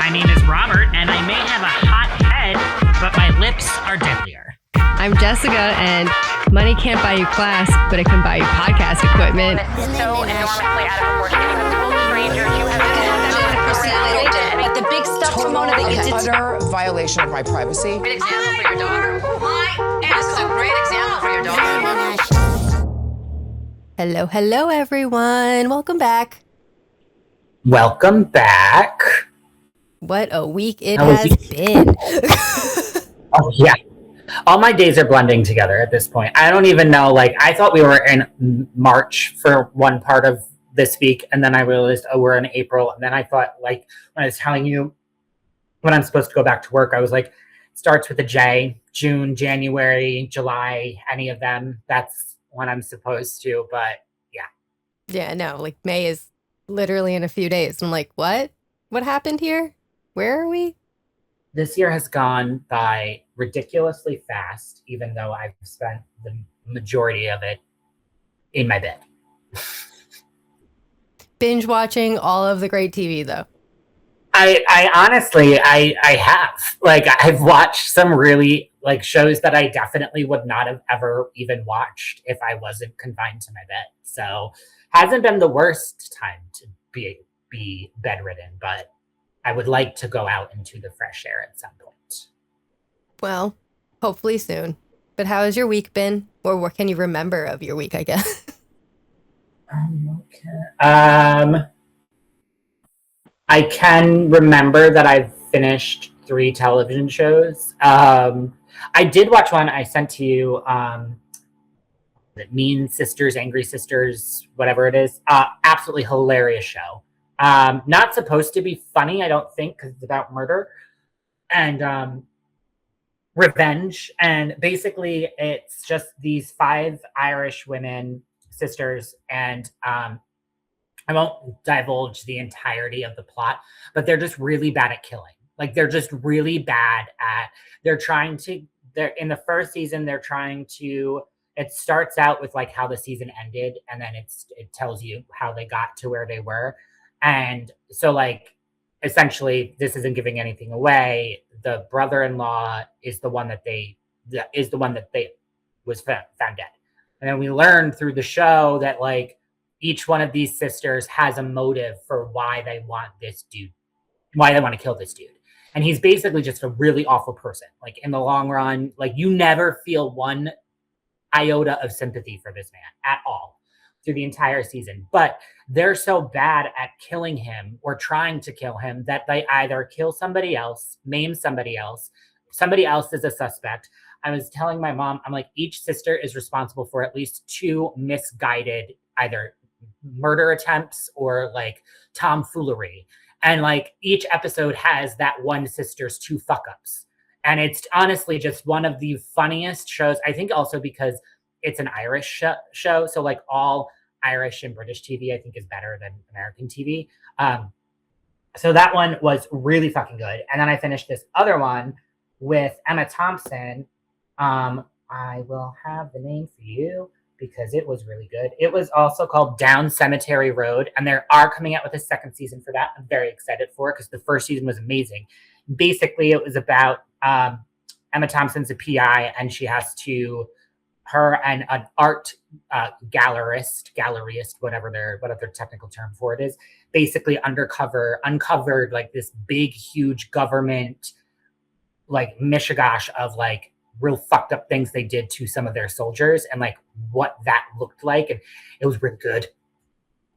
My name is Robert, and I may have a hot head, but my lips are deadlier. I'm Jessica, and money can't buy you class, but it can buy you podcast equipment. So enormously out of proportion. You have told strangers, you have personality. But the big stuff, Ramona, that you did. Utter violation of my privacy. Great example for your daughter. This is a great example for your daughter. Hello, everyone. Welcome back. Welcome back. What a week it has been. Oh, yeah. All my days are blending together at this point. I don't even know. Like, I thought we were in March for one part of this week, and then I realized, oh, we're in April. And then I thought, like, when I was telling you when I'm supposed to go back to work, I was like, starts with a J, June, January, July, any of them. That's when I'm supposed to, but yeah. Yeah, no, like May is literally in a few days. I'm like, what? What happened here? Where are we? This year has gone by ridiculously fast, even though I've spent the majority of it in my bed. Binge watching all of the great TV, though. I honestly, I have. Like, I've watched some really, like, shows that I definitely would not have ever even watched if I wasn't confined to my bed. So, hasn't been the worst time to be bedridden, but I would like to go out into the fresh air at some point. Well, hopefully soon. But how has your week been? Or what can you remember of your week, I guess? Okay. I can remember that I've finished 3 television shows. I did watch one I sent to you, Mean Sisters, Angry Sisters, whatever it is. Absolutely hilarious show. Not supposed to be funny, I don't think, because it's about murder and revenge. And basically, it's just these 5 Irish women, sisters, and I won't divulge the entirety of the plot, but they're just really bad at killing. Like, they're just really bad at, they're in the first season, it starts out with like how the season ended, and then it tells you how they got to where they were. And so, like, essentially, this isn't giving anything away. The brother-in-law is the one that was found dead. And then we learn through the show that, like, each one of these sisters has a motive for why they want to kill this dude. And he's basically just a really awful person. Like, in the long run, like, you never feel one iota of sympathy for this man at all through the entire season. But they're so bad at killing him or trying to kill him that they either kill somebody else, maim somebody else is a suspect. I was telling my mom, I'm like, each sister is responsible for at least 2 misguided either murder attempts or like tomfoolery. And like, each episode has that one sister's 2 fuck-ups. And it's honestly just one of the funniest shows. I think also because it's an Irish show. So like, all Irish and British TV, I think, is better than American TV. So that one was really fucking good. And then I finished this other one with Emma Thompson. I will have the name for you because it was really good. It was also called Down Cemetery Road, and they are coming out with a 2nd season for that. I'm very excited for it because the first season was amazing. Basically, it was about Emma Thompson's a PI, and her and an art galleryist, whatever their technical term for it is, basically uncovered like this big, huge government, like, mishigash of like real fucked up things they did to some of their soldiers and like what that looked like. And it was really good.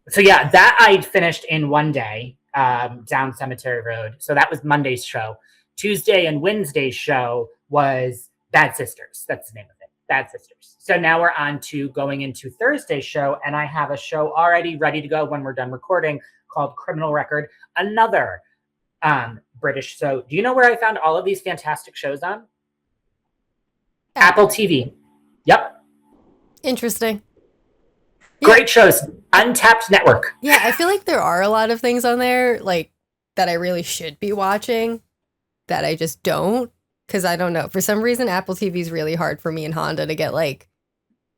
So yeah, that I finished in one day, Down Cemetery Road. So that was Monday's show. Tuesday and Wednesday's show was Bad Sisters. That's the name of it. Bad Sisters. So now we're on to going into Thursday's show, and I have a show already ready to go when we're done recording called Criminal Record, another British. So do you know where I found all of these fantastic shows on? Apple TV. Yep. Interesting. Great shows. Untapped network. Yeah, I feel like there are a lot of things on there, like, that I really should be watching that I just don't. Because I don't know. For some reason, Apple TV is really hard for me and Honda to get, like,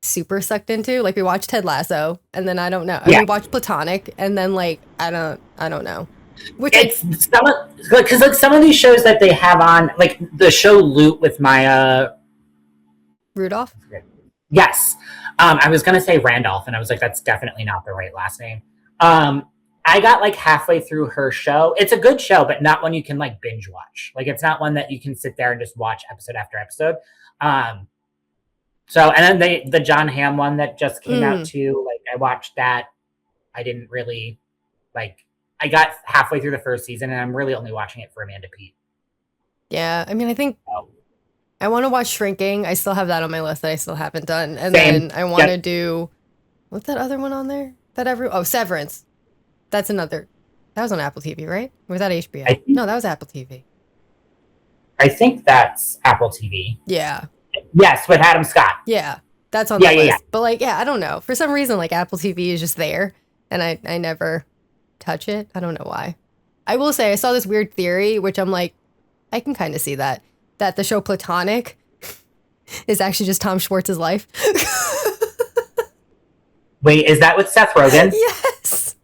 super sucked into. Like, we watched Ted Lasso, and then I don't know. Yeah. We watched Platonic, and then, like, I don't know. Which It's some of, because like some of these shows that they have on, like the show Loot with Maya Rudolph? Yes. I was going to say Randolph, and I was like, that's definitely not the right last name. I got like halfway through her show. It's a good show, but not one you can like binge watch. Like, it's not one that you can sit there and just watch episode after episode. So, and then the John Hamm one that just came out too, like, I watched that. I didn't really, like, I got halfway through the first season, and I'm really only watching it for Amanda Peet. Yeah, I mean, I think I want to watch Shrinking. I still have that on my list that I still haven't done. And Same. then I want to do, what's that other one on there? Severance. That's another, that was on Apple TV, right? Or was that HBO? No, that was Apple TV. I think that's Apple TV. Yeah. Yes, with Adam Scott. Yeah, that's on the list. Yeah. But like, yeah, I don't know. For some reason, like Apple TV is just there, and I never touch it. I don't know why. I will say I saw this weird theory, which I'm like, I can kind of see that the show Platonic is actually just Tom Schwartz's life. Wait, is that with Seth Rogen? Yes.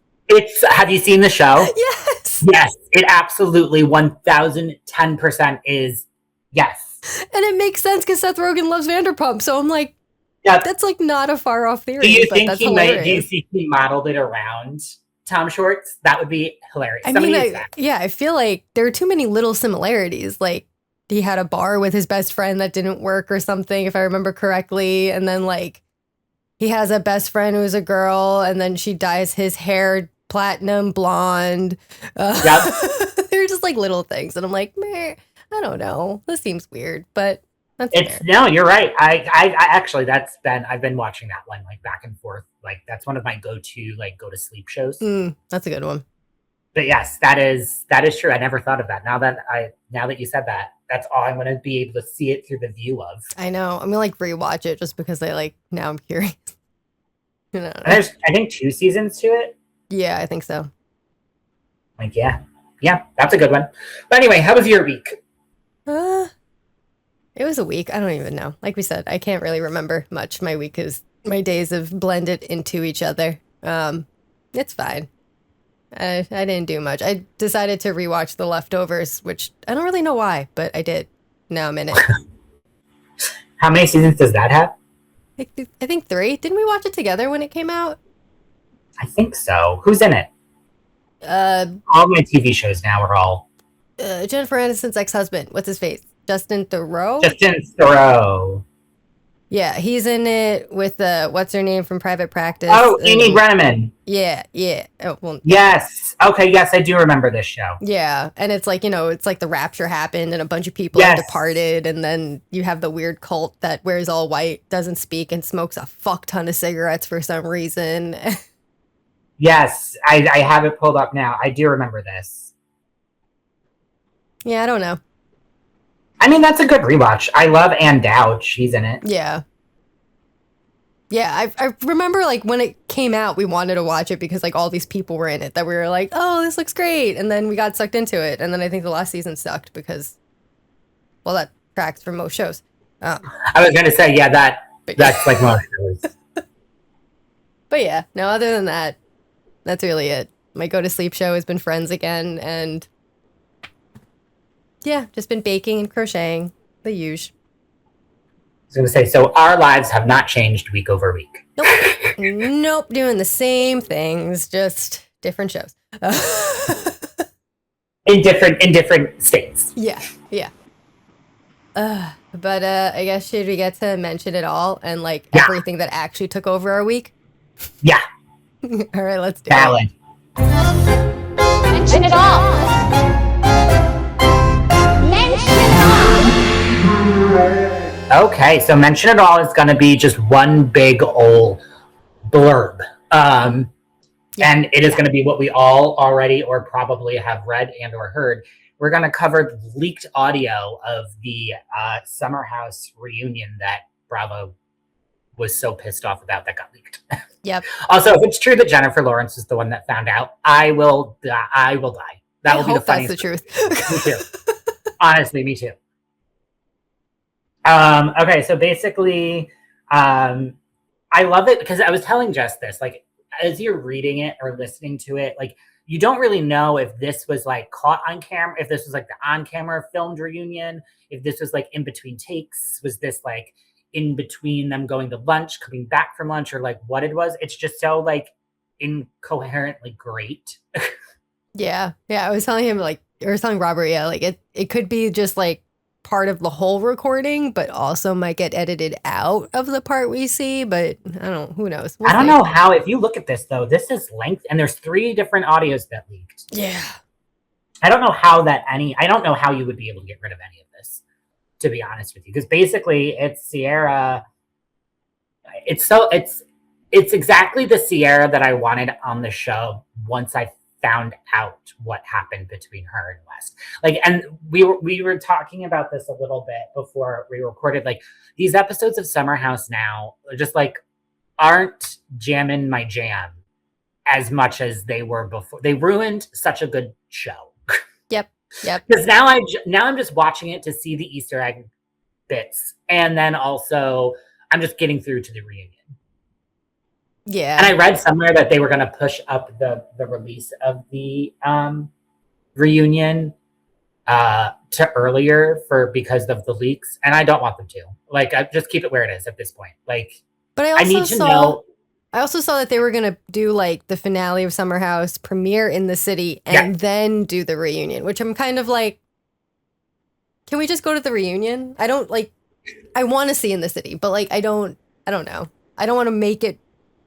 Have you seen the show? Yes. Yes, it absolutely 1010% is yes. And it makes sense because Seth Rogen loves Vanderpump, so I'm like, Yep. that's like not a far off theory. Do you but think that's he hilarious. might? Do you think he modeled it around Tom Schwartz? That would be hilarious. I feel like there are too many little similarities. Like, he had a bar with his best friend that didn't work or something, if I remember correctly. And then, like, he has a best friend who's a girl, and then she dyes his hair platinum blonde. Yep. They're just like little things. And I'm like, meh, I don't know. This seems weird, but that's fair. No, you're right. I actually, I've been watching that one like back and forth. Like, that's one of my go to sleep shows. That's a good one. But yes, that is true. I never thought of that. Now that you said that, that's all I'm going to be able to see it through the view of. I know. I'm gonna like rewatch it just because now I'm curious. You know. And there's, I think, 2 seasons to it. Yeah, I think so. Like, yeah, that's a good one. But anyway, how was your week? It was a week. I don't even know. Like we said, I can't really remember much. My week is, my days have blended into each other. It's fine. I didn't do much. I decided to rewatch The Leftovers, which I don't really know why, but I did. Now I'm in it. How many seasons does that have? I think 3. Didn't we watch it together when it came out? I think so. Who's in it? All my TV shows now are all Jennifer Aniston's ex-husband. What's his face? Justin Theroux? Justin Theroux. Yeah, he's in it with what's her name from Private Practice. Oh, Amy Brenneman. Yeah. Oh, well. Yes. Okay, yes, I do remember this show. Yeah, and it's like, it's like the rapture happened and a bunch of people have departed, and then you have the weird cult that wears all white, doesn't speak, and smokes a fuck ton of cigarettes for some reason. Yes, I have it pulled up now. I do remember this. Yeah, I don't know. I mean, that's a good rewatch. I love Ann Dowd. She's in it. Yeah. Yeah, I remember, like, when it came out, we wanted to watch it because, like, all these people were in it that we were like, oh, this looks great. And then we got sucked into it. And then I think the last season sucked because, well, that tracks for most shows. I was going to say, yeah, that's like most shows. But yeah, no, other than that, that's really it. My go-to-sleep show has been Friends again, and yeah, just been baking and crocheting, the usual. I was going to say, so our lives have not changed week over week. Nope, doing the same things, just different shows. in different states. Yeah. But I guess, should we get to mention it all and like everything that actually took over our week? Yeah. All right, let's do Valid. it. Mention it all. Mention it all. Okay, so mention it all is going to be just one big old blurb. And it is going to be what we all already or probably have read and or heard. We're going to cover leaked audio of the Summer House reunion that Bravo was so pissed off about that got leaked. Yep. Also, if it's true that Jennifer Lawrence is the one that found out, I will die. That will be the funniest. That's the truth. Me too. Honestly, me too. Okay, so basically, I love it because I was telling Jess this, like, as you're reading it or listening to it, like, you don't really know if this was like caught on camera, if this was like the on-camera filmed reunion, if this was like in between takes, was this like in between them going to lunch, coming back from lunch, or like what it was. It's just so like incoherently great. Yeah. I was telling him Robert, like it could be just like part of the whole recording, but also might get edited out of the part we see. But I don't know. Who knows? I don't know how. If you look at this though, this is length, and there's 3 different audios that leaked. Yeah. I don't know how I don't know how you would be able to get rid of any of this, to be honest with you, because basically it's Sierra. It's exactly the Sierra that I wanted on the show once I found out what happened between her and West. Like, and we were talking about this a little bit before we recorded. Like, these episodes of Summer House now are just like aren't jamming my jam as much as they were before. They ruined such a good show. Yep. Because now I'm just watching it to see the Easter egg bits, and then also I'm just getting through to the reunion. Yeah. And I read somewhere that they were going to push up the release of the reunion to earlier because of the leaks, and I don't want them to. Like, I just keep it where it is at this point. Like, but I also saw that they were gonna do like the finale of Summer House premiere in the city and then do the reunion, which I'm kind of like, can we just go to the reunion? I don't like. I want to see in the city, but like I don't know. I don't want to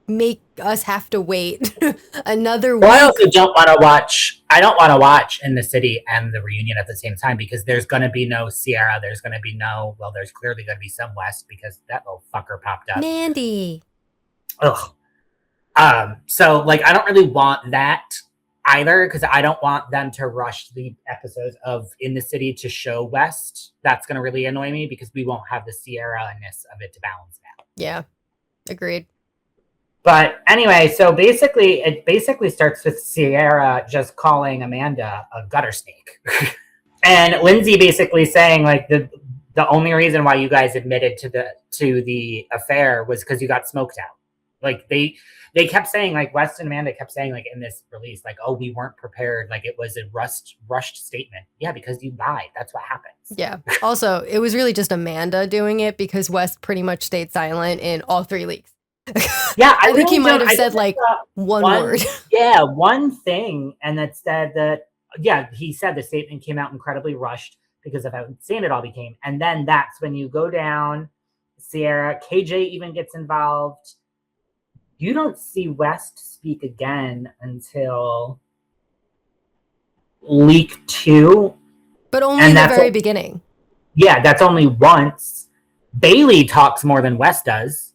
make us have to wait another week. Well, I also don't want to watch. I don't want to watch in the city and the reunion at the same time, because there's going to be no Sierra. There's going to be no. Well, there's clearly going to be some West, because that little fucker popped up. Mandy. Ugh. So like, I don't really want that either, because I don't want them to rush the episodes of In the City to show West. That's going to really annoy me, because we won't have the Sierra-ness of it to balance it out. Yeah, agreed. But anyway, so it starts with Sierra just calling Amanda a gutter snake. And Lindsay basically saying like the only reason why you guys admitted to the affair was because you got smoked out. Like they kept saying, like West and Amanda kept saying like in this release, like, oh, we weren't prepared. Like it was a rushed statement. Yeah, because you lied. That's what happens. Yeah. Also, it was really just Amanda doing it, because West pretty much stayed silent in all 3 leaks. Yeah, I think he might have said like one word. Yeah, one thing, and that said that, yeah, he said the statement came out incredibly rushed because of how insane it all became. And then that's when you go down, Sierra, KJ even gets involved. You don't see West speak again until leak 2. But only in the very beginning. Yeah, that's only once. Bailey talks more than West does.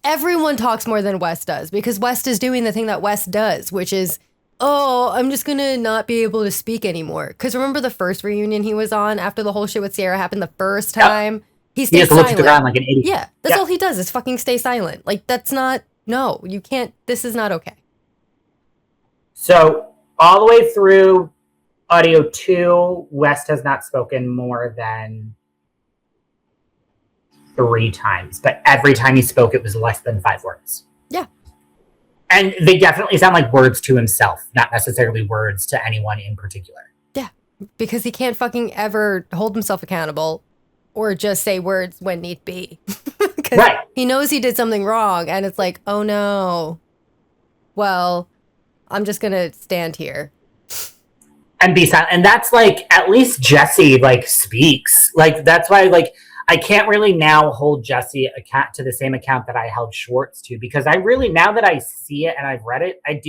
Everyone talks more than West does, because West is doing the thing that West does, which is, oh, I'm just going to not be able to speak anymore. Because remember the first reunion he was on after the whole shit with Sierra happened the first time? Yep. He stayed silent. Looks at the ground like an idiot. Yeah, that's all he does is fucking stay silent. Like, that's not, no, you can't, this is not okay. So all the way through audio 2, West has not spoken more than 3 times, but every time he spoke, it was less than 5 words. Yeah. And they definitely sound like words to himself, not necessarily words to anyone in particular. Yeah, because he can't fucking ever hold himself accountable or just say words when need be. Right. He knows he did something wrong, and it's like, oh no. Well, I'm just going to stand here. And be silent. And that's like, at least Jesse like speaks. Like, that's why like, I can't really now hold Jesse to the same account that I held Schwartz to, because I really, now that I see it and I've read it, I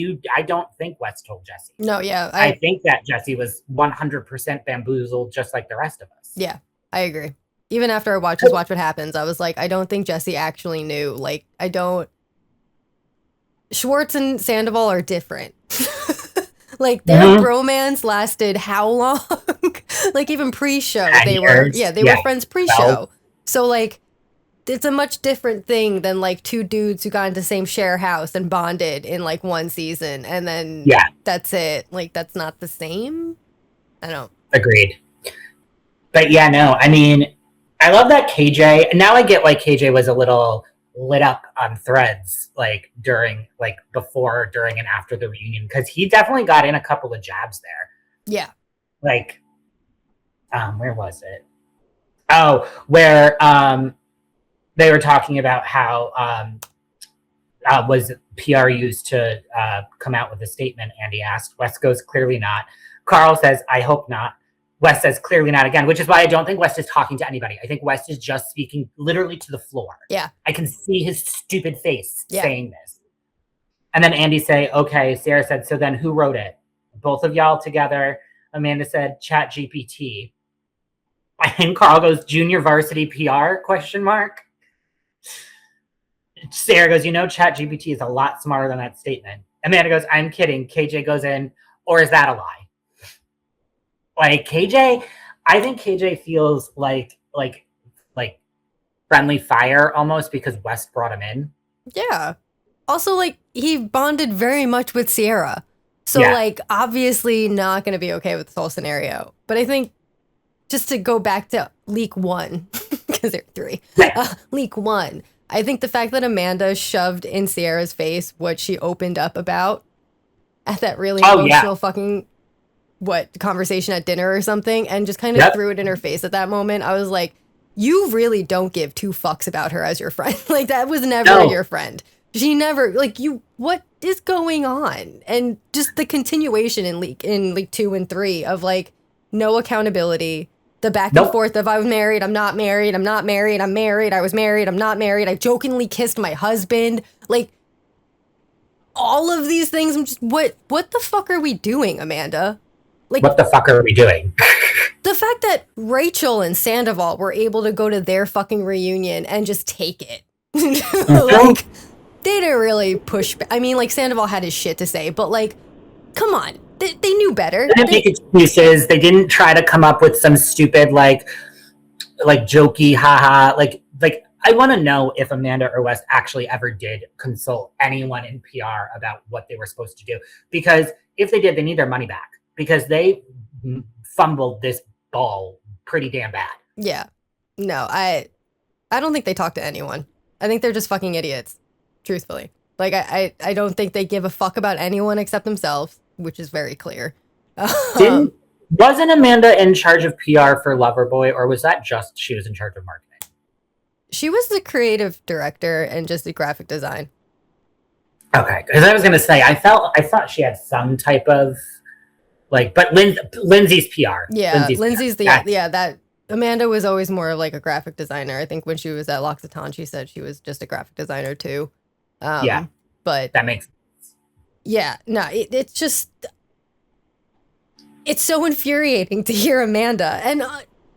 don't think West told Jesse. No, yeah. I think that Jesse was 100% bamboozled, just like the rest of us. Yeah, I agree. Even after I watch What Happens, I was like, I don't think Jesse actually knew. Like, Schwartz and Sandoval are different. Like, their bromance lasted how long? Like, even pre-show, they were friends pre-show. Well, so, like, it's a much different thing than, like, 2 dudes who got into the same share house and bonded in, like, 1 season. And then that's it. Like, that's not the same. I don't. Agreed. But, yeah, no, I mean, I love that KJ. Now I get why KJ was a little lit up on threads like during, like before, during, and after the reunion, because he definitely got in a couple of jabs there. Yeah. Like, where was it? Oh, where they were talking about how was PR used to come out with a statement, Andy asked. West goes, clearly not. Carl says, I hope not. West says, clearly not again, which is why I don't think West is talking to anybody. I think West is just speaking literally to the floor. Yeah. I can see his stupid face saying this. And then Andy say, okay, Sarah said, so then who wrote it? Both of y'all together. Amanda said, Chat GPT. And Carl goes, junior varsity PR, question mark. Sarah goes, you know, Chat GPT is a lot smarter than that statement. Amanda goes, I'm kidding. KJ goes in, or is that a lie? Like KJ, I think KJ feels like friendly fire almost because West brought him in. Yeah. Also, like, he bonded very much with Sierra. So, like, obviously not going to be okay with this whole scenario. But I think just to go back to leak one, because there are three, leak one, I think the fact that Amanda shoved in Sierra's face what she opened up about at that really emotional fucking conversation at dinner or something, and just kind of threw it in her face at that moment. I was like, you really don't give two fucks about her as your friend. Like, that was never your friend. She never, like, what is going on? And just the continuation in leak 2 and 3 of, like, no accountability, the back and forth of I was married, I'm not married, I'm not married, I'm married, I was married, I'm not married, I jokingly kissed my husband, like, all of these things. I'm just, what the fuck are we doing, Amanda? Like, what the fuck are we doing? The fact that Rachel and Sandoval were able to go to their fucking reunion and just take it. Like, they didn't really push back. I mean, like, Sandoval had his shit to say, but, like, come on. They knew better. They didn't make excuses. They didn't try to come up with some stupid, like jokey, haha. Like, I want to know if Amanda or West actually ever did consult anyone in PR about what they were supposed to do. Because if they did, they need their money back. Because they fumbled this ball pretty damn bad. Yeah. No, I don't think they talk to anyone. I think they're just fucking idiots, truthfully. Like, I don't think they give a fuck about anyone except themselves, which is very clear. Wasn't Amanda in charge of PR for Loverboy, or was that just she was in charge of marketing? She was the creative director and just the graphic design. Okay, because I was going to say, I thought she had some type of, like, but Lindsay's PR. Yeah, Lindsay's that Amanda was always more of like a graphic designer. I think when she was at L'Occitane, she said she was just a graphic designer too. But that makes sense. Yeah, no, it's just, it's so infuriating to hear Amanda, and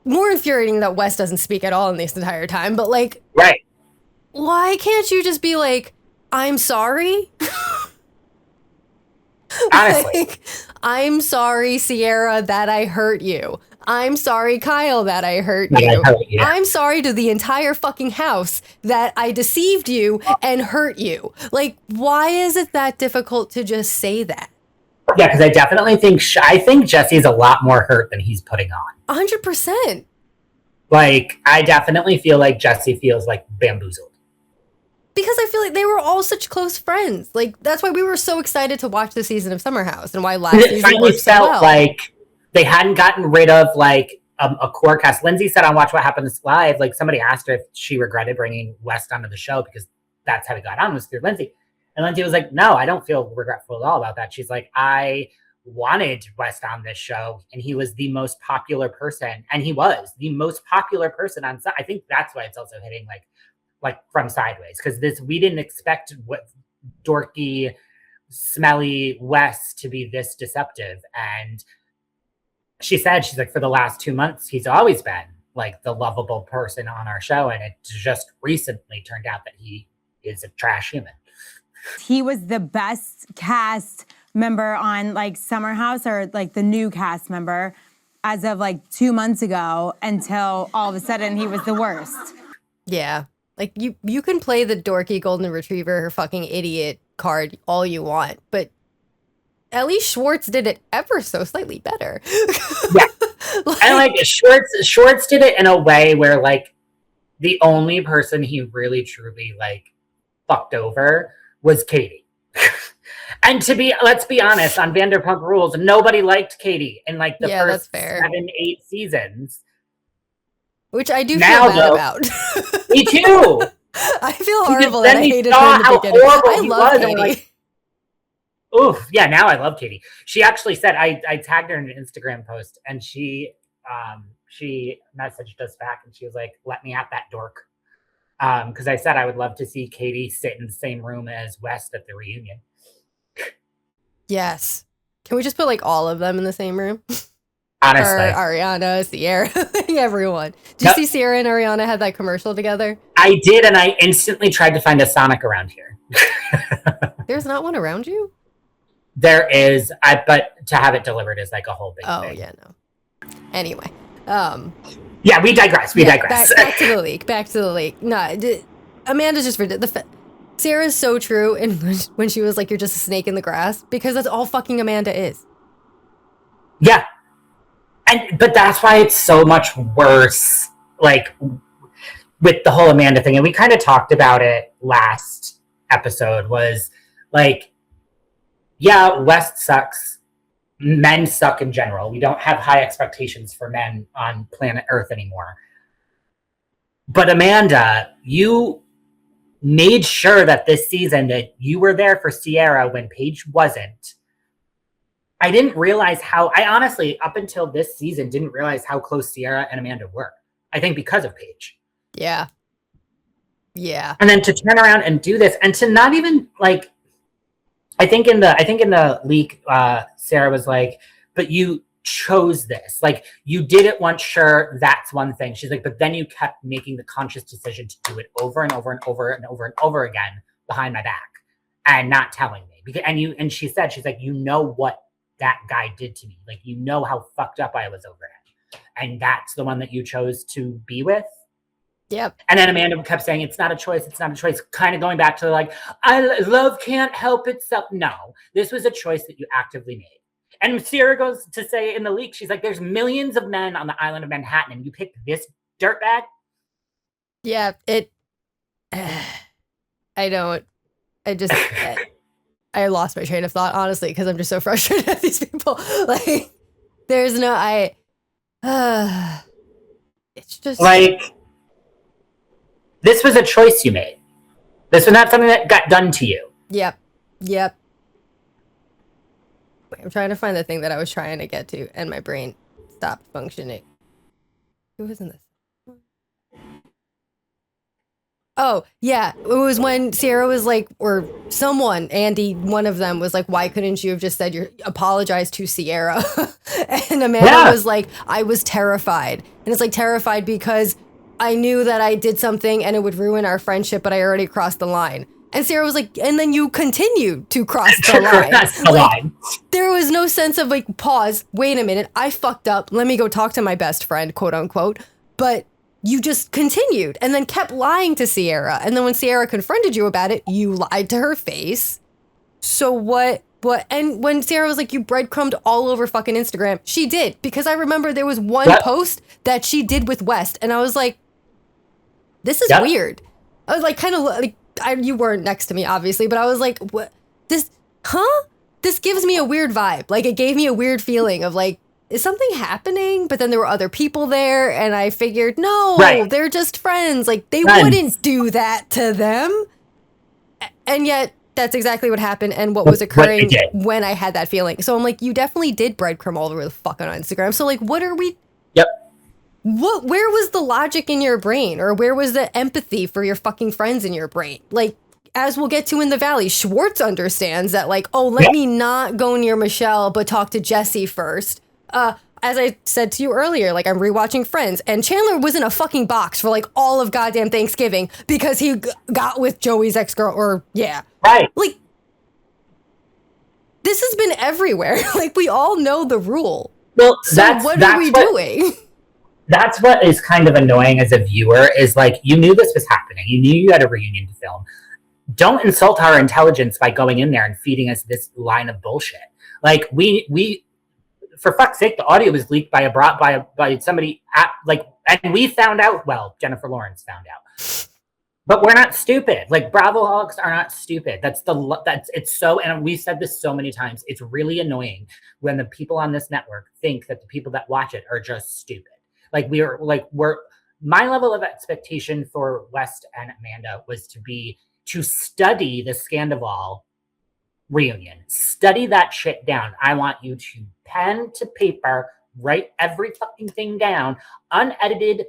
more infuriating that Wes doesn't speak at all in this entire time. But, like, right, why can't you just be like, I'm sorry? Honestly. Like, I'm sorry, Sierra, that I hurt you. I'm sorry, Kyle, that I hurt you. I'm sorry to the entire fucking house that I deceived you and hurt you. Like, why is it that difficult to just say that? Yeah, because I definitely think Jesse's a lot more hurt than he's putting on. 100%. Like, I definitely feel like Jesse feels like bamboozled. Because I feel like they were all such close friends. Like, that's why we were so excited to watch the season of Summer House and why last season worked so well. Like they hadn't gotten rid of, like, a core cast. Lindsay said on Watch What Happens Live, like, somebody asked her if she regretted bringing West onto the show because that's how he got on, was through Lindsay. And Lindsay was like, no, I don't feel regretful at all about that. She's like, I wanted West on this show, and he was the most popular person. And he was the most popular person on set. I think that's why it's also hitting, like from sideways. Because we didn't expect what dorky, smelly West to be this deceptive. And she said, she's like, for the last 2 months, he's always been like the lovable person on our show. And it just recently turned out that he is a trash human. He was the best cast member on, like, Summer House, or like the new cast member as of like 2 months ago, until all of a sudden he was the worst. Yeah. Like, you can play the dorky golden retriever fucking idiot card all you want, but at least Schwartz did it ever so slightly better. Yeah. And like Schwartz did it in a way where, like, the only person he really truly like fucked over was Katie. And let's be honest, on Vanderpump Rules, nobody liked Katie in like the first 7-8 seasons. Which I do now, feel bad about. Me too. I feel horrible that I hated her in the beginning. I love Katie. Like, oof, yeah, now I love Katie. She actually said, I tagged her in an Instagram post, and she messaged us back, and she was like, let me at that dork. Because I said I would love to see Katie sit in the same room as West at the reunion. Yes. Can we just put like all of them in the same room? Honestly. Or Ariana, Sierra, everyone. Did you see Sierra and Ariana had that commercial together? I did, and I instantly tried to find a Sonic around here. There's not one around you? There is, but to have it delivered is like a whole big thing. Oh, yeah, no. Anyway. Yeah, we digress. We digress. Back to the leak. No, Amanda's just Sarah's so true when she was like, you're just a snake in the grass, because that's all fucking Amanda is. Yeah. But that's why it's so much worse, like, with the whole Amanda thing. And we kind of talked about it last episode, was like, yeah, West sucks. Men suck in general. We don't have high expectations for men on planet Earth anymore. But Amanda, you made sure that this season that you were there for Sierra when Paige wasn't. I didn't realize I honestly, up until this season, didn't realize how close Sierra and Amanda were. I think because of Paige. Yeah. Yeah. And then to turn around and do this, and to not even like, I think in the leak, Sarah was like, but you chose this. Like, you did it once, sure, that's one thing. She's like, but then you kept making the conscious decision to do it over and over and over and over and over again behind my back and not telling me. And she said, she's like, you know what that guy did to me. Like, you know how fucked up I was over him. And that's the one that you chose to be with. Yep. And then Amanda kept saying, it's not a choice. It's not a choice. Kind of going back to like, love can't help itself. No, this was a choice that you actively made. And Sierra goes to say in the leak, she's like, there's millions of men on the island of Manhattan, and you picked this dirtbag? Yeah, I lost my train of thought, honestly, because I'm just so frustrated at these people. Like, there's no, it's just like, this was a choice you made. This was not something that got done to you. Yep. Wait, I'm trying to find the thing that I was trying to get to, and my brain stopped functioning. Who was in this? Oh, yeah. It was when Sierra was like, or someone, Andy, one of them was like, why couldn't you have just said apologize to Sierra? And Amanda was like, I was terrified. And it's like, terrified because I knew that I did something and it would ruin our friendship, but I already crossed the line. And Sarah was like, and then you continued to cross the line. There was no sense of like, pause, wait a minute, I fucked up, let me go talk to my best friend, quote unquote. But you just continued and then kept lying to Sierra. And then when Sierra confronted you about it, you lied to her face. So what, and when Sarah was like, you breadcrumbed all over fucking Instagram, she did. Because I remember there was one post that she did with West. And I was like, this is weird. I was like, kind of like, you weren't next to me, obviously, but I was like, what? This gives me a weird vibe. Like, it gave me a weird feeling of like, is something happening? But then there were other people there, and I figured, no, they're just friends. Like, they wouldn't do that to them. And yet, that's exactly what happened and what was occurring when I had that feeling. So I'm like, you definitely did breadcrumb all over the fuck on Instagram. So like, what are we... Yep. Where was the logic in your brain? Or where was the empathy for your fucking friends in your brain? Like, as we'll get to in the Valley, Schwartz understands that like, oh, let me not go near Michelle, but talk to Jesse first. As I said to you earlier, like, I'm rewatching Friends, and Chandler was in a fucking box for like all of goddamn Thanksgiving because he got with Joey's ex-girl, Right. Like, this has been everywhere. Like, we all know the rule. Well, so what are we doing? That's what is kind of annoying as a viewer, is like, you knew this was happening. You knew you had a reunion to film. Don't insult our intelligence by going in there and feeding us this line of bullshit. Like, we for fuck's sake, the audio was leaked by somebody And we found out, well, Jennifer Lawrence found out. But we're not stupid. Like, Bravoholics are not stupid. It's so, and we've said this so many times, it's really annoying when the people on this network think that the people that watch it are just stupid. Like, my level of expectation for West and Amanda was to study the Scandival reunion. Study that shit down. I want you to pen to paper, write every fucking thing down, unedited,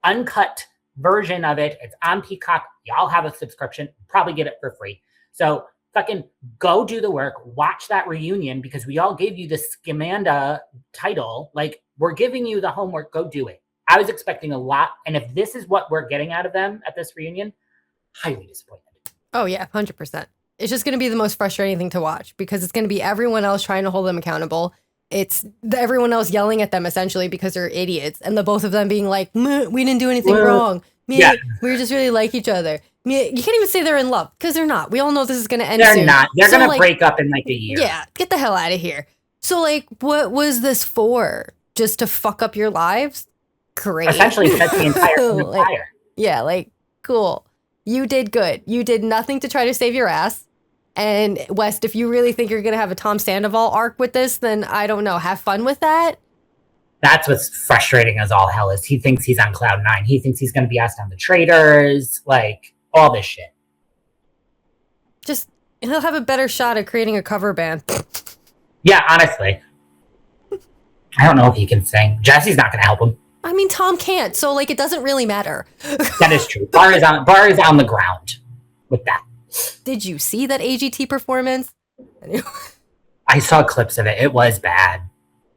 uncut version of it. It's on Peacock. Y'all have a subscription. Probably get it for free. So fucking go do the work. Watch that reunion because we all gave you the Scamanda title. Like, we're giving you the homework. Go do it. I was expecting a lot. And if this is what we're getting out of them at this reunion, highly disappointed. Oh, yeah, 100%. It's just going to be the most frustrating thing to watch because it's going to be everyone else trying to hold them accountable. It's everyone else yelling at them essentially because they're idiots. And the both of them being like, we didn't do anything wrong. We just really like each other. You can't even say they're in love because they're not. We all know this is going to end soon. They're not. They're going to break up in like a year. Yeah, get the hell out of here. So like, what was this for? Just to fuck up your lives? Great. Essentially set the entire thing on fire. Yeah, like, cool. You did good. You did nothing to try to save your ass. And West, if you really think you're going to have a Tom Sandoval arc with this, then I don't know. Have fun with that. That's what's frustrating as all hell is he thinks he's on cloud nine. He thinks he's going to be asked on the Traitors, like all this shit. Just, he'll have a better shot at creating a cover band. Yeah, honestly. I don't know if he can sing. Jesse's not going to help him. I mean, Tom can't, so like it doesn't really matter. That is true. Bar is on the ground with that. Did you see that AGT performance? I saw clips of it. It was bad.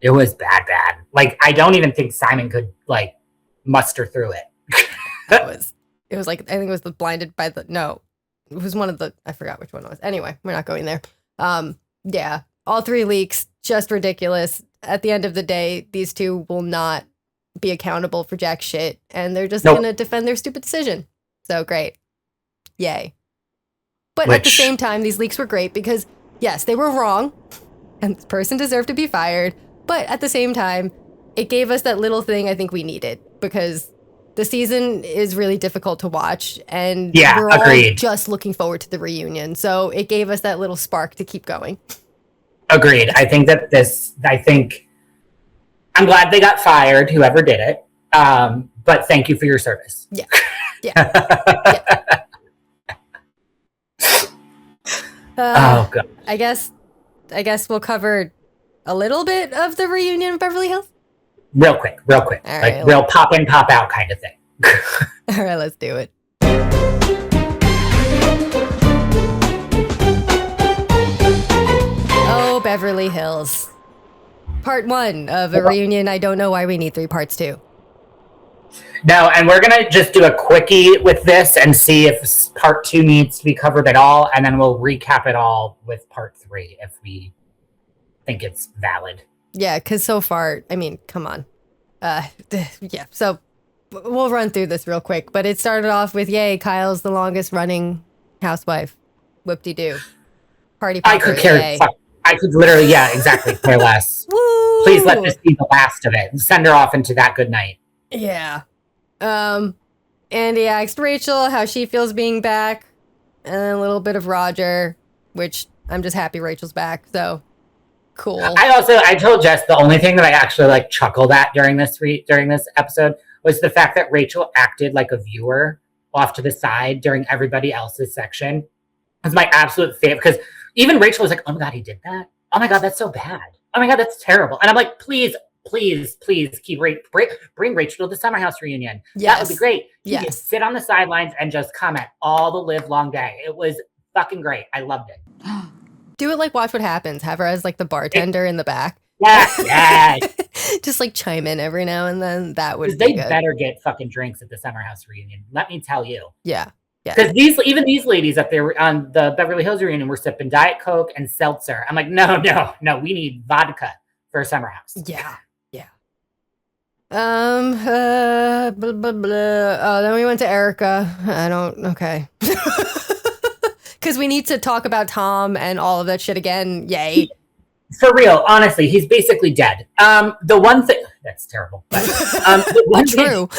It was bad. Like, I don't even think Simon could like muster through it. It was like, I think it was the Blinded by the, no, it was one of the, I forgot which one it was. Anyway, we're not going there. Yeah, all three leaks, just ridiculous. At the end of the day, these two will not be accountable for jack shit, and they're just gonna defend their stupid decision. So great. Yay. But at the same time, these leaks were great because, yes, they were wrong, and this person deserved to be fired, but at the same time, it gave us that little thing I think we needed, because the season is really difficult to watch, and we're all just looking forward to the reunion, so it gave us that little spark to keep going. Agreed. I think I'm glad they got fired, whoever did it, but thank you for your service. Yeah. Yeah. Oh god. I guess we'll cover a little bit of the reunion of Beverly Hills. Real quick. All Like right, real pop in, pop out kind of thing. All right, let's do it. Oh, Beverly Hills. Part 1 of a reunion. I don't know why we need 3 parts 2. No, and we're going to just do a quickie with this and see if part 2 needs to be covered at all, and then we'll recap it all with part 3 if we think it's valid. Yeah, because so far, I mean, come on. Yeah, so we'll run through this real quick, but it started off with, yay, Kyle's the longest running housewife. Whoop-de-doo. Party popper, I could care. I could literally, yeah, exactly, care less. Woo! Please let this be the last of it. Send her off into that good night. Yeah. Andy asked Rachel how she feels being back, and a little bit of Roger, which I'm just happy Rachel's back, so cool. I told Jess the only thing that I actually like chuckled at during this episode was the fact that Rachel acted like a viewer off to the side during everybody else's section. It's my absolute favorite, because even Rachel was like, oh my god, he did that? Oh my god, that's so bad. Oh my god, that's terrible. And I'm like, please keep bring Rachel to the Summer House reunion. Yes. That would be great. Yes. You sit on the sidelines and just comment all the live long day. It was fucking great. I loved it. Do it like Watch What Happens. Have her as like the bartender in the back. Yeah. Just like chime in every now and then. That would be they good. better get fucking drinks at the Summer House reunion. Let me tell you. Yeah. Because even these ladies up there on the Beverly Hills reunion were sipping Diet Coke and seltzer. I'm like, no, we need vodka for Summer House. Yeah. Blah, blah, blah. Oh, then we went to Erica. Okay. Because we need to talk about Tom and all of that shit again. Yay. For real, honestly, he's basically dead. The one thing, that's terrible. But the one True.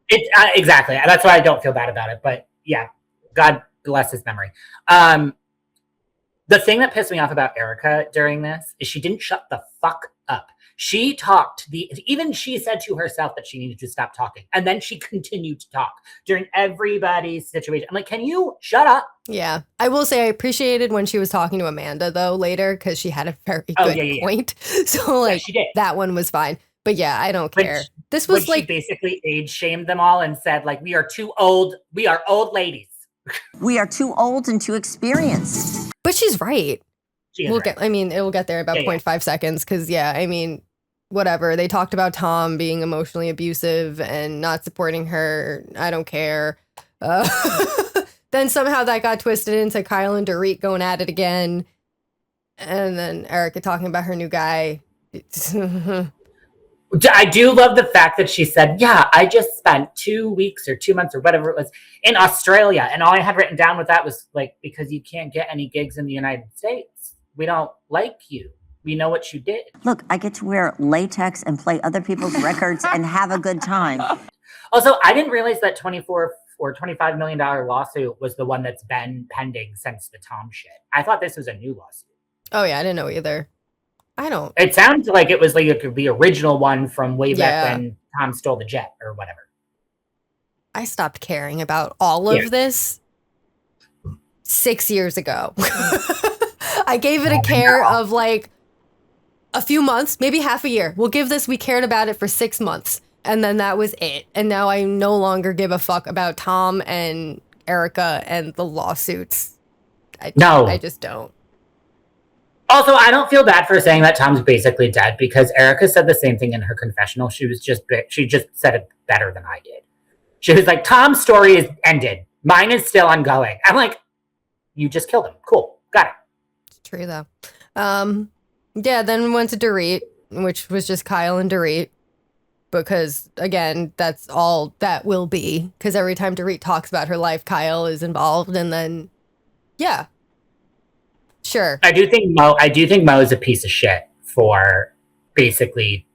It exactly. That's why I don't feel bad about it. But yeah, God bless his memory. The thing that pissed me off about Erica during this is she didn't shut the fuck up. She talked, even she said to herself that she needed to stop talking. And then she continued to talk during everybody's situation. I'm like, can you shut up? Yeah. I will say I appreciated when she was talking to Amanda, though, later, because she had a very good point. So, like, she did. That one was fine. But yeah, I don't care. This was like, she basically age shamed them all and said, like, we are too old. We are old ladies. We are too old and too experienced. But she's right. She is right. It will get there in about 0.5 seconds. Because, whatever. They talked about Tom being emotionally abusive and not supporting her. I don't care. Then somehow that got twisted into Kyle and Dorit going at it again. And then Erica talking about her new guy. I do love the fact that she said, yeah, I just spent 2 weeks or 2 months or whatever it was in Australia. And all I had written down with that was like, because you can't get any gigs in the United States. We don't like you. We know what you did. Look, I get to wear latex and play other people's records and have a good time. Also, I didn't realize that $24 or $25 million lawsuit was the one that's been pending since the Tom shit. I thought this was a new lawsuit. Oh, yeah, I didn't know either. I don't. It sounds like it was like the original one from way back when Tom stole the jet or whatever. I stopped caring about all of this 6 years ago. I gave it a care of like a few months, maybe half a year. We'll give this, we cared about it for 6 months. And then that was it. And now I no longer give a fuck about Tom and Erica and the lawsuits. I just don't. Also, I don't feel bad for saying that Tom's basically dead because Erica said the same thing in her confessional. She just said it better than I did. She was like, Tom's story is ended. Mine is still ongoing. I'm like, you just killed him. Cool. Got it. It's true, though. Then we went to Dorit, which was just Kyle and Dorit. Because, again, that's all that will be. Because every time Dorit talks about her life, Kyle is involved. And then, yeah. Sure. I do think Mo is a piece of shit for basically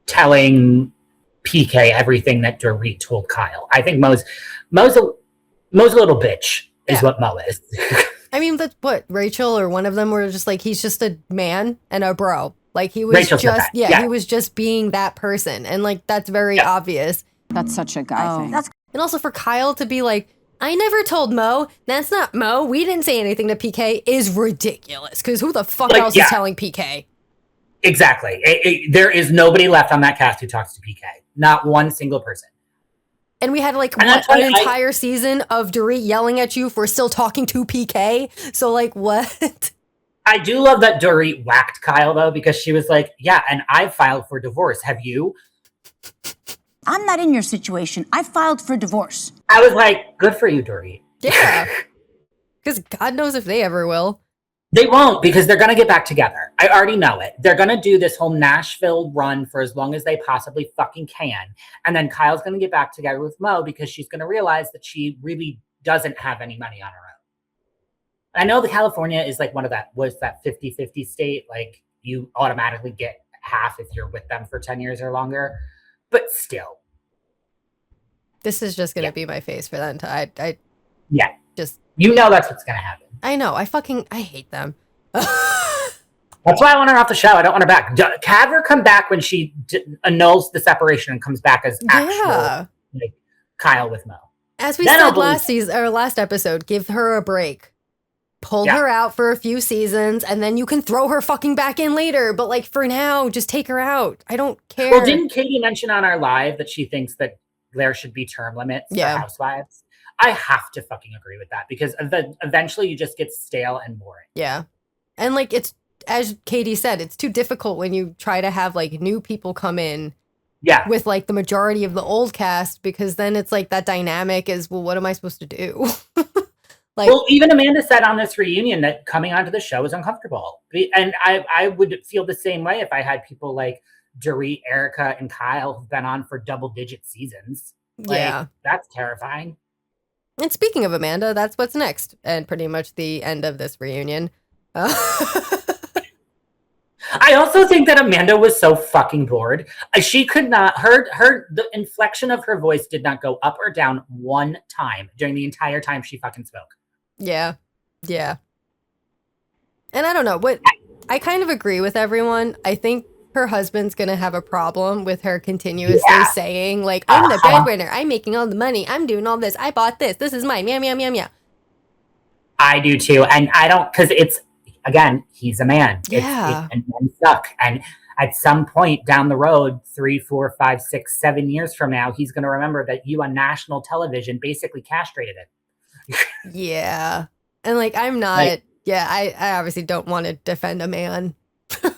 telling PK everything that Dorit told Kyle. I think Mo's a little bitch is what Mo is. I mean, that's what Rachel or one of them were just like, he's just a man and a bro. Like he was he was just being that person. And like, that's very obvious. That's such a guy thing. And also for Kyle to be like, I never told Mo. That's not Mo. We didn't say anything to PK is ridiculous. Because who the fuck else is telling PK? Exactly. There is nobody left on that cast who talks to PK. Not one single person. And we had like an entire season of Dorit yelling at you for still talking to PK. So like what? I do love that Dorit whacked Kyle though, because she was like, yeah, and I filed for divorce. Have you? I'm not in your situation. I filed for divorce. I was like, good for you, Dorit. Yeah. Because God knows if they ever will. They won't, because they're going to get back together. I already know it. They're going to do this whole Nashville run for as long as they possibly fucking can. And then Kyle's going to get back together with Mo because she's going to realize that she really doesn't have any money on her own. I know that California is like that 50-50 state. Like you automatically get half if you're with them for 10 years or longer. But still. This is just going to be my face for that entire... You know that's what's going to happen. I know. I hate them. That's why I want her off the show. I don't want her back. Have her come back when she annuls the separation and comes back as actual Kyle with Mo. As we said last episode, give her a break. Pull her out for a few seasons, and then you can throw her fucking back in later. But like for now, just take her out. I don't care. Well, didn't Katie mention on our live that she thinks that there should be term limits for Housewives? I have to fucking agree with that because eventually you just get stale and boring. Yeah. And like it's, as Katie said, it's too difficult when you try to have like new people come in with like the majority of the old cast, because then it's like that dynamic is, well, what am I supposed to do? Well, even Amanda said on this reunion that coming onto the show is uncomfortable. And I would feel the same way if I had people like Dorit, Erica, and Kyle who've been on for double-digit seasons. That's terrifying. And speaking of Amanda, that's what's next. And pretty much the end of this reunion. I also think that Amanda was so fucking bored. She could not, the inflection of her voice did not go up or down one time during the entire time she fucking spoke. Yeah. Yeah. And I don't know, I kind of agree with everyone. I think her husband's gonna have a problem with her continuously saying, like, I'm the breadwinner, I'm making all the money, I'm doing all this, I bought this is mine, meow, meow, meow, meow. I do too. And I don't, because it's, again, he's a man. Yeah. And men suck. And at some point down the road, 3, 4, 5, 6, 7 years from now, he's going to remember that you on national television basically castrated it. Yeah. And like, I'm not, I obviously don't want to defend a man.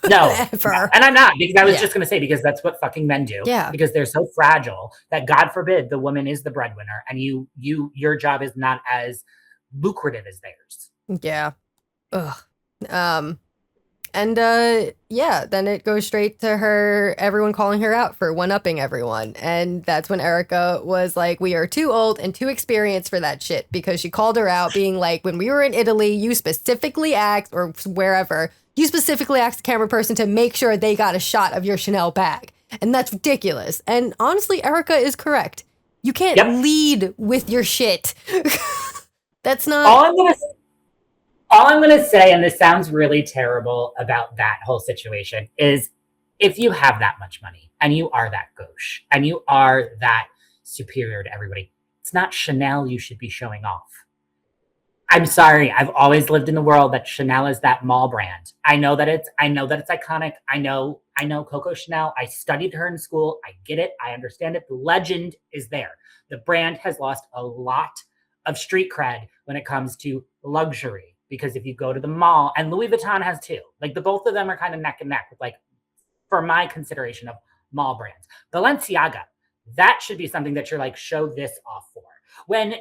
No. Ever. And I'm not, because I was just going to say, because that's what fucking men do. Yeah. Because they're so fragile that God forbid the woman is the breadwinner and your job is not as lucrative as theirs. Yeah. Ugh. Then it goes straight to her, everyone calling her out for one-upping everyone. And that's when Erica was like, we are too old and too experienced for that shit, because she called her out being like, when we were in Italy, you specifically asked, or wherever, you specifically asked the camera person to make sure they got a shot of your Chanel bag. And that's ridiculous. And honestly, Erica is correct. You can't lead with your shit. That's not... All I'm going to say, and this sounds really terrible about that whole situation, is if you have that much money and you are that gauche and you are that superior to everybody, it's not Chanel you should be showing off. I'm sorry. I've always lived in the world that Chanel is that mall brand. I know that it's iconic. I know Coco Chanel. I studied her in school. I get it. I understand it. The legend is there. The brand has lost a lot of street cred when it comes to luxury. Because if you go to the mall, and Louis Vuitton has too, like the both of them are kind of neck and neck with, like, for my consideration of mall brands. Balenciaga, that should be something that you're like, show this off for. When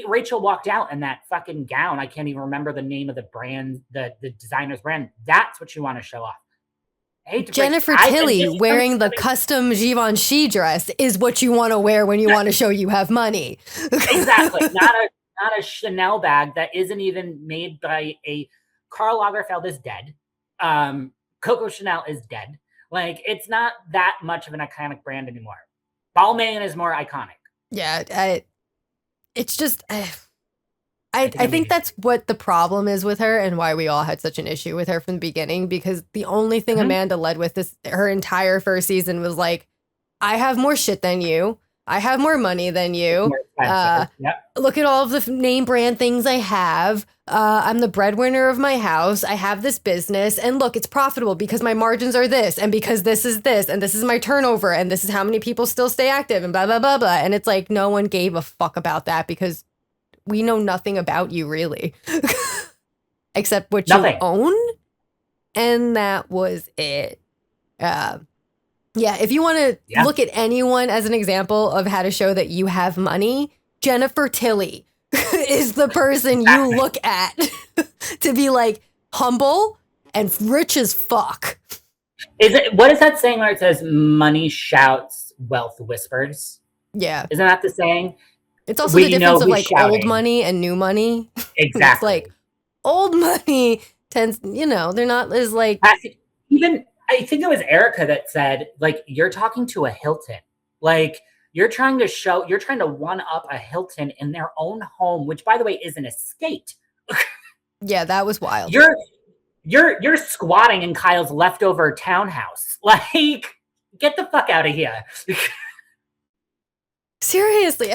Rachel walked out in that fucking gown, I can't even remember the name of the brand, the designer's brand. That's what you want to show off. Jennifer Tilly wearing the custom Givenchy dress is what you want to wear when you want to show you have money. Exactly. Not a Chanel bag that isn't even made by a Karl Lagerfeld is dead. Coco Chanel is dead. Like, it's not that much of an iconic brand anymore. Balmain is more iconic. Yeah, it's just... I think that's what the problem is with her and why we all had such an issue with her from the beginning, because the only thing Amanda led with her entire first season was like, I have more shit than you. I have more money than you. Look at all of the name brand things I have. I'm the breadwinner of my house. I have this business. And look, it's profitable because my margins are this. And because this is this. And this is my turnover. And this is how many people still stay active. And blah, blah, blah, blah. And it's like, no one gave a fuck about that because we know nothing about you, really. Except what you own. And that was it. Yeah, if you want to look at anyone as an example of how to show that you have money, Jennifer Tilly is the person you look at to be like humble and rich as fuck. What is that saying where it says money shouts, wealth whispers? Yeah. Isn't that the saying? It's also the difference of like old money and new money. Exactly. It's like old money tends, they're not as like... I think it was Erica that said, like, you're talking to a Hilton. Like, you're trying to one up a Hilton in their own home, which, by the way, is an estate. Yeah, that was wild. You're squatting in Kyle's leftover townhouse. Like, get the fuck out of here. Seriously,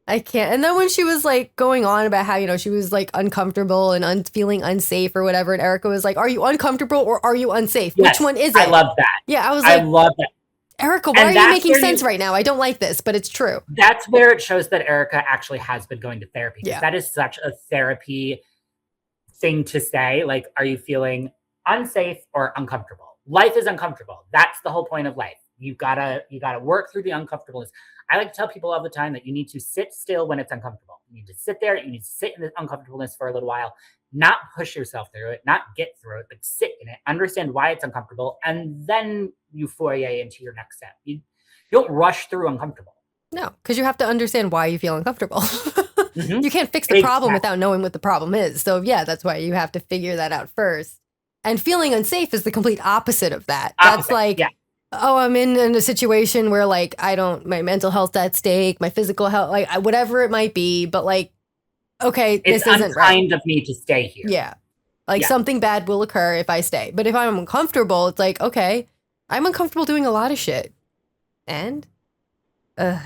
I can't. And then when she was like going on about how, she was like uncomfortable and feeling unsafe or whatever. And Erica was like, are you uncomfortable or are you unsafe? Yes, which one is it? I love that. Yeah, I was like, I love that. Erica, why are you making sense right now? I don't like this, but it's true. That's where it shows that Erica actually has been going to therapy. Yeah. That is such a therapy thing to say. Like, are you feeling unsafe or uncomfortable? Life is uncomfortable. That's the whole point of life. You gotta work through the uncomfortableness. I like to tell people all the time that you need to sit still when it's uncomfortable. You need to sit there. You need to sit in the uncomfortableness for a little while, not push yourself through it, not get through it, but sit in it, understand why it's uncomfortable, and then you foray into your next step. You don't rush through uncomfortable. No, because you have to understand why you feel uncomfortable. You can't fix the problem without knowing what the problem is. So yeah, that's why you have to figure that out first. And feeling unsafe is the complete opposite of that. That's like, oh, I'm in a situation where like my mental health's at stake, my physical health, like whatever it might be, but like, okay, it's this isn't right. unkind of me to stay here. Yeah. Like something bad will occur if I stay. But if I'm uncomfortable, it's like, okay, I'm uncomfortable doing a lot of shit. And, yeah.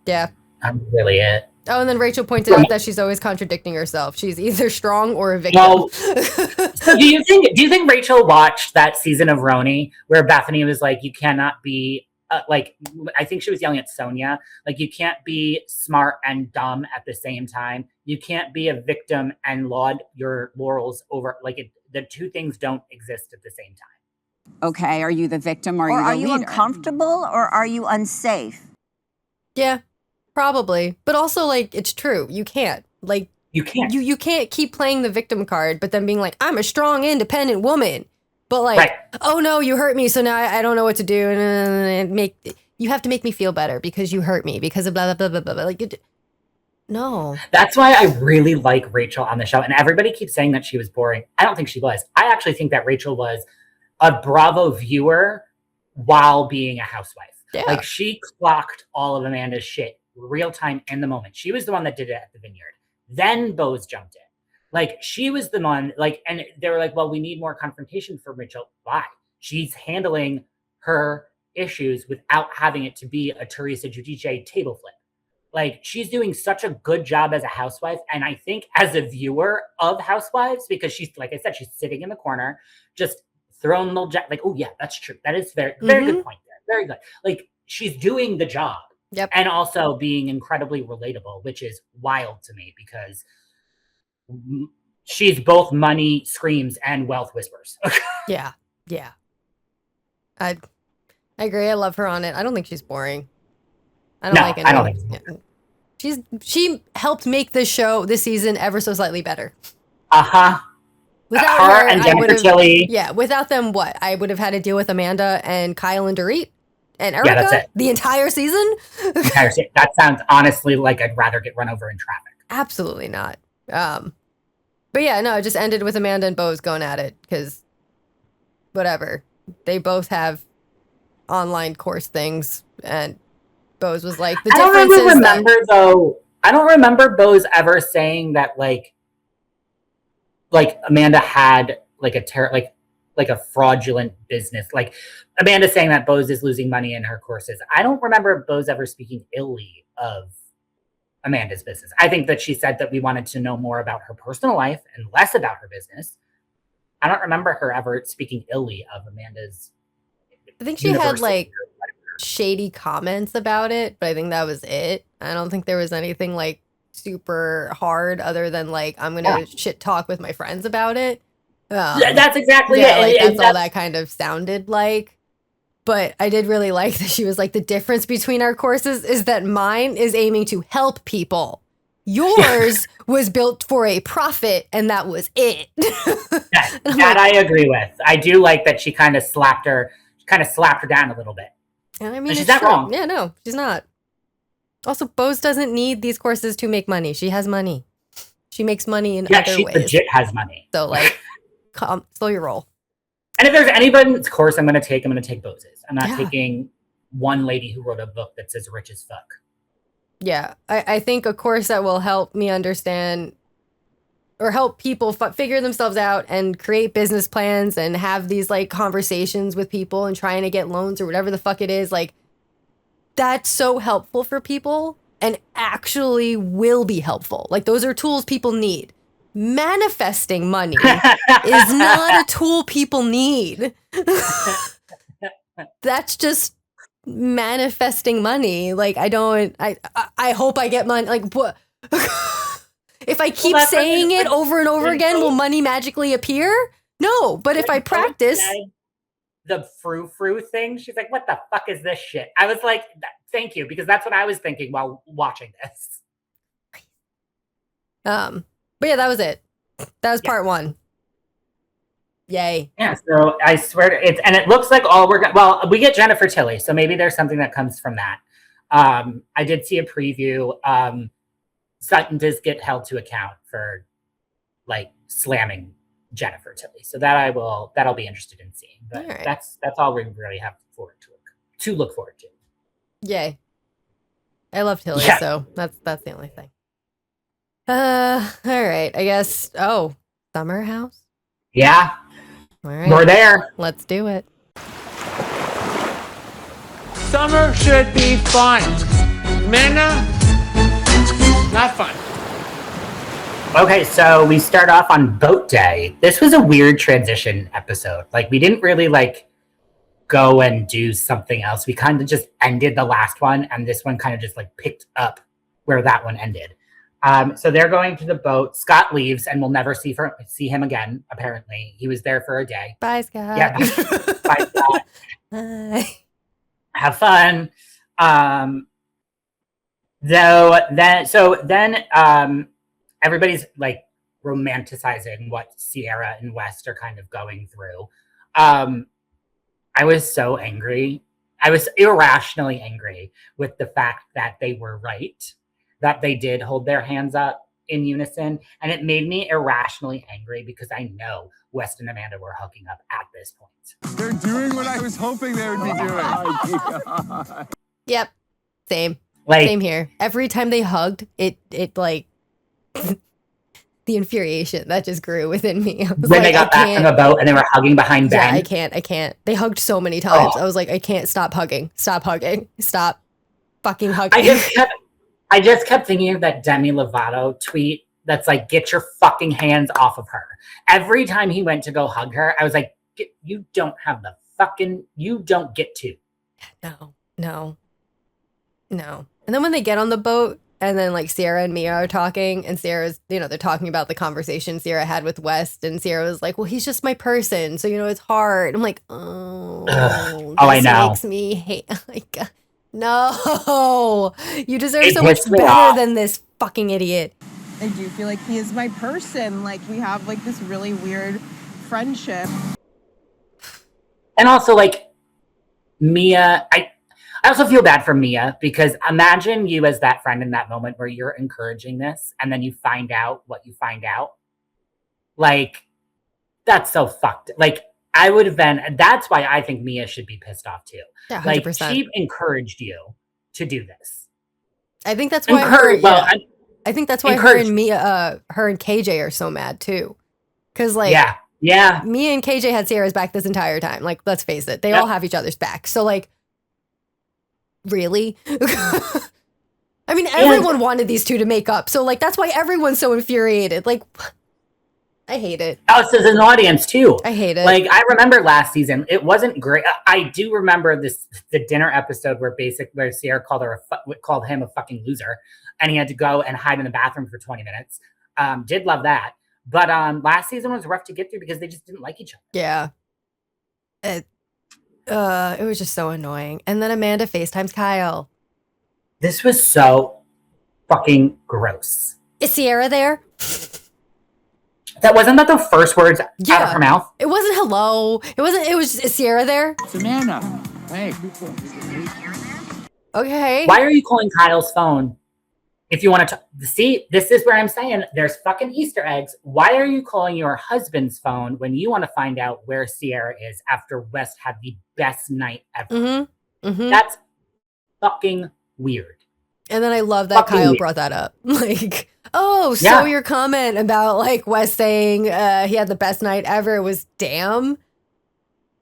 That's really it. Oh, and then Rachel pointed out that she's always contradicting herself. She's either strong or a victim. Well, so do you think Rachel watched that season of RHONY where Bethany was like, you cannot be like, I think she was yelling at Sonia, like, you can't be smart and dumb at the same time. You can't be a victim and laud your laurels over, like, the two things don't exist at the same time. Okay, are you the victim or Or are you the leader? uncomfortable or are you unsafe? Yeah, probably. But also, like, it's true. You can't. Like, you can't. You can't keep playing the victim card, but then being like, I'm a strong, independent woman. But like, oh no, you hurt me, so now I don't know what to do, and you have to make me feel better because you hurt me because of blah blah blah blah blah. Like, no. That's why I really like Rachel on the show, and everybody keeps saying that she was boring. I don't think she was. I actually think that Rachel was a Bravo viewer while being a housewife. Yeah. Like, she clocked all of Amanda's shit real time in the moment. She was the one that did it at the Vineyard. Then Bose jumped in. Like, she was the one, like, and they were like, well, we need more confrontation for Rachel. Why? She's handling her issues without having it to be a Teresa Giudice table flip. Like, she's doing such a good job as a housewife. And I think as a viewer of Housewives, because she's, like I said, she's sitting in the corner, just throwing a little like, oh yeah, that's true. That is very, very good point there. Very good. Like, she's doing the job. Yep. And also being incredibly relatable, which is wild to me because she's both money screams and wealth whispers. Yeah. I agree. I love her on it. I don't think she's boring. I don't like it. I don't think so. She helped make this show, this season, ever so slightly better. Without her and Jennifer Tilly. Yeah, without them, what? I would have had to deal with Amanda and Kyle and Dorit and Erica that's it. the entire season. That sounds honestly like I'd rather get run over in traffic. Absolutely not. But yeah, no, it just ended with Amanda and Bose going at it because whatever. They both have online course things, and Bose was like, the difference is I don't remember Bose ever saying that like Amanda had like a fraudulent business. Like, Amanda saying that Bose is losing money in her courses. I don't remember Bose ever speaking illy of Amanda's business. I think that she said that we wanted to know more about her personal life and less about her business. I don't remember her ever speaking illy of Amanda's. I think she had like shady comments about it, but I think that was it. I don't think there was anything like super hard other than like, I'm gonna shit talk with my friends about it. That's exactly it. Like, that's all that kind of sounded like. But I did really like that she was like, the difference between our courses is that mine is aiming to help people. Yours was built for a profit, and that was it. that I agree with. I do like that she kind of slapped her down a little bit. And I mean, she's not wrong. Yeah, no, she's not. Also, Bose doesn't need these courses to make money. She has money. She makes money in other she ways. Legit has money. So like, slow your roll. And if there's anybody's course I'm going to take Bose's. I'm not taking one lady who wrote a book that says rich as fuck. Yeah, I think a course that will help me understand or help people figure themselves out and create business plans and have these like conversations with people and trying to get loans or whatever the fuck it is. Like, that's so helpful for people and actually will be helpful. Like, those are tools people need. Manifesting money is not a tool people need. That's just manifesting money. Like, I hope I get money. Like, what? If I keep saying it over and over again, will money magically appear? No, but if I practice. The frou-frou thing, she's like, what the fuck is this shit? I was like, thank you, because that's what I was thinking while watching this. But yeah, that was it. That was part one. Yay. Yeah, so I swear it looks like we get Jennifer Tilly, so maybe there's something that comes from that. I did see a preview. Sutton does get held to account for like slamming Jennifer Tilly. So that'll be interested in seeing. But All right. that's all we really have to look forward to. Yay. I love Tilly, Yeah. so that's the only thing. All right. I guess. Oh, Summer House. Yeah, All right. we're there. Let's do it. Summer should be fun. Manna, not fun. Okay, so we start off on boat day. This was a weird transition episode. Like, we didn't really like go and do something else. We kind of just ended the last one, and this one kind of just like picked up where that one ended. So they're going to the boat. Scott leaves, and we'll never see him again. Apparently, he was there for a day. Bye, Scott. Yeah, bye, Scott. Bye. Have fun. Then everybody's like romanticizing what Sierra and West are kind of going through. I was so angry. I was irrationally angry with the fact that they were right, that they did hold their hands up in unison. And it made me irrationally angry because I know West and Amanda were hooking up at this point. They're doing what I was hoping they would be doing. Yep. Same. Like, Same here. Every time they hugged, it like the infuriation that just grew within me. I was when like, they got back from the boat and they were hugging behind Ben. Yeah, I can't. They hugged so many times. Oh. I was like, I can't stop hugging. Stop hugging. Stop fucking hugging. I just kept thinking of that Demi Lovato tweet that's like, get your fucking hands off of her. Every time he went to go hug her, I was like, you don't get to. No. And then when they get on the boat and then like Sierra and Mia are talking and Sierra's, they're talking about the conversation Sierra had with West and Sierra was like, well, he's just my person. So, it's hard. I'm like, I know. Makes me hate. Like, no, you deserve It so much pissed me better off. than this fucking idiot. I do feel like he is my person. Like, we have like this really weird friendship. And also, like, Mia, I also feel bad for Mia because imagine you as that friend in that moment where you're encouraging this and then you find out what you find out. Like, that's so fucked. Like, I would have been, that's why I think Mia should be pissed off too. Yeah, 100%. Like, she encouraged you to do this. I think that's why I think that's why her encourage- and Mia, her and KJ are so mad too. Cause like, yeah, Mia and KJ had Sierra's back this entire time. Like, let's face it, they Yep. all have each other's back. So like, really? I mean, everyone wanted these two to make up. So like, that's why everyone's so infuriated. Like, I hate it. Us as an audience too. I hate it. Like, I remember last season, it wasn't great. I do remember the dinner episode where Sierra called him a fucking loser, and he had to go and hide in the bathroom for 20 minutes. Did love that, but last season was rough to get through because they just didn't like each other. Yeah. It was just so annoying. And then Amanda FaceTimes Kyle. This was so fucking gross. Is Sierra there? Wasn't that the first words out of her mouth? It wasn't hello. It was is Sierra there? It's Amanda. Hey. Okay. Why are you calling Kyle's phone? If you want to see, this is where I'm saying there's fucking Easter eggs. Why are you calling your husband's phone when you want to find out where Sierra is after West had the best night ever? Mm-hmm. That's fucking weird. And then I love that Fucking Kyle weird. brought that up. Like, oh, so Yeah. your comment about like West saying he had the best night ever was damn.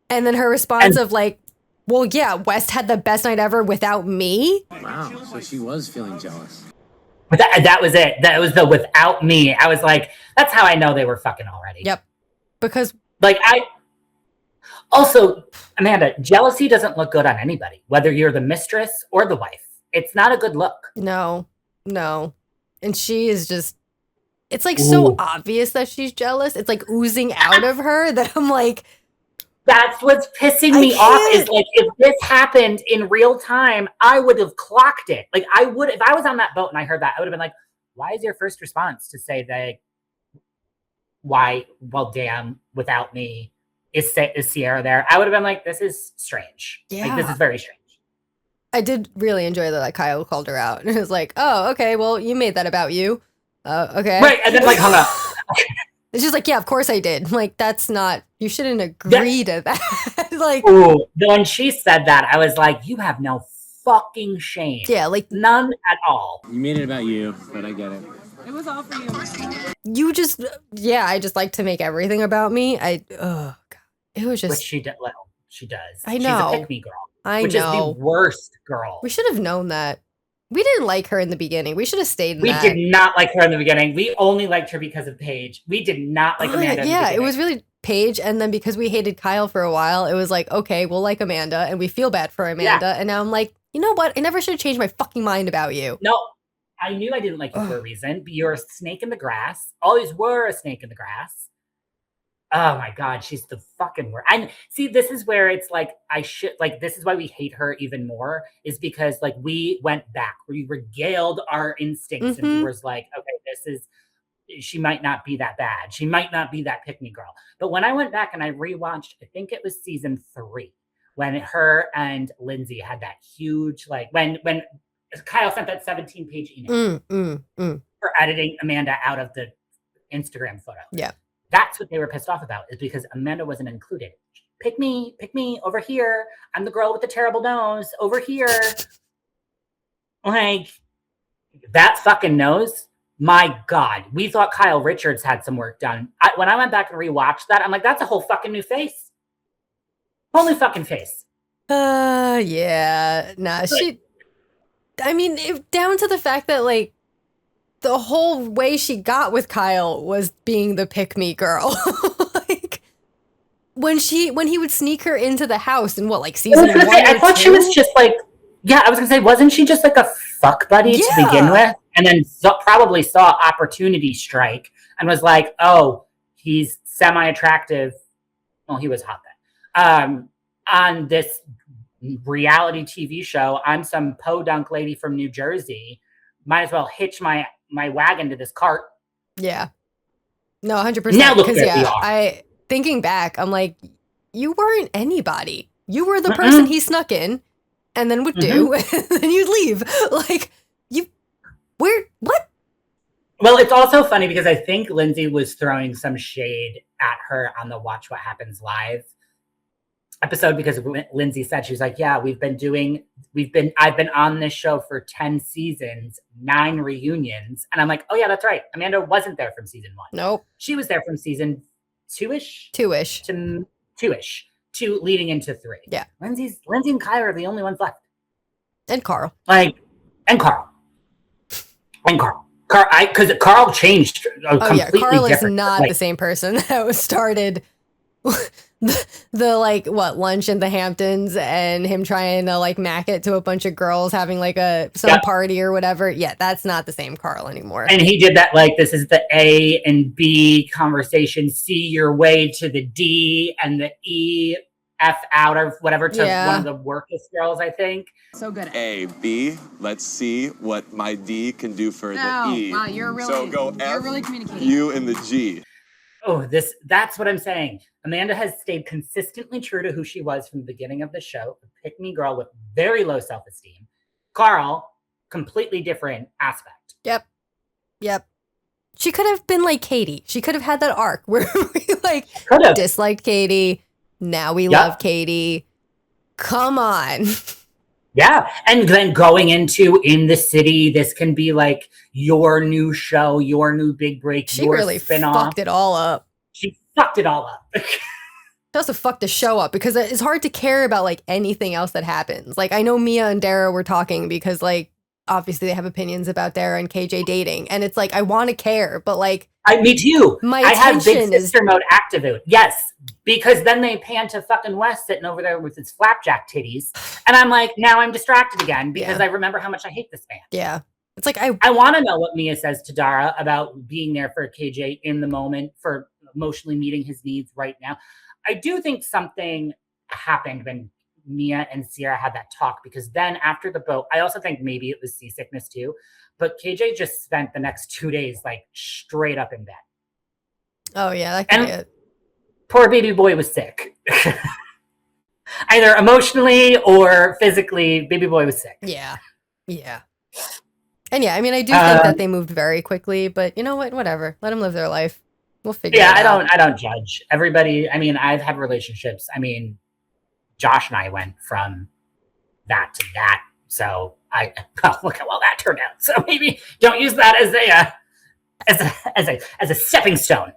And then her response of like, well, yeah, West had the best night ever without me. Wow, so she was feeling jealous. But that was it. That was the without me. I was like, that's how I know they were fucking already. Yep. Because Like, also, Amanda, jealousy doesn't look good on anybody, whether you're the mistress or the wife. It's not a good look. no. And she is just, it's like so Ooh. obvious that she's jealous. It's like oozing out of her that I'm like, That's what's pissing I me off is can't. like, if this happened in real time, I would have clocked it. Like, if I was on that boat and I heard that, I would have been like, why is your first response to say that, well, damn, without me, is Sierra there? I would have been like, this is strange. Like, this Yeah. is very strange. I did really enjoy that Kyle called her out. And it was like, oh, okay, well, you made that about you. Okay. Right, and then like hung up. And she's like, yeah, of course I did. I'm like, that's not, you shouldn't agree to that. Like, ooh, when she said that, I was like, you have no fucking shame. yeah, like none at all. You made it about you, but I get it. It was all for you. you just, yeah, I just like to make everything about me. God, it was just. Which she does. I know. She's a pick-me girl. I which know. is the worst girl. We should have known that. We didn't like her in the beginning. We should have stayed in We that. did not like her in the beginning. We only liked her because of Paige. We did not like Amanda. Yeah, it was really Paige. And then because we hated Kyle for a while, it was like, okay, we'll like Amanda and we feel bad for Amanda. Yeah. And now I'm like, you know what? I never should have changed my fucking mind about you. No, I knew I didn't like you for a reason. But you're a snake in the grass. Always were a snake in the grass. Oh my God, she's the fucking worst. And see, this is where it's like, this is why we hate her even more, is because like we went back, we regaled our instincts and we was like, okay, she might not be that bad. She might not be that pick-me girl. But when I went back and I rewatched, I think it was season 3, when her and Lindsay had that huge, like when Kyle sent that 17-page email for editing Amanda out of the Instagram photo. Yeah. That's what they were pissed off about, is because Amanda wasn't included. Pick me over here. I'm the girl with the terrible nose over here. Like, that fucking nose. My God, we thought Kyle Richards had some work done. When I went back and rewatched that, I'm like, that's a whole fucking new face. Whole new fucking face. Yeah. Nah, down to the fact that, like, the whole way she got with Kyle was being the pick-me girl. Like, when he would sneak her into the house in season 1 I thought she was just like, yeah, I was gonna say, wasn't she just like a fuck buddy to begin with? And then probably saw opportunity strike and was like, oh, he's semi-attractive. Well, he was hot then. On this reality TV show, I'm some podunk lady from New Jersey. Might as well hitch my wagon to this cart. Yeah. No, 100%. Now look where we are. Thinking back, I'm like, you weren't anybody. You were the person he snuck in and then would do, and then you'd leave. Like, what? Well, it's also funny because I think Lindsay was throwing some shade at her on the Watch What Happens Live episode, because Lindsay said, she was like, yeah, I've been on this show for 10 seasons, 9 reunions. And I'm like, oh yeah, that's right. Amanda wasn't there from season 1. Nope. She was there from season 2-ish? 2-ish. To 2-ish. To leading into 3. Yeah. Lindsay and Kyle are the only ones left. And Carl. And Carl. Because Carl changed completely Carl is different. not the same person that started the lunch in the Hamptons and him trying to mac it to a bunch of girls having some party or whatever. Yeah, that's not the same Carl anymore. And he did that this is the A and B conversation, see your way to the D and the E, F out or whatever to one of the workest girls, I think. So good. A, B, let's see what my D can do for the E. Wow, you're really, so go F, you're really communicating. U, and the G. Oh, that's what I'm saying. Amanda has stayed consistently true to who she was from the beginning of the show. A pick-me girl with very low self-esteem. Carl, completely different aspect. Yep. She could have been like Katie. She could have had that arc where we disliked Katie. Now we love Katie. Come on. Yeah. And then going into In the City, this can be your new show, your new big break, she your really spinoff. Fucked it all up. She fucked it all up. She also fucked the show up because it's hard to care about anything else that happens. I know Mia and Dara were talking because obviously they have opinions about Dara and KJ dating, and it's I want to care, but me too. I have big sister mode activated. Yes, because then they pan to fucking Wes sitting over there with his flapjack titties, and I'm now I'm distracted again because I remember how much I hate this man. Yeah, it's I want to know what Mia says to Dara about being there for KJ in the moment, for emotionally meeting his needs right now. I do think something happened when Mia and Sierra had that talk, because then after the boat, I also think maybe it was seasickness too, but KJ just spent the next 2 days straight up in bed. Oh yeah, that could be it. Poor baby boy was sick. Either emotionally or physically, baby boy was sick. Yeah. And I do think that they moved very quickly, but you know what? Whatever. Let them live their life. We'll figure Yeah, it out. I don't judge. Everybody, I mean, I've had relationships. I mean, Josh and I went from that to that. So look how well that turned out. So maybe don't use that as a stepping stone,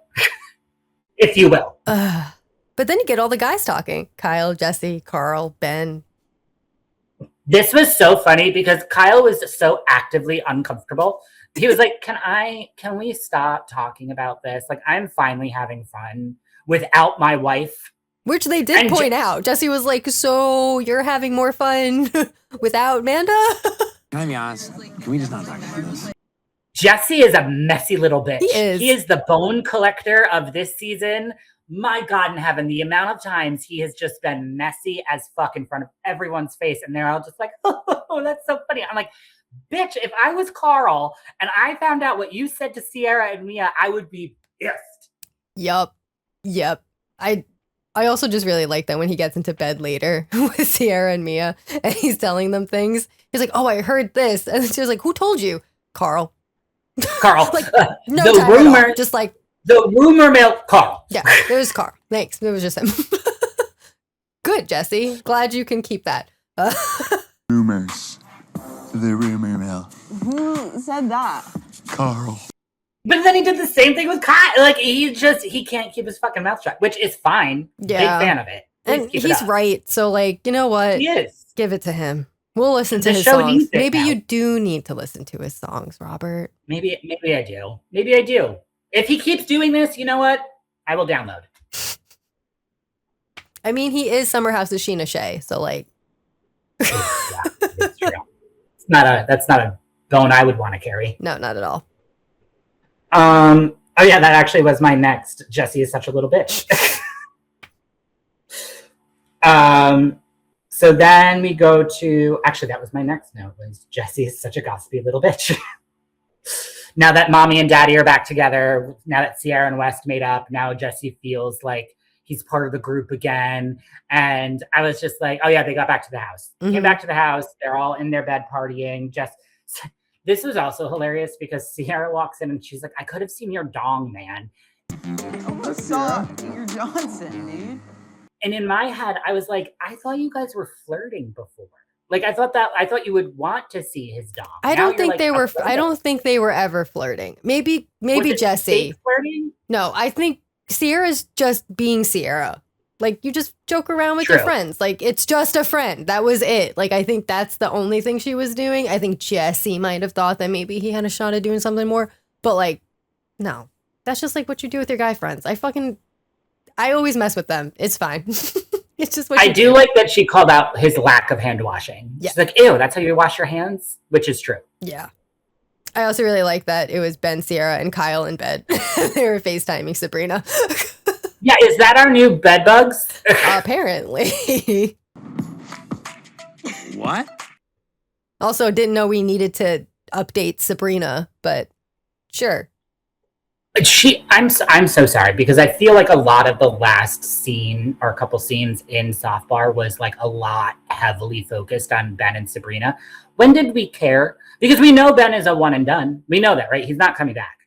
if you will. But then you get all the guys talking. Kyle, Jesse, Carl, Ben. This was so funny because Kyle was so actively uncomfortable. He was like, can we stop talking about this? Like, I'm finally having fun without my wife. Which they did point out. Jesse was like, so you're having more fun without Manda? Can I be honest? Can we just not talk about this? Jesse is a messy little bitch. He is. He is the bone collector of this season. My God in heaven, the amount of times he has just been messy as fuck in front of everyone's face. And they're all just like, oh, that's so funny. I'm like, bitch, if I was Carl and I found out what you said to Sierra and Mia, I would be pissed. Yup. I also just really like that when he gets into bed later with Sierra and Mia and he's telling them things. He's like, oh, I heard this. And she was like, who told you? Carl. Like, no the time at all. rumor, just like the rumor mill, Carl. Yeah, it was Carl. Thanks. It was just him. Good, Jesse. Glad you can keep that. Rumors. The rumor mill. Who said that? Carl. But then he did the same thing with Kyle. Like, he can't keep his fucking mouth shut, which is fine. Yeah. Big fan of it. Please And keep it he's up. right. So, like, you know what? He is. Give it to him. We'll listen to The his show songs. needs it Maybe now. you do need to listen to his songs, Robert. Maybe I do. Maybe I do. If he keeps doing this, you know what? I will download. I mean, he is Summer House's Sheena Shea, so like Yeah, it's true. That's not a bone I would want to carry. no, not at all. Oh yeah, that actually was my next. Jesse is such a little bitch. So then we go to, actually that was my next note, was Jesse is such a gossipy little bitch. Now that mommy and daddy are back together, now that Sierra and West made up, now Jesse feels like he's part of the group again. And I was just like, oh yeah, they got back to the house. Came back to the house. They're all in their bed partying. This was also hilarious because Sierra walks in and she's like, I could have seen your dong, man. I almost saw your Johnson, dude. And in my head, I was like, I thought you guys were flirting before. Like, I thought you would want to see his dong. I don't think they were. I don't think they were ever flirting. Maybe Jesse. Flirting? No, I think Sierra's just being Sierra. Like, you just joke around with your friends. Like, it's just a friend. That was it. Like, I think that's the only thing she was doing. I think Jesse might have thought that maybe he had a shot at doing something more. But, like, no. That's just, like, what you do with your guy friends. I always mess with them. It's fine. It's just what I do like that she called out his lack of hand washing. Yeah. She's like, ew, that's how you wash your hands? Which is true. Yeah. I also really like that it was Ben, Sierra, and Kyle in bed. They were FaceTiming Sabrina. Yeah, is that our new bed bugs? Apparently. What? Also, didn't know we needed to update Sabrina, but sure. I'm so sorry because I feel like a lot of the last scene or a couple scenes in Soft Bar was like a lot heavily focused on Ben and Sabrina. When did we care? Because we know Ben is a one and done. We know that, right? He's not coming back.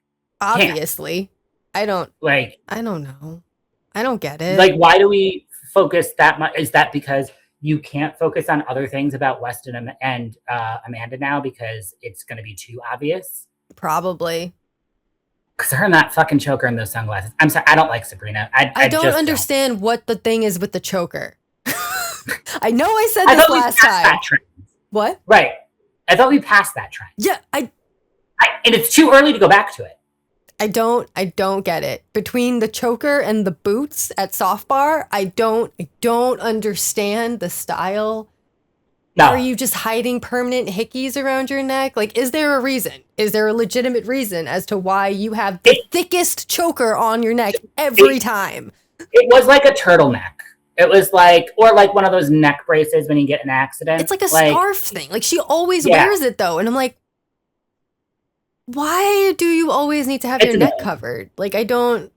Obviously. I don't know. I don't get it. Like, why do we focus that much? Is that because you can't focus on other things about West and Amanda now because it's going to be too obvious? Probably. Because her and that fucking choker and those sunglasses. I'm sorry, I don't like Sabrina. I don't just understand what the thing is with the choker. I know I said this last time. That trend. What? Right. I thought we passed that trend. Yeah, and it's too early to go back to it. I don't get it. Between the choker and the boots at Soft Bar, I don't understand the style. No. Are you just hiding permanent hickeys around your neck? Like, is there a reason? Is there a legitimate reason as to why you have the thickest choker on your neck every time? It was like a turtleneck. It was like, or like one of those neck braces when you get in an accident. It's like a scarf thing. Like, she always wears it though. And I'm like, why do you always need to have your neck covered? Like, I don't.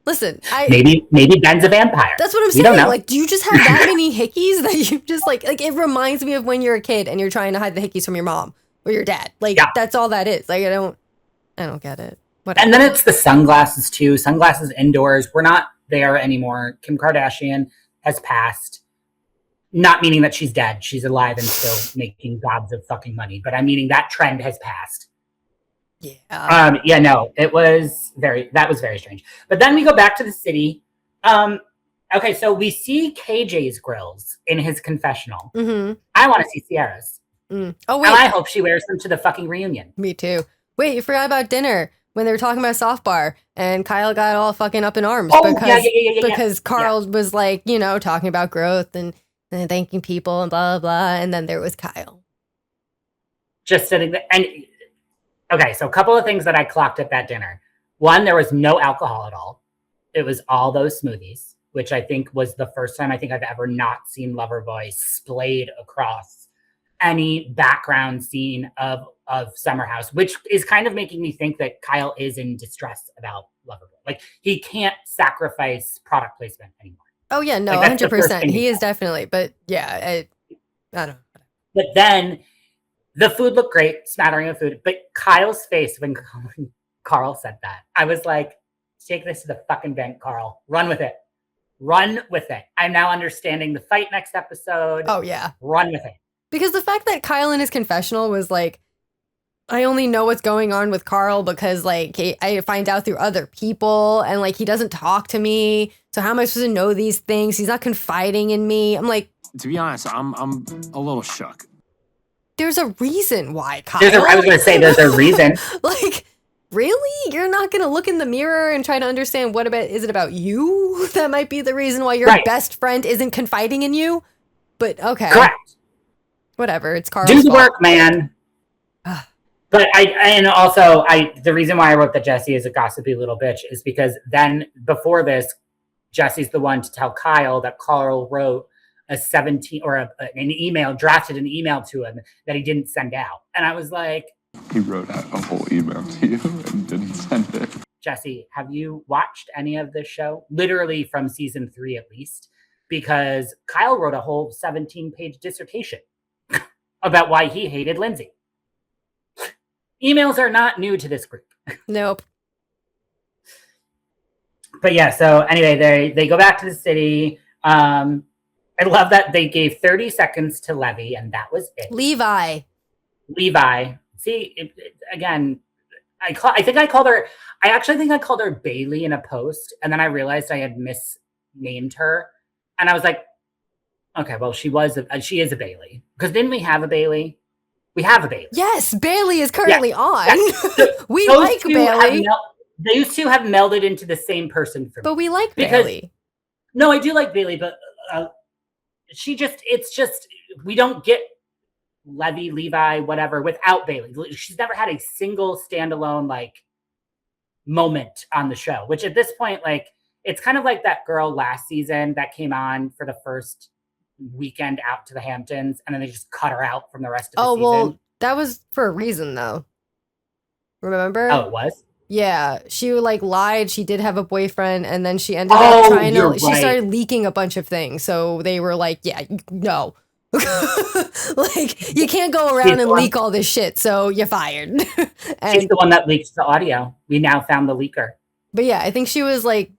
Listen, maybe Ben's a vampire. That's what I'm saying. Like, do you just have that many hickeys that you just like it reminds me of when you're a kid and you're trying to hide the hickeys from your mom or your dad. Like, that's all that is. Like, I don't get it. Whatever. And then it's the sunglasses too. Sunglasses indoors. We're not there anymore. Kim Kardashian has passed. Not meaning that she's dead. She's alive and still making gobs of fucking money. But I'm meaning that trend has passed. Yeah. That was very strange. But then we go back to the city. Okay, so we see KJ's grills in his confessional. Mm-hmm. I want to see Sierra's. Oh, wait. And I hope she wears them to the fucking reunion. Me too. Wait, you forgot about dinner when they were talking about soft bar and Kyle got all fucking up in arms because Carl was like, talking about growth and thanking people and blah, blah, blah. And then there was Kyle. Just sitting there. And okay, so a couple of things that I clocked at that dinner. One, there was no alcohol at all. It was all those smoothies, which I think was the first time I think I've ever not seen Loverboy splayed across any background scene of Summer House, which is kind of making me think that Kyle is in distress about Loverboy. Like, he can't sacrifice product placement anymore. Oh, yeah, no, 100%. He is definitely, but yeah, I don't know. But then the food looked great, smattering of food. But Kyle's face when Carl said that, I was like, take this to the fucking bank, Carl. Run with it. Run with it. I'm now understanding the fight next episode. Oh, yeah. Run with it. Because the fact that Kyle in his confessional was like, I only know what's going on with Carl because, like, I find out through other people and, like, he doesn't talk to me. So how am I supposed to know these things? He's not confiding in me. I'm like... To be honest, I'm a little shook. There's a reason why, Kyle. I was going to say there's a reason. Like, really? You're not going to look in the mirror and try to understand is it about you? That might be the reason why your best friend isn't confiding in you? But, okay. Correct. Whatever, it's Carl's Do the fault. work, man. But the reason why I wrote that Jesse is a gossipy little bitch is because then before this, Jesse's the one to tell Kyle that Carl wrote drafted an email to him that he didn't send out. And I was like, He wrote out a whole email to you and didn't send it. Jesse, have you watched any of this show? Literally from season 3 at least, because Kyle wrote a whole 17-page dissertation about why he hated Lindsay. Emails are not new to this group. Nope. But yeah, so anyway, they go back to the city. I love that they gave 30 seconds to Levy, and that was it. Levi. See, again, I actually think I called her Bailey in a post, and then I realized I had misnamed her. And I was like, okay, well, she is a Bailey. Because didn't we have a Bailey? We have a Bailey. Yes, Bailey is currently on. Yes. We like Bailey. Those two have melded into the same person for me. But we like Bailey. No, I do like Bailey, but we don't get Levi, whatever, without Bailey. She's never had a single standalone, like, moment on the show, which at this point, like, it's kind of like that girl last season that came on for the first weekend out to the Hamptons, and then they just cut her out from the rest of the season. Well, that was for a reason, though. Remember? Oh, it was? Yeah, she like lied. She did have a boyfriend, and then she ended up trying to. She started leaking a bunch of things, so they were like, "Yeah, no, like you can't go around and leak all this shit." So you're fired. And, she's the one that leaked the audio. We now found the leaker. But yeah, I think she was like,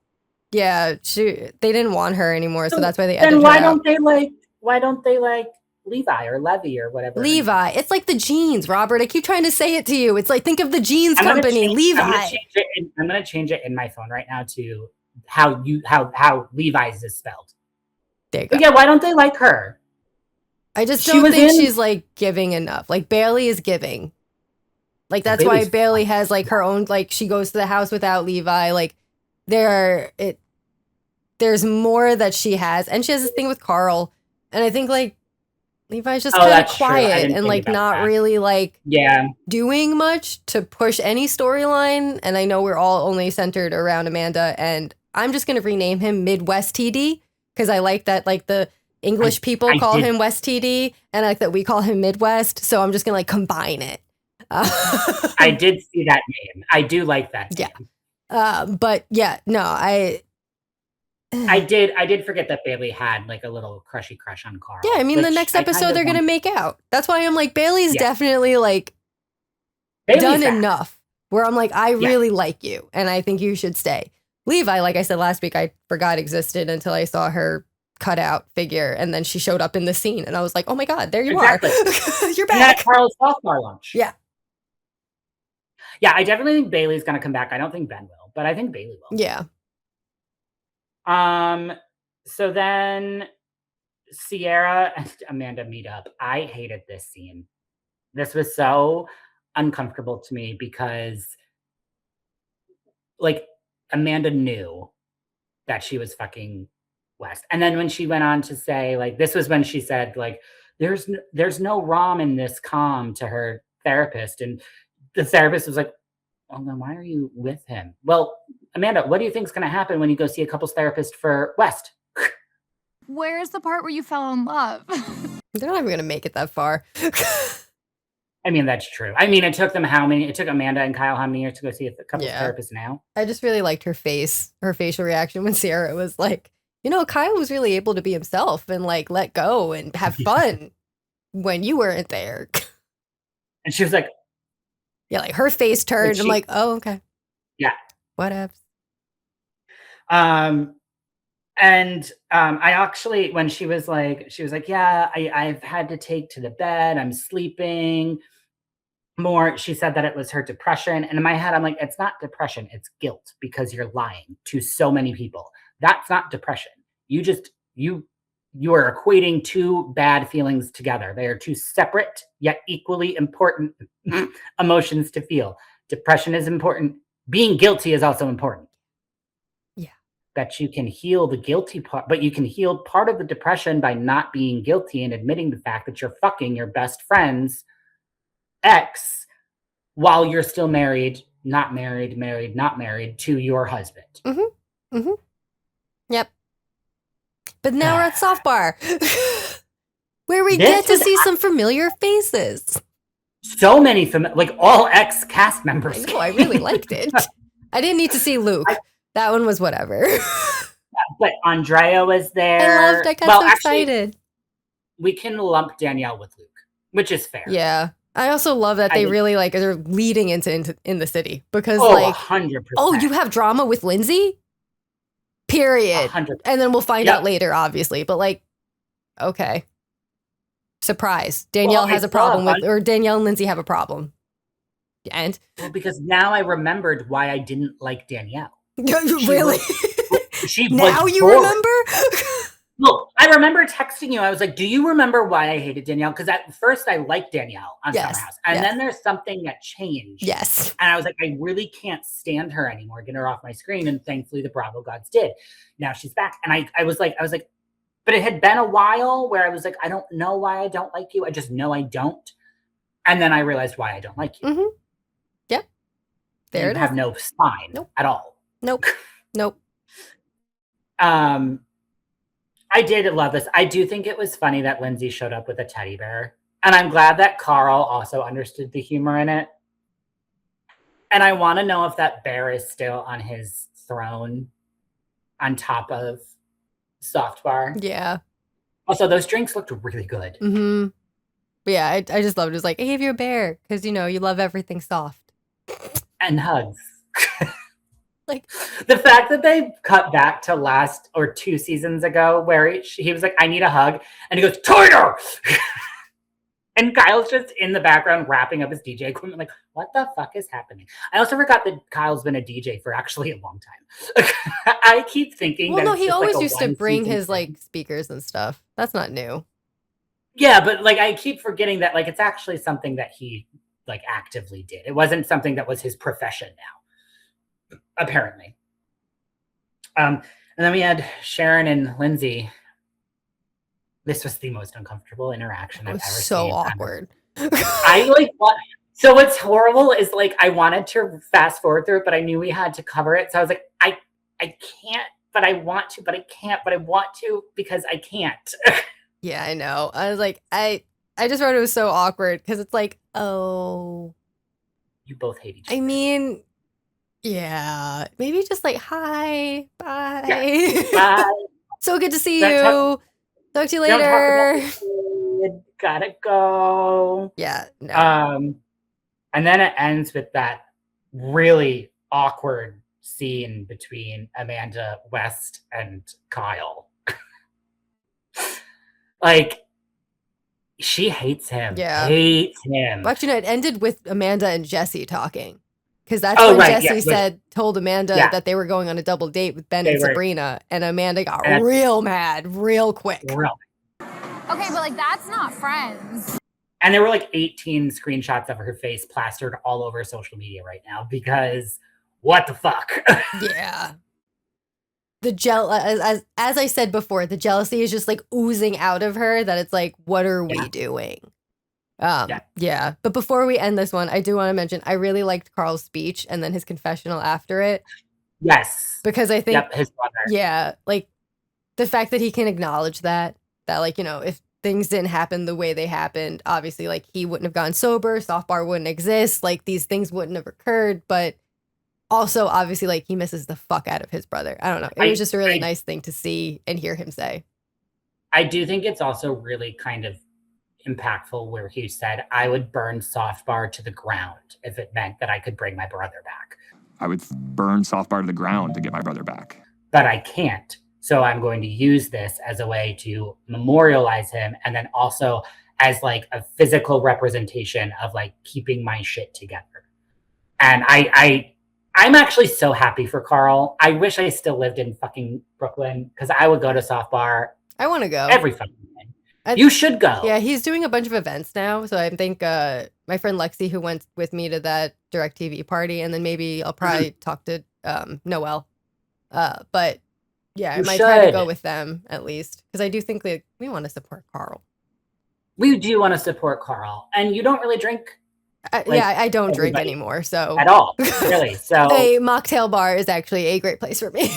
yeah, they didn't want her anymore, so that's why they edited her. Then why don't they like Levi or Levy or whatever? Levi. It's like the jeans, Robert. I keep trying to say it to you. It's like, think of the jeans company, Levi. I'm going to change it in my phone right now to how Levi's is spelled. There you go. But yeah, why don't they like her? I just don't think she's like giving enough. Like Bailey is giving. Like that's why Bailey has like her own, like she goes to the house without Levi. Like there's more that she has. And she has this thing with Carl. And I think like Levi's just kind of quiet and like not really like doing much to push any storyline. And I know we're all only centered around Amanda, and I'm just going to rename him MidWeSTD because I like that like the English people call him West TD and I like that we call him Midwest. So I'm just going to like combine it. I did see that name. I do like that name. Yeah. But yeah, no, I did forget that Bailey had like a little crushy crush on Carl. Yeah, I mean the next episode they're gonna make out. That's why I'm like Bailey's definitely like done enough. where I'm like, I really like you and I think you should stay. Levi, like I said last week, I forgot existed until I saw her cutout figure, and then she showed up in the scene, and I was like, oh my God, there you are. You're back. And at Carl's softball lunch. Yeah. Yeah, I definitely think Bailey's going to come back. I don't think Ben will, but I think Bailey will. Yeah. So then Sierra and Amanda meet up. I hated this scene. This was so uncomfortable to me because, like, Amanda knew that she was fucking West. And then when she went on to say, like, this was when she said, like, there's no ROM in this calm to her therapist. And the therapist was like, well, then why are you with him? Well, Amanda, what do you think is going to happen when you go see a couples therapist for West? Where's the part where you fell in love? They're not even going to make it that far. I mean, that's true. I mean, it took Amanda and Kyle how many years to go see a couples therapist now? I just really liked her facial reaction when Sierra was like, you know, Kyle was really able to be himself and like let go and have fun when you weren't there. And she was like, yeah, like her face turned. I'm like, oh, okay. Yeah. Whatever. I actually, when she was like, yeah, I've had to take to the bed. I'm sleeping more. She said that it was her depression. And in my head, I'm like, it's not depression. It's guilt because you're lying to so many people. That's not depression. You are equating two bad feelings together. They are two separate yet equally important emotions to feel. Depression is important. Being guilty is also important. Yeah. That you can heal the guilty part, but you can heal part of the depression by not being guilty and admitting the fact that you're fucking your best friend's ex while you're still married, not married, not married to your husband. Mm-hmm. Mm-hmm. Yep. But now we're at Soft Bar, where we get to see some familiar faces. So many like all ex-cast members. I know, I really liked it. I didn't need to see Luke. That one was whatever. But Andrea was there. I got so excited. We can lump Danielle with Luke, which is fair. Yeah. I also love that they really like they're leading into in the city because 100%. Oh, you have drama with Lindsay? Period. 100%. And then we'll find out later, obviously. But like, okay. Surprise. Danielle has a problem or Danielle and Lindsay have a problem. And because now I remembered why I didn't like Danielle. Really? She now you remember? Look, I remember texting you. I was like, do you remember why I hated Danielle? Because at first I liked Danielle on Summer House. And then there's something that changed. Yes. And I was like, I really can't stand her anymore. Get her off my screen. And thankfully the Bravo gods did. Now she's back. And I was like, but it had been a while where I was like, I don't know why I don't like you. I just know I don't. And then I realized why I don't like you. Mm-hmm. Yep. There it is. You have no spine at all. Nope. Nope. I did love this. I do think it was funny that Lindsay showed up with a teddy bear. And I'm glad that Carl also understood the humor in it. And I want to know if that bear is still on his throne on top of Soft Bar. Yeah. Also, those drinks looked really good. Mm-hmm. Yeah, I just loved it. It was like, I gave you a bear because, you know, you love everything soft. And hugs. Like the fact that they cut back to last or 2 seasons ago where he was like, I need a hug. And he goes, tighter. And Kyle's just in the background wrapping up his DJ equipment. Like, what the fuck is happening? I also forgot that Kyle's been a DJ for actually a long time. I keep thinking well, no, he always used to bring his like speakers and stuff. That's not new. Yeah, but like I keep forgetting that like it's actually something that he like actively did. It wasn't something that was his profession now. Apparently. And then we had Sharon and Lindsay. This was the most uncomfortable interaction I've ever seen. So awkward. I like what so what's horrible is like I wanted to fast forward through it, but I knew we had to cover it. So I was like, I can't, but I want to, but I can't, but I want to because I can't. Yeah, I know. I was like, I just wrote it was so awkward because it's like, oh. You both hate each other. I mean, yeah, maybe just like, hi, bye. Yeah. Bye. So good to see you. Talk to you later. Gotta go. Yeah. No. And then it ends with that really awkward scene between Amanda West and Kyle. Like, she hates him. Yeah. Hates him. Well, actually, no, it ended with Amanda and Jesse talking. Because that's when Jesse told Amanda that they were going on a double date with Ben and Sabrina. And Amanda got real mad real quick. Okay, but like, that's not friends. And there were like 18 screenshots of her face plastered all over social media right now because what the fuck? Yeah. The as I said before, the jealousy is just like oozing out of her that it's like, what are we doing? Yeah. But before we end this one, I do want to mention I really liked Carl's speech and then his confessional after it. Yes. Because I think his brother. Yeah, like the fact that he can acknowledge that like, you know, if things didn't happen the way they happened, obviously like he wouldn't have gone sober, Soft Bar wouldn't exist, like these things wouldn't have occurred, but also obviously like he misses the fuck out of his brother. I don't know. It was just a really nice thing to see and hear him say. I do think it's also really kind of impactful where he said, I would burn Soft Bar to the ground if it meant that I could bring my brother back. I would burn Soft Bar to the ground to get my brother back. But I can't. So I'm going to use this as a way to memorialize him and then also as like a physical representation of like keeping my shit together. And I'm actually so happy for Carl. I wish I still lived in fucking Brooklyn because I would go to Soft Bar. I want to go. Every fucking day. You should go. Yeah, he's doing a bunch of events now. So I think my friend Lexi, who went with me to that DirecTV party, and then maybe I'll probably talk to Noelle. But yeah, I might try to go with them at least because I do think that we want to support Carl. We do want to support Carl. And you don't really drink. I don't drink anymore, so at all, really. So a mocktail bar is actually a great place for me.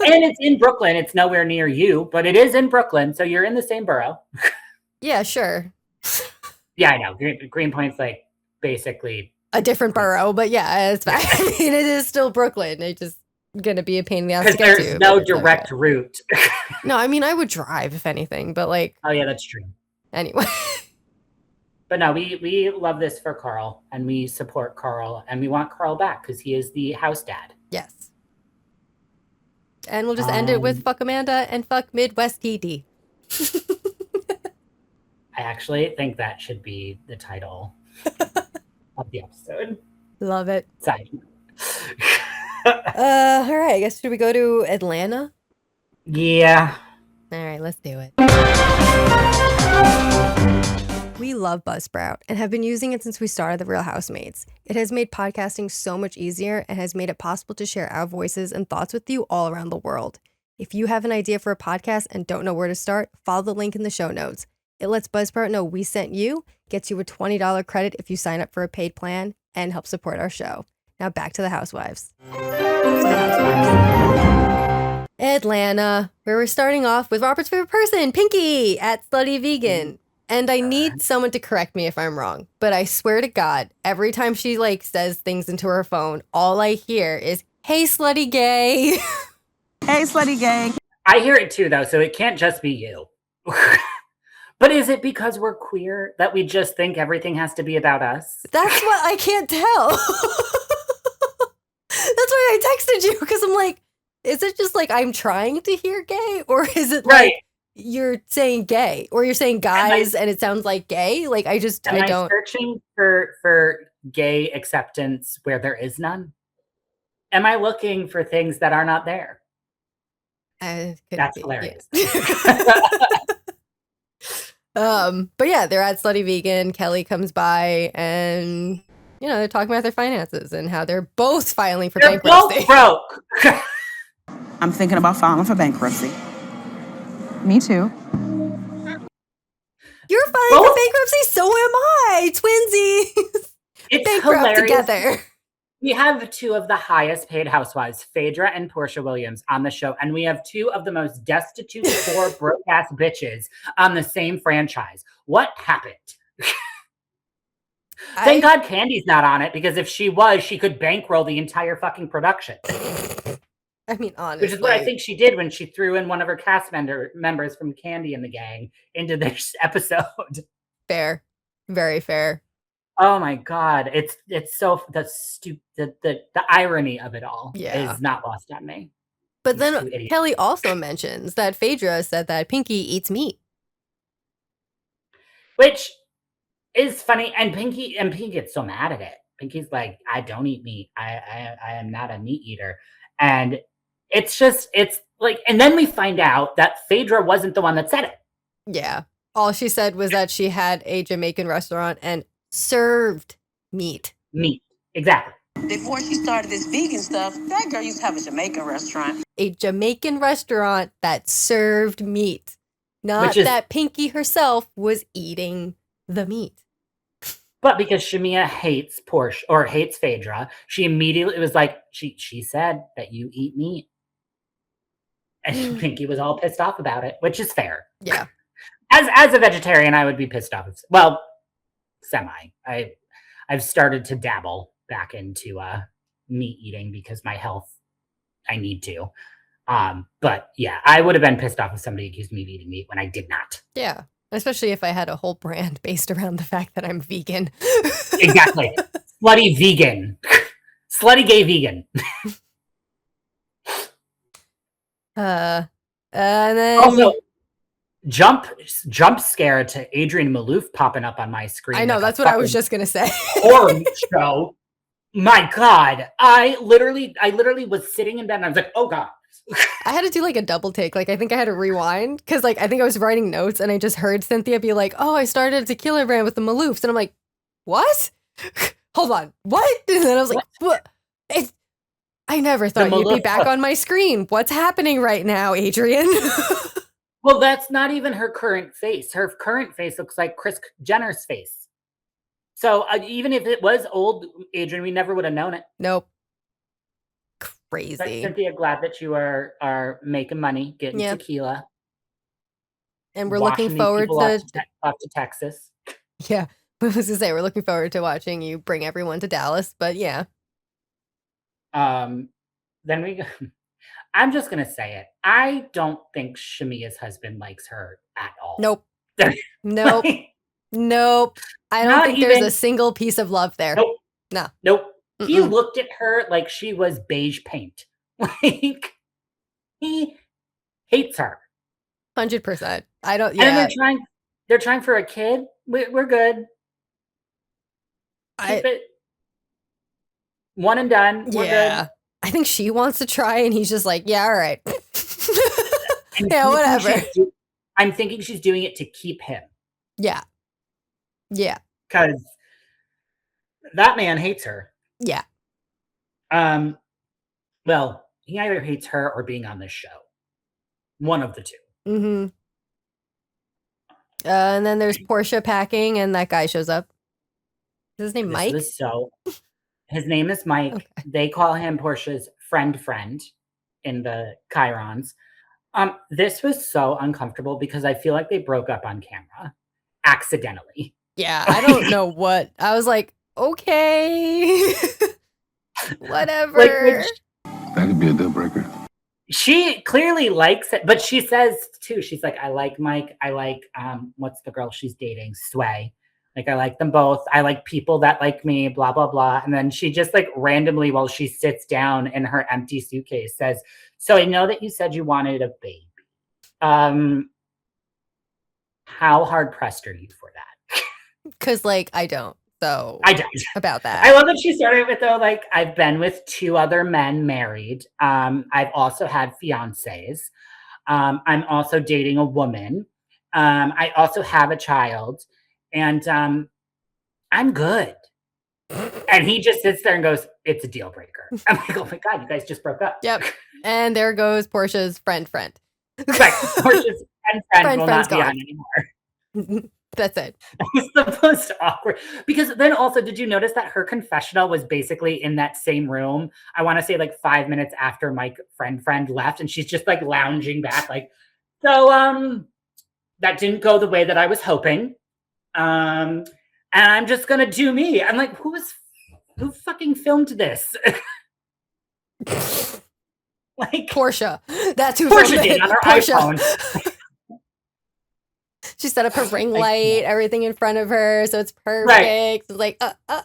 And it's in Brooklyn. It's nowhere near you, but it is in Brooklyn, so you're in the same borough. Yeah, sure. Yeah, I know. Greenpoint's like basically a different borough, but yeah, it's fine. I mean, it is still Brooklyn. It's just gonna be a pain in the ass to get to. Because there's no direct route. No, I mean, I would drive if anything, but like. Oh yeah, that's true. Anyway. But no, we love this for Carl, and we support Carl, and we want Carl back because he is the house dad. Yes. And we'll just end it with fuck Amanda and fuck MidWeSTD. I actually think that should be the title of the episode. Love it. Side. All right, I guess should we go to Atlanta? Yeah. All right, let's do it. We love Buzzsprout and have been using it since we started The Real Housemates. It has made podcasting so much easier and has made it possible to share our voices and thoughts with you all around the world. If you have an idea for a podcast and don't know where to start, follow the link in the show notes. It lets Buzzsprout know we sent you, gets you a $20 credit if you sign up for a paid plan, and helps support our show. Now back to the Housewives. Atlanta, where we're starting off with Robert's favorite person, Pinky, at Slutty Vegan. And I need someone to correct me if I'm wrong, but I swear to God, every time she like says things into her phone, all I hear is, hey, slutty gay. Hey, slutty gay. I hear it too, though, so it can't just be you. But is it because we're queer that we just think everything has to be about us? That's what I can't tell. That's why I texted you, because I'm like, is it just like I'm trying to hear gay? Or is it like you're saying gay? Or you're saying guys and it sounds like gay? Like I don't. Am I searching for gay acceptance where there is none? Am I looking for things that are not there? That's hilarious. But yeah, they're at Slutty Vegan. Kelli comes by and, you know, they're talking about their finances and how they're both filing for bankruptcy. Both broke. I'm thinking about filing for bankruptcy. Me too. You're filing for bankruptcy, so am I. Twinsies. It's bankrupt hilarious. Together. We have two of the highest paid housewives, Phaedra and Portia Williams, on the show. And we have two of the most destitute, poor, broke-ass bitches on the same franchise. What happened? Thank God Candy's not on it, because if she was, she could bankroll the entire fucking production. I mean, honestly. Which is what I think she did when she threw in one of her cast members from Candy and the gang into this episode. Fair. Very fair. Oh my God. It's so the irony of it all Yeah. is not lost on me. But These then two idiots. Kelli also mentions that Phaedra said that Pinky eats meat. Which is funny, and Pinky gets so mad at it. Pinky's like, I don't eat meat. I am not a meat eater. And it's like, and then we find out that Phaedra wasn't the one that said it. Yeah. All she said was that she had a Jamaican restaurant and served meat. Meat. Exactly. Before she started this vegan stuff, that girl used to have a Jamaican restaurant. A Jamaican restaurant that served meat. Not that Pinky herself was eating the meat. But because Shamia hates Porsche or hates Phaedra, she immediately was like, she said that you eat meat. And Pinky was all pissed off about it, which is fair. Yeah. As a vegetarian, I would be pissed off. Well, semi. I've started to dabble back into meat eating because my health, I need to. But yeah, I would have been pissed off if somebody accused me of eating meat when I did not. Yeah. Especially if I had a whole brand based around the fact that I'm vegan. Exactly. Slutty vegan. Slutty gay vegan. And then also, jump scare to Adrian Malouf popping up on my screen. I know, that's what I was just gonna say. Horror show. My God. I literally was sitting in bed and I was like, oh God. I had to do like a double take. Like, I think I had to rewind because like I think I was writing notes and I just heard Cynthia be like, oh, I started a tequila brand with the Maloufs. And I'm like, what? Hold on. What? And then I was like, what? I never thought you'd be back on my screen. What's happening right now, Adrian? Well, that's not even her current face. Her current face looks like Kris Jenner's face. So even if it was old Adrian, we never would have known it. Nope. Crazy. But Cynthia, glad that you are making money, getting tequila. And we're looking forward to off to Texas. Yeah. I was gonna say we're looking forward to watching you bring everyone to Dallas, but yeah. Then we go. I'm just gonna say it. I don't think Shamia's husband likes her at all. Nope. Nope. Nope. I don't think there's a single piece of love there. Nope. No. Nope. He looked at her like she was beige paint. Like he hates her. 100%. I don't. Yeah. And they're trying for a kid. We're good. Keep it one and done. We're good. I think she wants to try, and he's just like, yeah, all right. Yeah, whatever. I'm thinking she's doing it to keep him. Yeah. Yeah. Because that man hates her. Yeah. Well, he either hates her or being on this show. One of the two. Mm-hmm. And then there's Portia packing, and that guy shows up. Is his name Mike? His name is Mike. Okay. They call him Portia's friend in the Chirons. This was so uncomfortable because I feel like they broke up on camera accidentally. Yeah, I don't know what. I was like, okay. Whatever. That could be a deal breaker. She clearly likes it, but she says too, she's like, I like Mike. I like, what's the girl she's dating? Sway. Like, I like them both. I like people that like me, blah, blah, blah. And then she just like randomly, while she sits down in her empty suitcase, says, so I know that you said you wanted a baby. How hard pressed are you for that? Because like, I don't. So I don't. About that. I love that she started with, though, like, I've been with 2 other men married. I've also had fiancés. I'm also dating a woman. I also have a child. And I'm good. And he just sits there and goes, it's a deal breaker. I'm like, oh my God, you guys just broke up. Yep. And there goes Portia's friend. Right. Portia's friend will not be on anymore. That's it. That was the most awkward. Because then also, did you notice that her confessional was basically in that same room? I want to say like 5 minutes after my friend left. And she's just like lounging back like, so that didn't go the way that I was hoping. And I'm just gonna do me. I'm like, who fucking filmed this? Like Portia. That's who Portia filmed did it. on her Portia. iPhone. She set up her ring light, everything in front of her, so it's perfect. Right. It's like,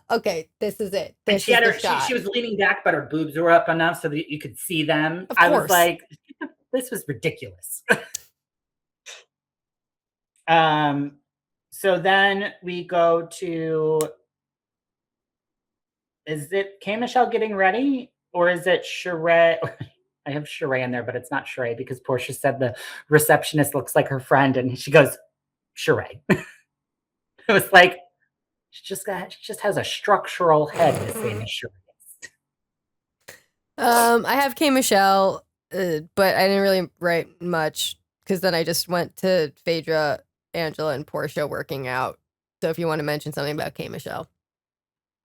okay, this is it. And This she is had the her. shot. She was leaning back, but her boobs were up enough so that you could see them. Of I course. was like, this was ridiculous. So then we go to. Is it K Michelle getting ready, or is it Sheree? I have Sheree in there, but it's not Sheree because Portia said the receptionist looks like her friend, and she goes, Sheree. It was like she just has a structural head the same as Sheree. I have K Michelle, but I didn't really write much because then I just went to Phaedra, Angela, and Portia working out. So if you want to mention something about K Michelle.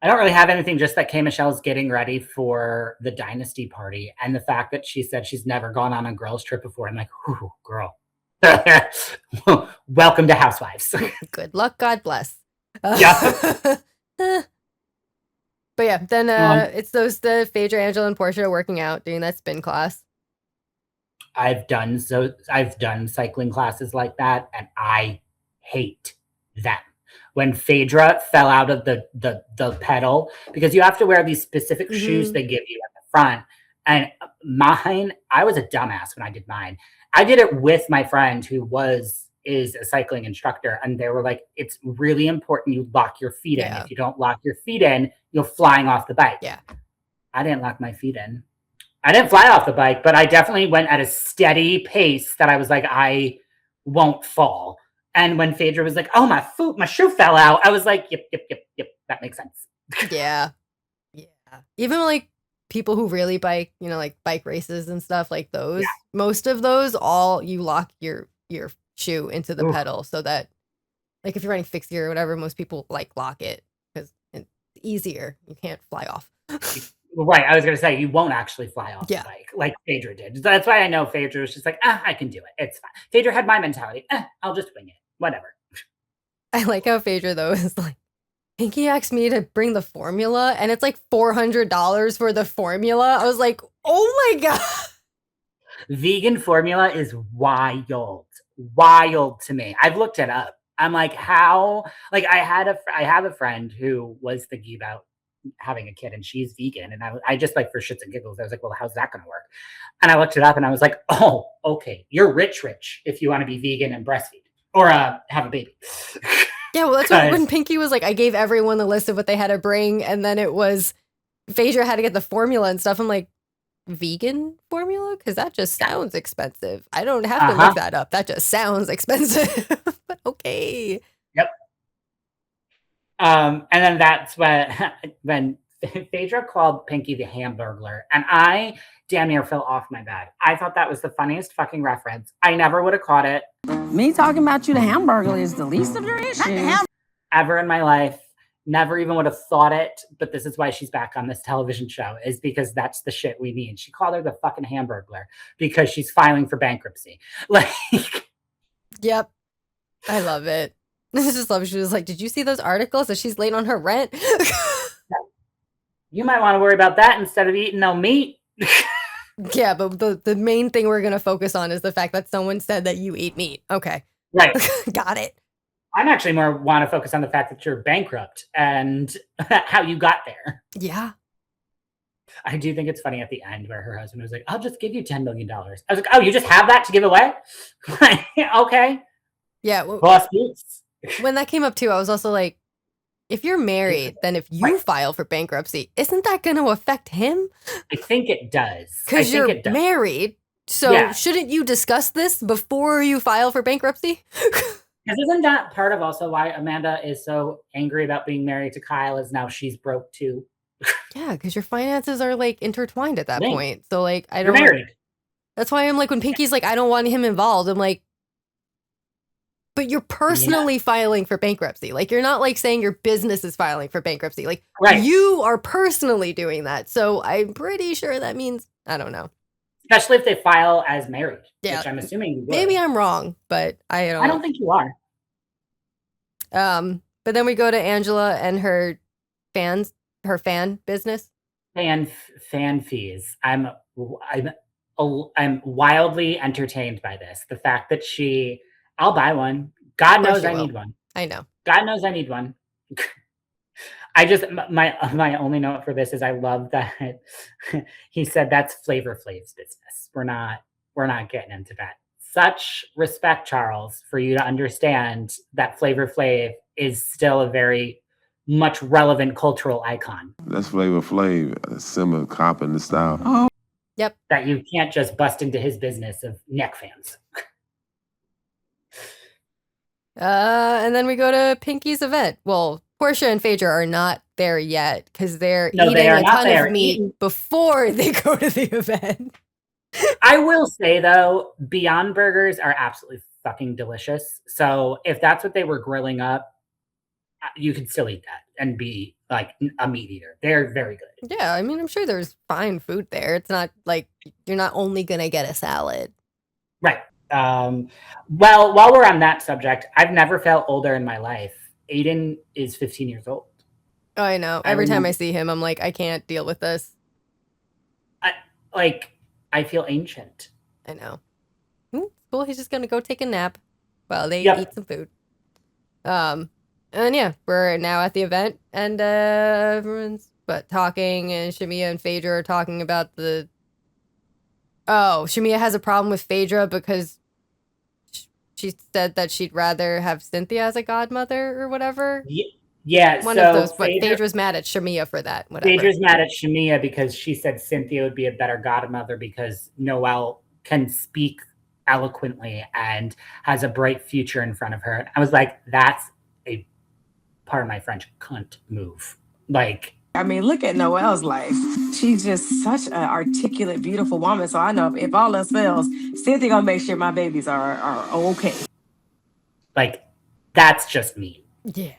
I don't really have anything, just that K Michelle's getting ready for the Dynasty party. And the fact that she said she's never gone on a girls' trip before. I'm like, ooh, girl. Welcome to Housewives. Good luck. God bless. Yeah. But yeah, then it's the Phaedra, Angela, and Portia working out, doing that spin class. I've done cycling classes like that, and I hate them. When Phaedra fell out of the pedal, because you have to wear these specific shoes they give you at the front. And mine, I was a dumbass when I did mine. I did it with my friend who is a cycling instructor, and they were like, it's really important you lock your feet in. If you don't lock your feet in, you're flying off the bike. Yeah. I didn't lock my feet in. I didn't fly off the bike, but I definitely went at a steady pace that I was like, I won't fall. And when Phaedra was like, oh, my shoe fell out, I was like, yep, that makes sense. Yeah. Even like people who really bike, like bike races and stuff like those, most of those, you lock your shoe into the pedal so that, like, if you're running fixed gear or whatever, most people lock it because it's easier. You can't fly off. Right. I was going to say, you won't actually fly off the bike like Phaedra did. That's why I know Phaedra was just like, I can do it. It's fine. Phaedra had my mentality. I'll just wing it. Whatever. I like how Phaedra, though, is like, Pinky asked me to bring the formula, and it's like $400 for the formula. I was like, oh my God. Vegan formula is wild to me. I've looked it up. I'm like, how? Like, I have a friend who was thinking about having a kid, and she's vegan, and I just, like, for shits and giggles, I was like, well, how's that gonna work? And I looked it up, and I was like, oh, okay, you're rich if you want to be vegan and breastfeed or have a baby. Yeah, well, that's when Pinky was like, I gave everyone the list of what they had to bring, and then it was Phaedra had to get the formula and stuff. I'm like, vegan formula? Because that just sounds expensive. I don't have to look that up. That just sounds expensive. But okay. Yep. And then that's when Phaedra called Pinky the Hamburglar, and I damn near fell off my bed. I thought that was the funniest fucking reference. I never would have caught it. Me talking about you, the Hamburglar, is the least of your issues. Ever in my life. Never even would have thought it, but this is why she's back on this television show, is because that's the shit we need. She called her the fucking Hamburglar because she's filing for bankruptcy. Like, yep. I love it. I just love it. She was like, did you see those articles that she's late on her rent? You might want to worry about that instead of eating no meat. Yeah, but the main thing we're going to focus on is the fact that someone said that you eat meat. Okay. Right. Got it. I'm actually more want to focus on the fact that you're bankrupt and how you got there. Yeah. I do think it's funny at the end where her husband was like, I'll just give you $10 million. I was like, oh, you just have that to give away? Okay. Yeah. Well, boss boots. When that came up too, I was also like, if you're married, then if you file for bankruptcy, isn't that going to affect him? I think it does. Because you're married. So shouldn't you discuss this before you file for bankruptcy? Because isn't that part of also why Amanda is so angry about being married to Kyle, is now she's broke too? Yeah, because your finances are like intertwined at that point. So like, I You're don't. married. That's why I'm like, when Pinky's like, I don't want him involved. I'm like, but you're personally filing for bankruptcy. Like, you're not like saying your business is filing for bankruptcy. Like, you are personally doing that. So I'm pretty sure that means, I don't know. Especially if they file as married, which I'm assuming you would. Maybe I'm wrong, but I don't think you are. But then we go to Angela and her fan business. Fan fees. I'm wildly entertained by this. The fact that I'll buy one. God Of course knows she I will. need one. I know. God knows I need one. I just my only note for this is I love that he said that's Flavor Flav's business. We're not getting into that. Such respect, Charles, for you to understand that Flavor Flav is still a very much relevant cultural icon. That's Flavor Flav, Simmer copping the style. Oh. Yep. That you can't just bust into his business of neck fans. And then we go to Pinky's event. Well, Portia and Phaedra are not there yet because they're eating a ton of meat before they go to the event. I will say though, Beyond Burgers are absolutely fucking delicious. So if that's what they were grilling up, you can still eat that and be like a meat eater. They're very good. Yeah, I mean, I'm sure there's fine food there. It's not like you're not only gonna get a salad. Right. Well, while we're on that subject, I've never felt older in my life. Aiden is 15 years old. Oh, I know. Every time I see him, I'm like, I can't deal with this. I feel ancient. I know. Cool. He's just gonna go take a nap while they eat some food. And yeah, we're now at the event, and everyone's talking, and Shamia and Phaedra are talking about the. Oh, Shamia has a problem with Phaedra because she said that she'd rather have Cynthia as a godmother or whatever. Yeah, one of those. But Phaedra's mad at Shamia for that. Whatever. Phaedra's mad at Shamia because she said Cynthia would be a better godmother because Noelle can speak eloquently and has a bright future in front of her. And I was like, that's a, pardon my French, cunt move. Like, I mean, look at Noelle's life. She's just such an articulate, beautiful woman. So I know if all else fails, Cynthia gonna make sure my babies are okay. Like, that's just mean. Yeah.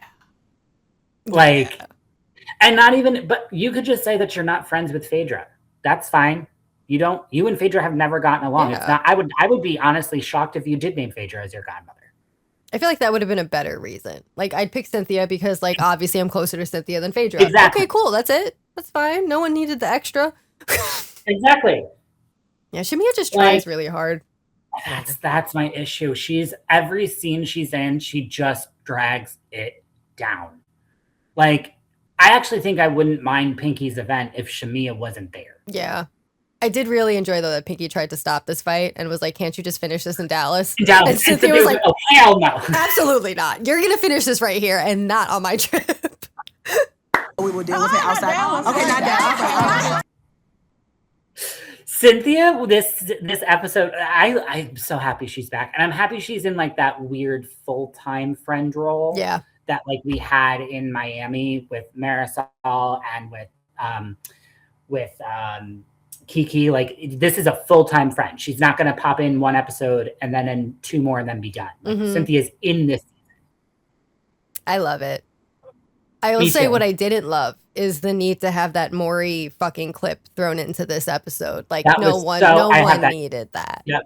Like, and not even, but you could just say that you're not friends with Phaedra. That's fine. You and Phaedra have never gotten along. Yeah. It's not, I would be honestly shocked if you did name Phaedra as your godmother. I feel like that would have been a better reason. Like, I'd pick Cynthia because, like, obviously I'm closer to Cynthia than Phaedra. Exactly. Okay, cool. That's it. That's fine. No one needed the extra. Exactly. Yeah, Shamia just tries really hard. That's my issue. Every scene she's in, she just drags it down. Like, I actually think I wouldn't mind Pinky's event if Shamia wasn't there. Yeah. I did really enjoy, though, that Pinky tried to stop this fight and was like, can't you just finish this in Dallas? In Dallas. And Cynthia was like, oh, hell no. Absolutely not. You're going to finish this right here and not on my trip. We will deal with it outside. Okay, not Dallas. Cynthia, this episode, I'm so happy she's back. And I'm happy she's in like that weird full-time friend role. Yeah. That like we had in Miami with Marisol and with Kiki. Like, this is a full-time friend. She's not going to pop in one episode and then in two more and then be done. Like, Cynthia's in this. I love it. I will say what I didn't love is the need to have that Maury fucking clip thrown into this episode. Like, no one needed that. Yep.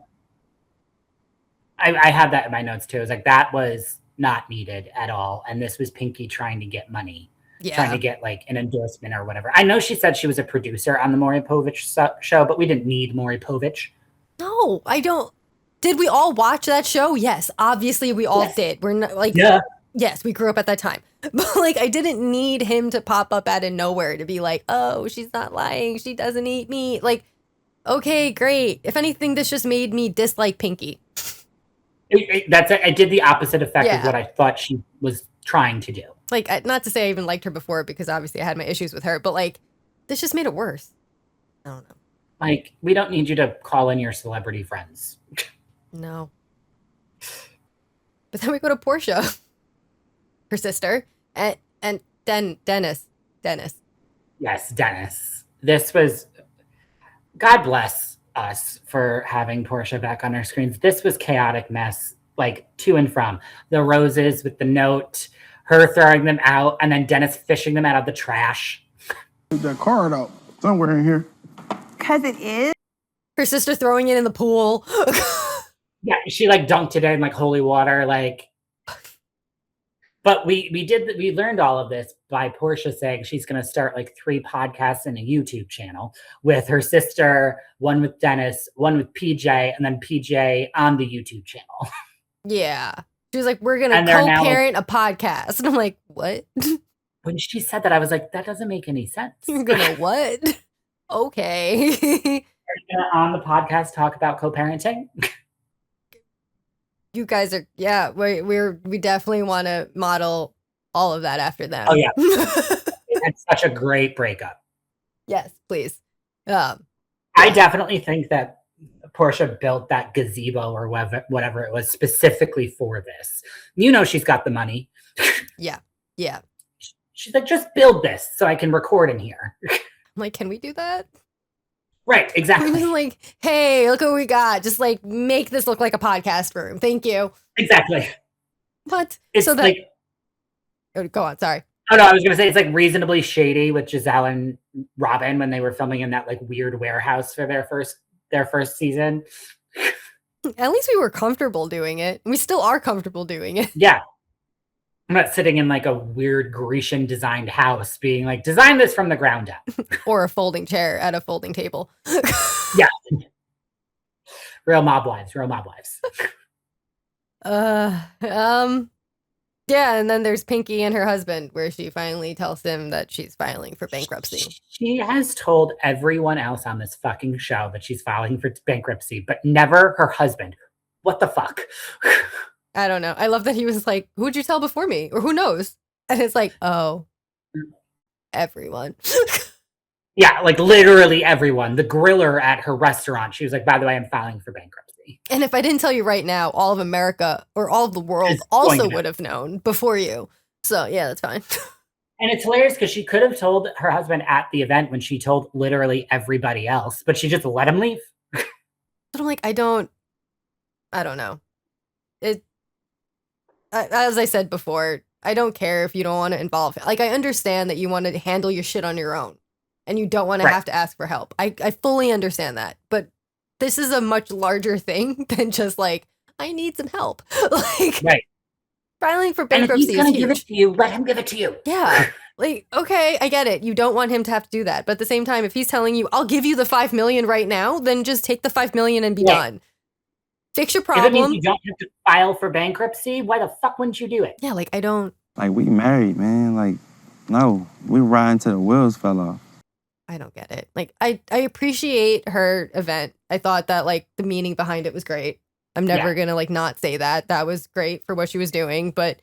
I had that in my notes too. It was like, that was not needed at all. And this was Pinky trying to get money. Yeah. Trying to get like an endorsement or whatever. I know she said she was a producer on the Maury Povich show, but we didn't need Maury Povich. No, I don't. Did we all watch that show? Yes, obviously we all did. We're not like, yes, we grew up at that time. But like, I didn't need him to pop up out of nowhere to be like, oh, she's not lying. She doesn't eat meat. Like, okay, great. If anything, this just made me dislike Pinky. I did the opposite effect of what I thought she was trying to do. Like, not to say I even liked her before because obviously I had my issues with her, but like, this just made it worse. I don't know. Like, we don't need you to call in your celebrity friends. No. But then we go to Portia, her sister, and Dennis. Yes, Dennis. This was, God bless us for having Portia back on our screens. This was chaotic mess, like to and from. The roses with the note, her throwing them out, and then Dennis fishing them out of the trash. That card out somewhere in here. Because it is. Her sister throwing it in the pool. Yeah, she like dunked it in like holy water, like. But we learned all of this by Portia saying she's going to start like 3 podcasts and a YouTube channel with her sister, one with Dennis, one with PJ, and then PJ on the YouTube channel. Yeah. She was like, we're going And to they're now, co-parent a podcast. And I'm like, what? when she said that, I was like, that doesn't make any sense. You're going to what? Okay. Are you gonna, on the podcast, talk about co-parenting? You guys are, yeah, we definitely want to model all of that after them. Oh, yeah. It's such a great breakup. Yes, please. I definitely think that Portia built that gazebo or whatever it was specifically for this. You know, she's got the money. Yeah. Yeah. She's like, just build this so I can record in here. I'm like, can we do that? Right, exactly. We're just like, hey, look what we got. Just like make this look like a podcast room. Thank you. Exactly. What? It's so that, like, oh, go on. Sorry. Oh no, I was gonna say it's like reasonably shady with Giselle and Robin when they were filming in that like weird warehouse for their first season. At least we were comfortable doing it. We still are comfortable doing it. Yeah. I'm not sitting in like a weird Grecian designed house being like, design this from the ground up. Or a folding chair at a folding table. Yeah. Real mob wives. Yeah, and then there's Pinky and her husband, where she finally tells him that she's filing for bankruptcy. She has told everyone else on this fucking show that she's filing for bankruptcy, but never her husband. What the fuck? I don't know. I love that he was like, who'd you tell before me? Or who knows? And it's like, oh, everyone. Yeah, like literally everyone. The griller at her restaurant. She was like, by the way, I'm filing for bankruptcy. And if I didn't tell you right now, all of America or all of the world also would have known before you. So yeah, that's fine. And it's hilarious because she could have told her husband at the event when she told literally everybody else, but she just let him leave. But I'm like, I don't know. As I said before, I don't care if you don't want to involve him. Like, I understand that you want to handle your shit on your own and you don't want to have to ask for help. I fully understand that. But this is a much larger thing than just like, I need some help. Like, filing for bankruptcy is huge. And if he's going to give it to you, let him give it to you. Yeah. Like, okay, I get it. You don't want him to have to do that. But at the same time, if he's telling you, I'll give you the $5 million right now, then just take the $5 million and be done. Fix your problem. If it means you don't have to file for bankruptcy, why the fuck wouldn't you do it? Yeah, like, I don't... Like, we married, man. Like, no. We riding till the wheels fell off. I don't get it. Like, I appreciate her event. I thought that, like, the meaning behind it was great. I'm never gonna, like, not say that. That was great for what she was doing, but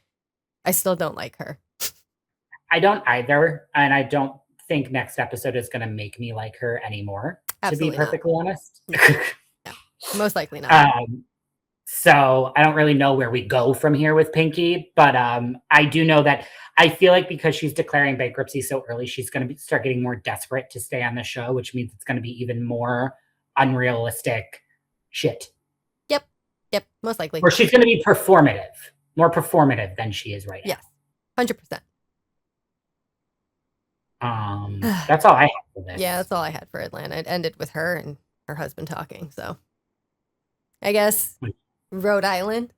I still don't like her. I don't either, and I don't think next episode is gonna make me like her anymore, Absolutely to be perfectly honest. No. Most likely not. So I don't really know where we go from here with Pinky, but I do know that I feel like because she's declaring bankruptcy so early, she's going to start getting more desperate to stay on the show, which means it's going to be even more unrealistic shit. Yep, most likely. Or she's going to be more performative than she is right now. Yes, 100%. That's all I have for this. Yeah, that's all I had for Atlanta. It ended with her and her husband talking, so I guess Rhode Island.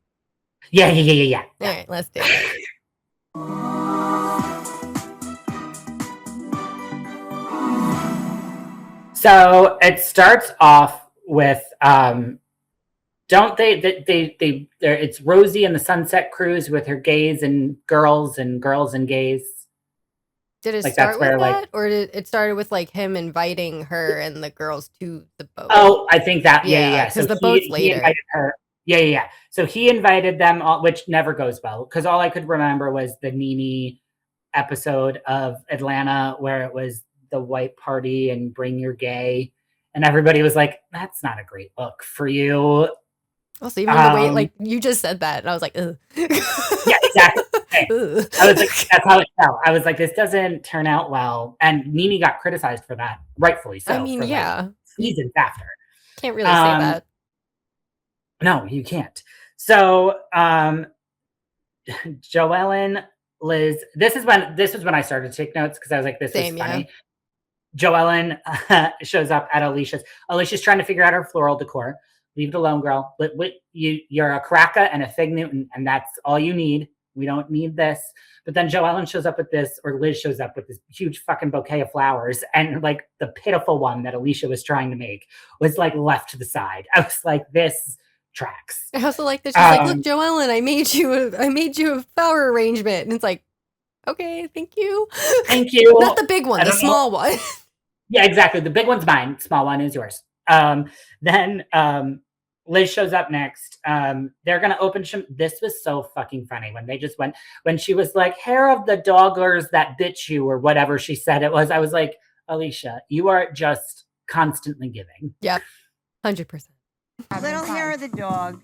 Yeah. All right, let's do it. So it starts off with it's Rosie and the Sunset Cruise with her gays and girls and gays. Did it start with that, or did it started with like him inviting her and the girls to the boat? Oh, I think that yeah. Because the boat's later. He invited her. Yeah. So he invited them all, which never goes well because all I could remember was the Nene episode of Atlanta where it was the white party and bring your gay, and everybody was like, "That's not a great look for you." Also, even the way like you just said that, and I was like, ugh. Yeah, exactly. I was like, that's how it felt. I was like, this doesn't turn out well, and Nene got criticized for that, rightfully so. I mean, like, seasons after. Can't really say that. No, you can't. So, Joellen, Liz, this is when I started to take notes because I was like, this is funny. Yeah. Joellen shows up at Alicia's. Alicia's trying to figure out her floral decor. Leave it alone, girl. You're a cracker and a fig Newton, and that's all you need. We don't need this. But then Joellen shows up with this, or Liz shows up with this huge fucking bouquet of flowers. And like the pitiful one that Alicia was trying to make was like left to the side. I was like, this tracks. I also like that she's like, look, Joellen, I made you a flower arrangement. And it's like, okay, thank you. Thank you. Not the big one, the small one. Yeah, exactly. The big one's mine. Small one is yours. Then Liz shows up next. They're gonna open. This was so fucking funny when they just went, when she was like, hair of the doggers that bitch you, or whatever she said it was. I was like, Alicia, you are just constantly giving. Yep. 100%. Little hair of the dog.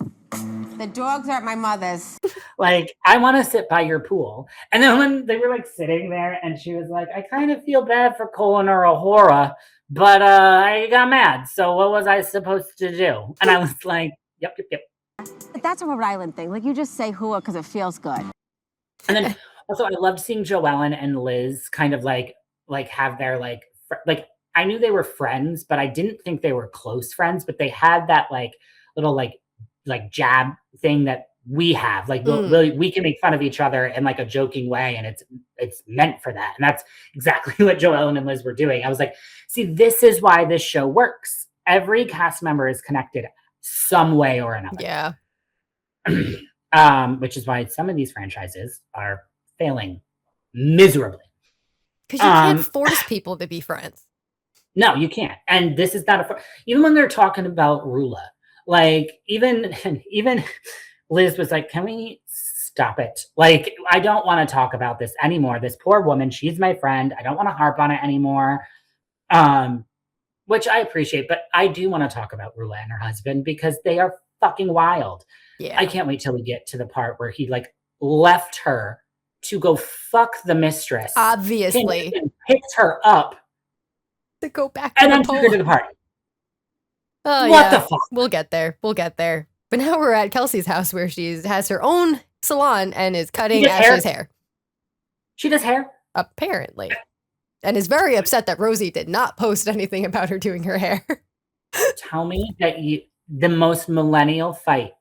The dogs are at my mother's. Like, I want to sit by your pool. And then when they were like sitting there and she was like, I kind of feel bad for Colin or Ahura, but I got mad. So what was I supposed to do? And I was like, yep. That's a Rhode Island thing. Like, you just say hua because it feels good. And then also I loved seeing Joellen and Liz kind of like have their like I knew they were friends, but I didn't think they were close friends, but they had that like little like jab thing that we have. Like we can make fun of each other in like a joking way, and it's meant for that. And that's exactly what Joellen and Liz were doing. I was like, see, this is why this show works. Every cast member is connected some way or another. Yeah. Which is why some of these franchises are failing miserably. Because you can't force people to be friends. No, you can't. And this is not even when they're talking about Rulla, like even Liz was like, can we stop it? Like, I don't want to talk about this anymore. This poor woman, she's my friend. I don't want to harp on it anymore. Which I appreciate, but I do want to talk about Rulla and her husband because they are fucking wild. Yeah. I can't wait till we get to the part where he like left her to go fuck the mistress. Obviously. And picked her up. To go back to and the then took her to the party. Oh, what the fuck? We'll get there. But now we're at Kelsey's house where she has her own salon and is cutting Ashley's hair. She does hair? Apparently. And is very upset that Rosie did not post anything about her doing her hair. Tell me that the most millennial fight.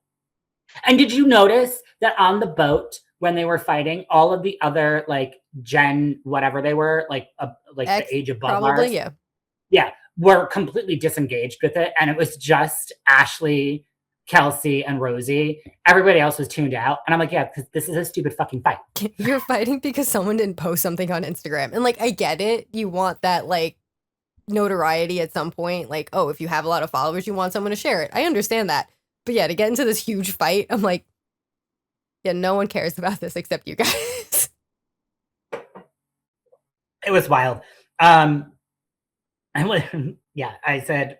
And did you notice that on the boat when they were fighting, all of the other like Gen, whatever they were, like the age above ours, were completely disengaged with it, and it was just Ashley, Kelsey, and Rosie. Everybody else was tuned out, and I'm like, yeah, because this is a stupid fucking fight. You're fighting because someone didn't post something on Instagram, and like I get it, you want that like notoriety at some point, like if you have a lot of followers, you want someone to share it. I understand that, but yeah, to get into this huge fight, I'm like, yeah, no one cares about this except you guys. It was wild. I said,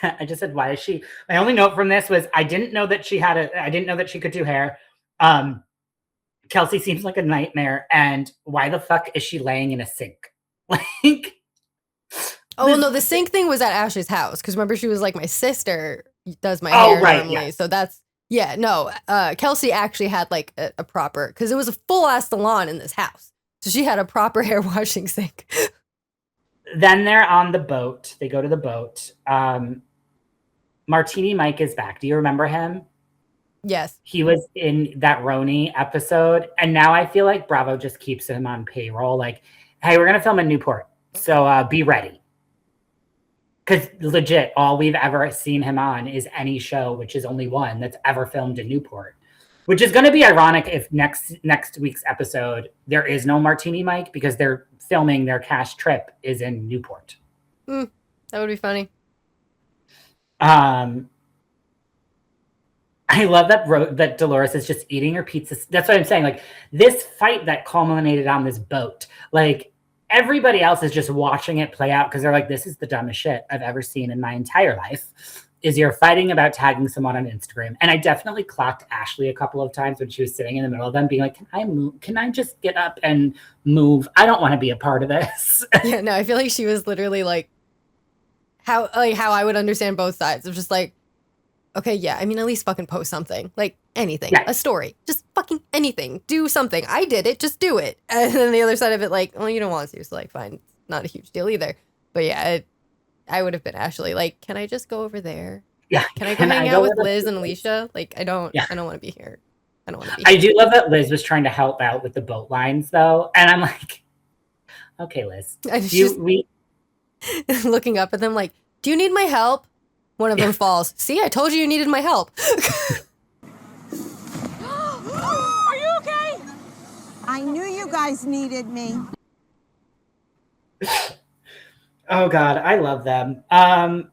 I just said, why is she? My only note from this was, I didn't know that she could do hair. Kelsey seems like a nightmare. And why the fuck is she laying in a sink? Like, no, the sink thing was at Ashley's house. Cause remember she was like, my sister does my hair normally. Yeah. So that's, Kelsey actually had like a proper, cause it was a full ass salon in this house. So she had a proper hair washing sink. Then they're on the boat. They go to the boat. Martini Mike is back. Do you remember him? Yes. He was in that RHONI episode. And now I feel like Bravo just keeps him on payroll. Like, hey, we're going to film in Newport. So be ready. Because legit, all we've ever seen him on is any show, which is only one that's ever filmed in Newport. Which is going to be ironic if next week's episode, there is no Martini Mike because they're filming their cash trip is in Newport. That would be funny. I love that Dolores is just eating her pizza. That's what I'm saying. Like, this fight that culminated on this boat, like, everybody else is just watching it play out because they're like, this is the dumbest shit I've ever seen in my entire life. Is you're fighting about tagging someone on Instagram. And I definitely clocked Ashley a couple of times when she was sitting in the middle of them being like, can I move? Can I just get up and move? I don't want to be a part of this. Yeah, no, I feel like she was literally like how I would understand both sides. It was just like, okay, yeah, I mean, at least fucking post something. Like anything, a story, just fucking anything. Do something. I did it, just do it. And then the other side of it, like, well, you don't want to, so like, fine. It's not a huge deal either. But yeah, I would have been Ashley. Like, can I just go over there? Yeah. Can I go hang out with Liz and Alicia? Like, I don't want to be here. I don't want to be I do love that Liz was trying to help out with the boat lines though. And I'm like, okay, Liz. Looking up at them like, do you need my help? One of them falls. See, I told you needed my help. Are you okay? I knew you guys needed me. Oh God, I love them. And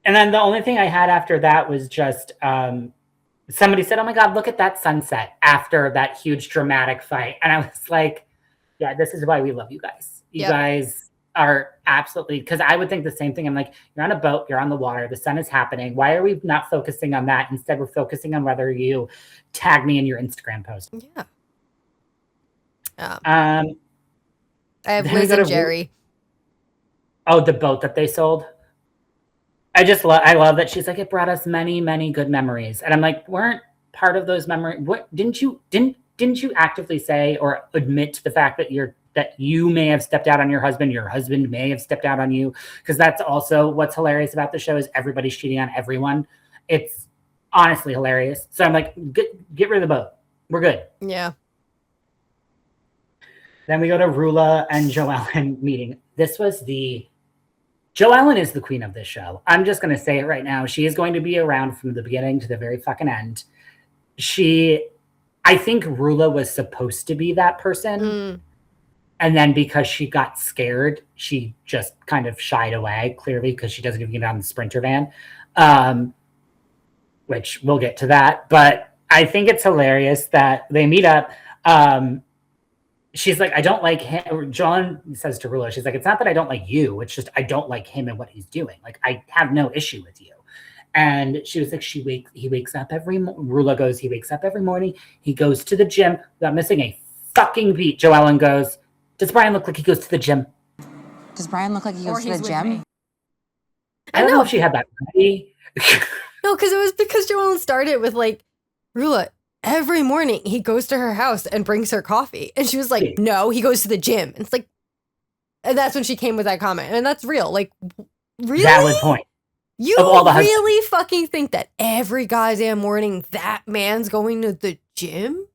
then the only thing I had after that was just somebody said, "Oh my God, look at that sunset," after that huge dramatic fight. And I was like, yeah, this is why we love you guys. You guys are absolutely, because I would think the same thing. I'm like, you're on a boat, you're on the water, the sun is happening. Why are we not focusing on that? Instead, we're focusing on whether you tag me in your Instagram post. Yeah. I have Liz and Jerry. Oh, the boat that they sold. I love that she's like, it brought us many, many good memories. And I'm like, weren't part of those memories, what didn't you actively say or admit to the fact that you may have stepped out on your husband may have stepped out on you? Because that's also what's hilarious about the show is everybody's cheating on everyone. It's honestly hilarious. So I'm like, get rid of the boat. We're good. Yeah. Then we go to Rulla and Joellen meeting. Joellen is the queen of this show. I'm just going to say it right now. She is going to be around from the beginning to the very fucking end. I think Rulla was supposed to be that person. And then because she got scared, she just kind of shied away, clearly, because she doesn't even get on the Sprinter van, which we'll get to that. But I think it's hilarious that they meet up. She's like, I don't like him. John says to Rulla, she's like, it's not that I don't like you. It's just I don't like him and what he's doing. Like, I have no issue with you. And she was like, he wakes up Rulla goes, he wakes up every morning. He goes to the gym without missing a fucking beat. Joellen goes, does Brian look like he goes to the gym? Does Brian look like he goes to the gym? I don't know if she had that ready. No, because it was because Joellen started with like, Rulla, every morning he goes to her house and brings her coffee. And she was like, no, he goes to the gym. And it's like, and that's when she came with that comment. And that's real. Like, really? Valid point. You really fucking think that every goddamn morning that man's going to the gym?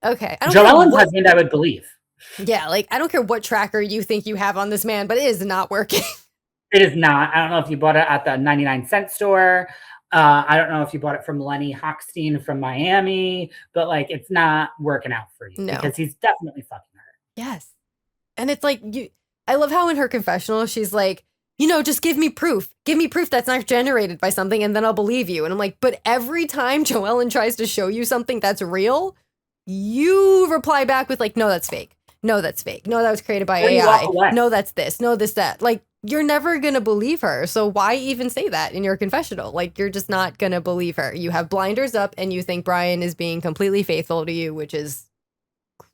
Okay. Joellen's husband, I would believe. Yeah, like, I don't care what tracker you think you have on this man, but it is not working. It is not. I don't know if you bought it at the 99-cent store. I don't know if you bought it from Lenny Hochstein from Miami, but like, it's not working out for you because he's definitely fucking her. Yes. And it's like, I love how in her confessional, she's like, just give me proof. Give me proof that's not generated by something and then I'll believe you. And I'm like, but every time Joellen tries to show you something that's real, you reply back with like, no, that's fake. No, that's fake. No, that was created by AI. No, that's this. No, this, that. Like, you're never going to believe her. So why even say that in your confessional? Like, you're just not going to believe her. You have blinders up and you think Brian is being completely faithful to you, which is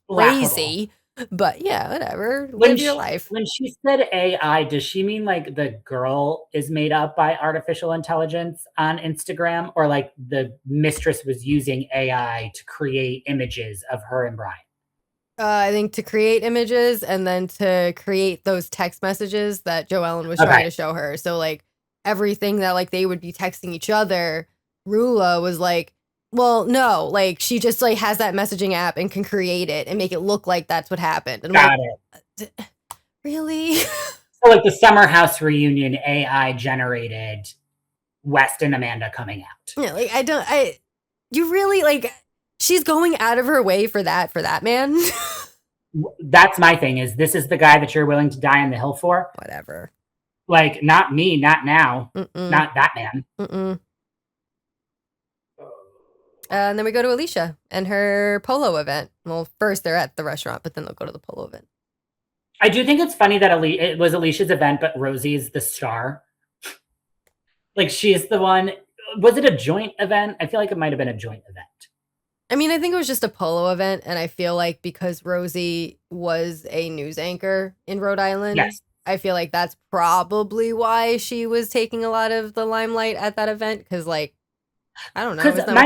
crazy. But yeah, whatever. Live your life. When she said AI, does she mean like the girl is made up by artificial intelligence on Instagram, or like the mistress was using AI to create images of her and Brian? I think to create images and then to create those text messages that Joellen was trying to show her. So like everything that like they would be texting each other, Rulla was like, well, no, like she just like has that messaging app and can create it and make it look like that's what happened. And Got it. Really? So like the Summer House reunion AI generated West and Amanda coming out. Yeah, like you really like, she's going out of her way for that man. That's my thing is this is the guy that you're willing to die on the hill for? Whatever. Like, not me, not now, not that man. And then we go to Alicia and her polo event. Well, first they're at the restaurant, but then they'll go to the polo event. I do think it's funny that it was Alicia's event, but Rosie's the star. Like, she's the one. Was it a joint event? I feel like it might have been a joint event. I mean, I think it was just a polo event, and I feel like because Rosie was a news anchor in Rhode Island, I feel like that's probably why she was taking a lot of the limelight at that event, because, like, I don't know. Because my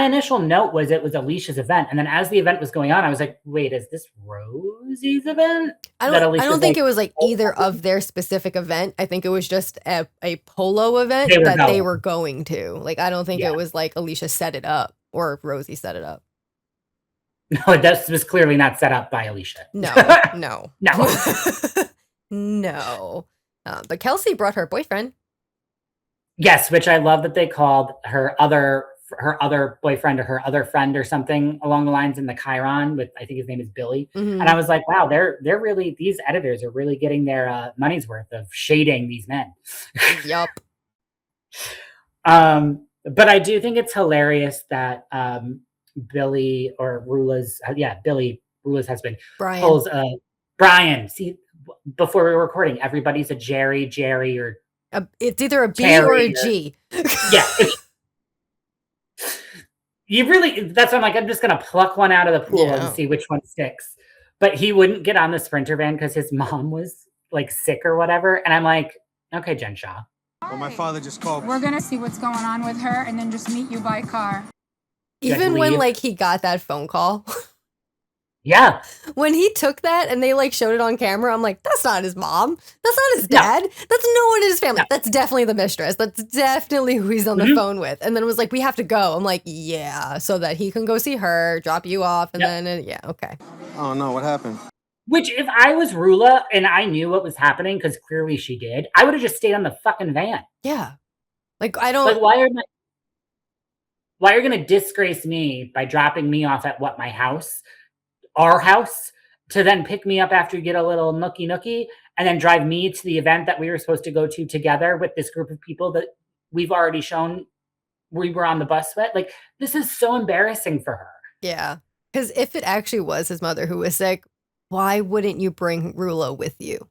initial note was it was Alicia's event, and then as the event was going on, I was like, "Wait, is this Rosie's event?" I don't think it was like either of their specific event. I think it was just a polo event they were going to. Like, I don't think it was like Alicia set it up or Rosie set it up. No, that was clearly not set up by Alicia. No. No. No. But Kelsey brought her boyfriend. Yes, which I love that they called her other boyfriend or her other friend or something along the lines in the Chiron with, I think his name is Billy. Mm-hmm. And I was like, wow, they're really, these editors are really getting their money's worth of shading these men. Yup. But I do think it's hilarious that Billy or Rulla's husband pulls Brian. See, before we were recording, everybody's a Jerry, or it's either a B Terry or a G. Yeah. You really, that's why I'm like, I'm just going to pluck one out of the pool and see which one sticks. But he wouldn't get on the Sprinter van because his mom was like sick or whatever. And I'm like, okay, Jen Shaw. Well, my father just called. We're going to see what's going on with her and then just meet you by car. Even when like he got that phone call. Yeah. When he took that and they like showed it on camera, I'm like, that's not his mom. That's not his dad. That's no one in his family. That's definitely the mistress. That's definitely who he's on the phone with. And then it was like, we have to go. I'm like, yeah, so that he can go see her, drop you off, and then, okay. Oh, no, what happened? Which, if I was Rulla and I knew what was happening, because clearly she did, I would have just stayed on the fucking van. Yeah. Like, I don't... Like, why are you going to disgrace me by dropping me off at my house? Our house, to then pick me up after you get a little nookie and then drive me to the event that we were supposed to go to together with this group of people that we've already shown we were on the bus with. Like, this is so embarrassing for her. Yeah. Because if it actually was his mother who was sick, why wouldn't you bring Rulla with you?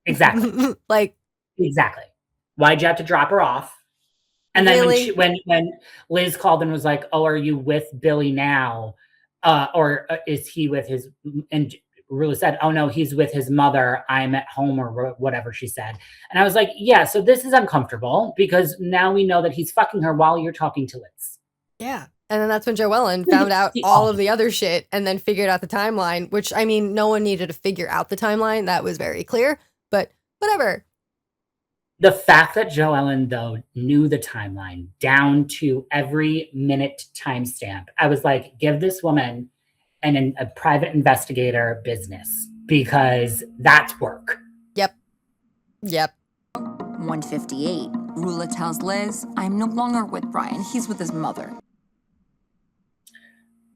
Exactly. Exactly. Why'd you have to drop her off? And then when Liz called and was like, oh, are you with Billy now? Or is he with his, and Rulla said, oh no, he's with his mother. I'm at home, or whatever she said. And I was like, yeah, so this is uncomfortable because now we know that he's fucking her while you're talking to Liz. Yeah. And then that's when Joellen found out all of the other shit and then figured out the timeline, which, I mean, no one needed to figure out the timeline. That was very clear, but whatever. The fact that Joellen, though, knew the timeline down to every minute timestamp, I was like, give this woman a private investigator business, because that's work. Yep. 1:58. Rulla tells Liz, I'm no longer with Brian. He's with his mother.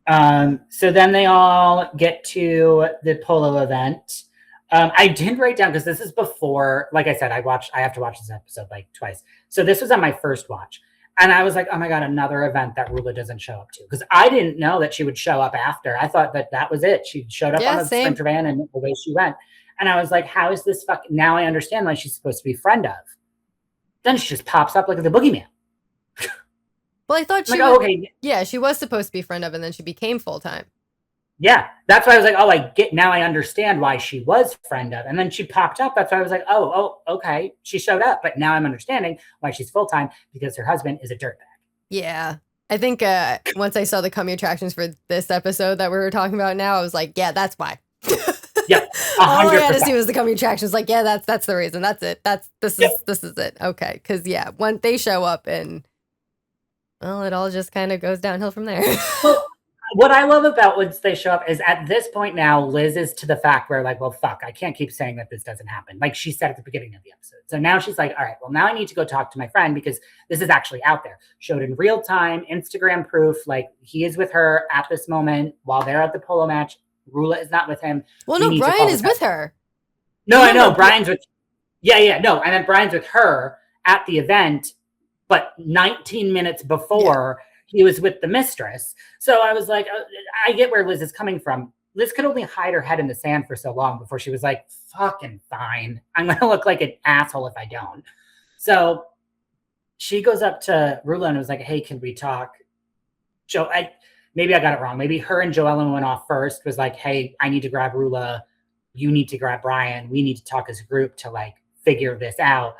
So then they all get to the polo event. I did write down, because this is before, like I said, I have to watch this episode like twice. So this was on my first watch. And I was like, oh my God, another event that Rulla doesn't show up to. Because I didn't know that she would show up after. I thought that was it. She showed up on the Sprinter van and away she went. And I was like, how is this now I understand why she's supposed to be friend of. Then she just pops up like the boogeyman. Well, I thought yeah, she was supposed to be friend of, and then she became full-time. Yeah, that's why I was like, oh, now I understand why she was friend of. And then she popped up. That's why I was like, oh, okay. She showed up, but now I'm understanding why she's full-time, because her husband is a dirtbag. Yeah. I think once I saw the coming attractions for this episode that we were talking about now, I was like, yeah, that's why. Yeah, 100%. All I had to see was the coming attractions. Like, yeah, that's the reason. That's it. This is it. Okay. Because, yeah, when they show up and, well, it all just kind of goes downhill from there. Well, what I love about once they show up is at this point now, Liz is to the fact where like, well, fuck, I can't keep saying that this doesn't happen. Like she said at the beginning of the episode. So now she's like, all right, well, now I need to go talk to my friend because this is actually out there. Showed in real time, Instagram proof, like he is with her at this moment while they're at the polo match. Rulla is not with him. Well, no, Brian is with her. No, I know. Brian's with, no. And then Brian's with her at the event, but 19 minutes before he was with the mistress. So I was like, I get where Liz is coming from. Liz could only hide her head in the sand for so long before she was like, fucking fine. I'm going to look like an asshole if I don't. So she goes up to Rulla and was like, hey, can we talk? Maybe I got it wrong. Maybe her and Joellen went off first, was like, hey, I need to grab Rulla. You need to grab Brian. We need to talk as a group to like figure this out.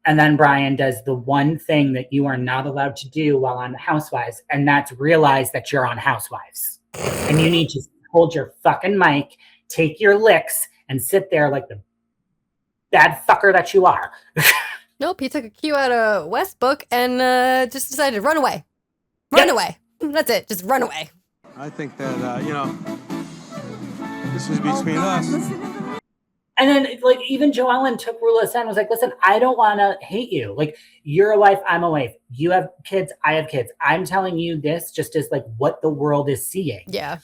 And then Brian does the one thing that you are not allowed to do while on Housewives, and that's realize that you're on Housewives. And you need to hold your fucking mic, take your licks, and sit there like the bad fucker that you are. Nope, he took a cue out of West's book and just decided to run away. Run away. That's it. Just run away. I think that, this is between us. And then, like, even Joellen took Rulla aside and was like, listen, I don't want to hate you. Like, you're a wife, I'm a wife. You have kids, I have kids. I'm telling you this just as, like, what the world is seeing. Yeah.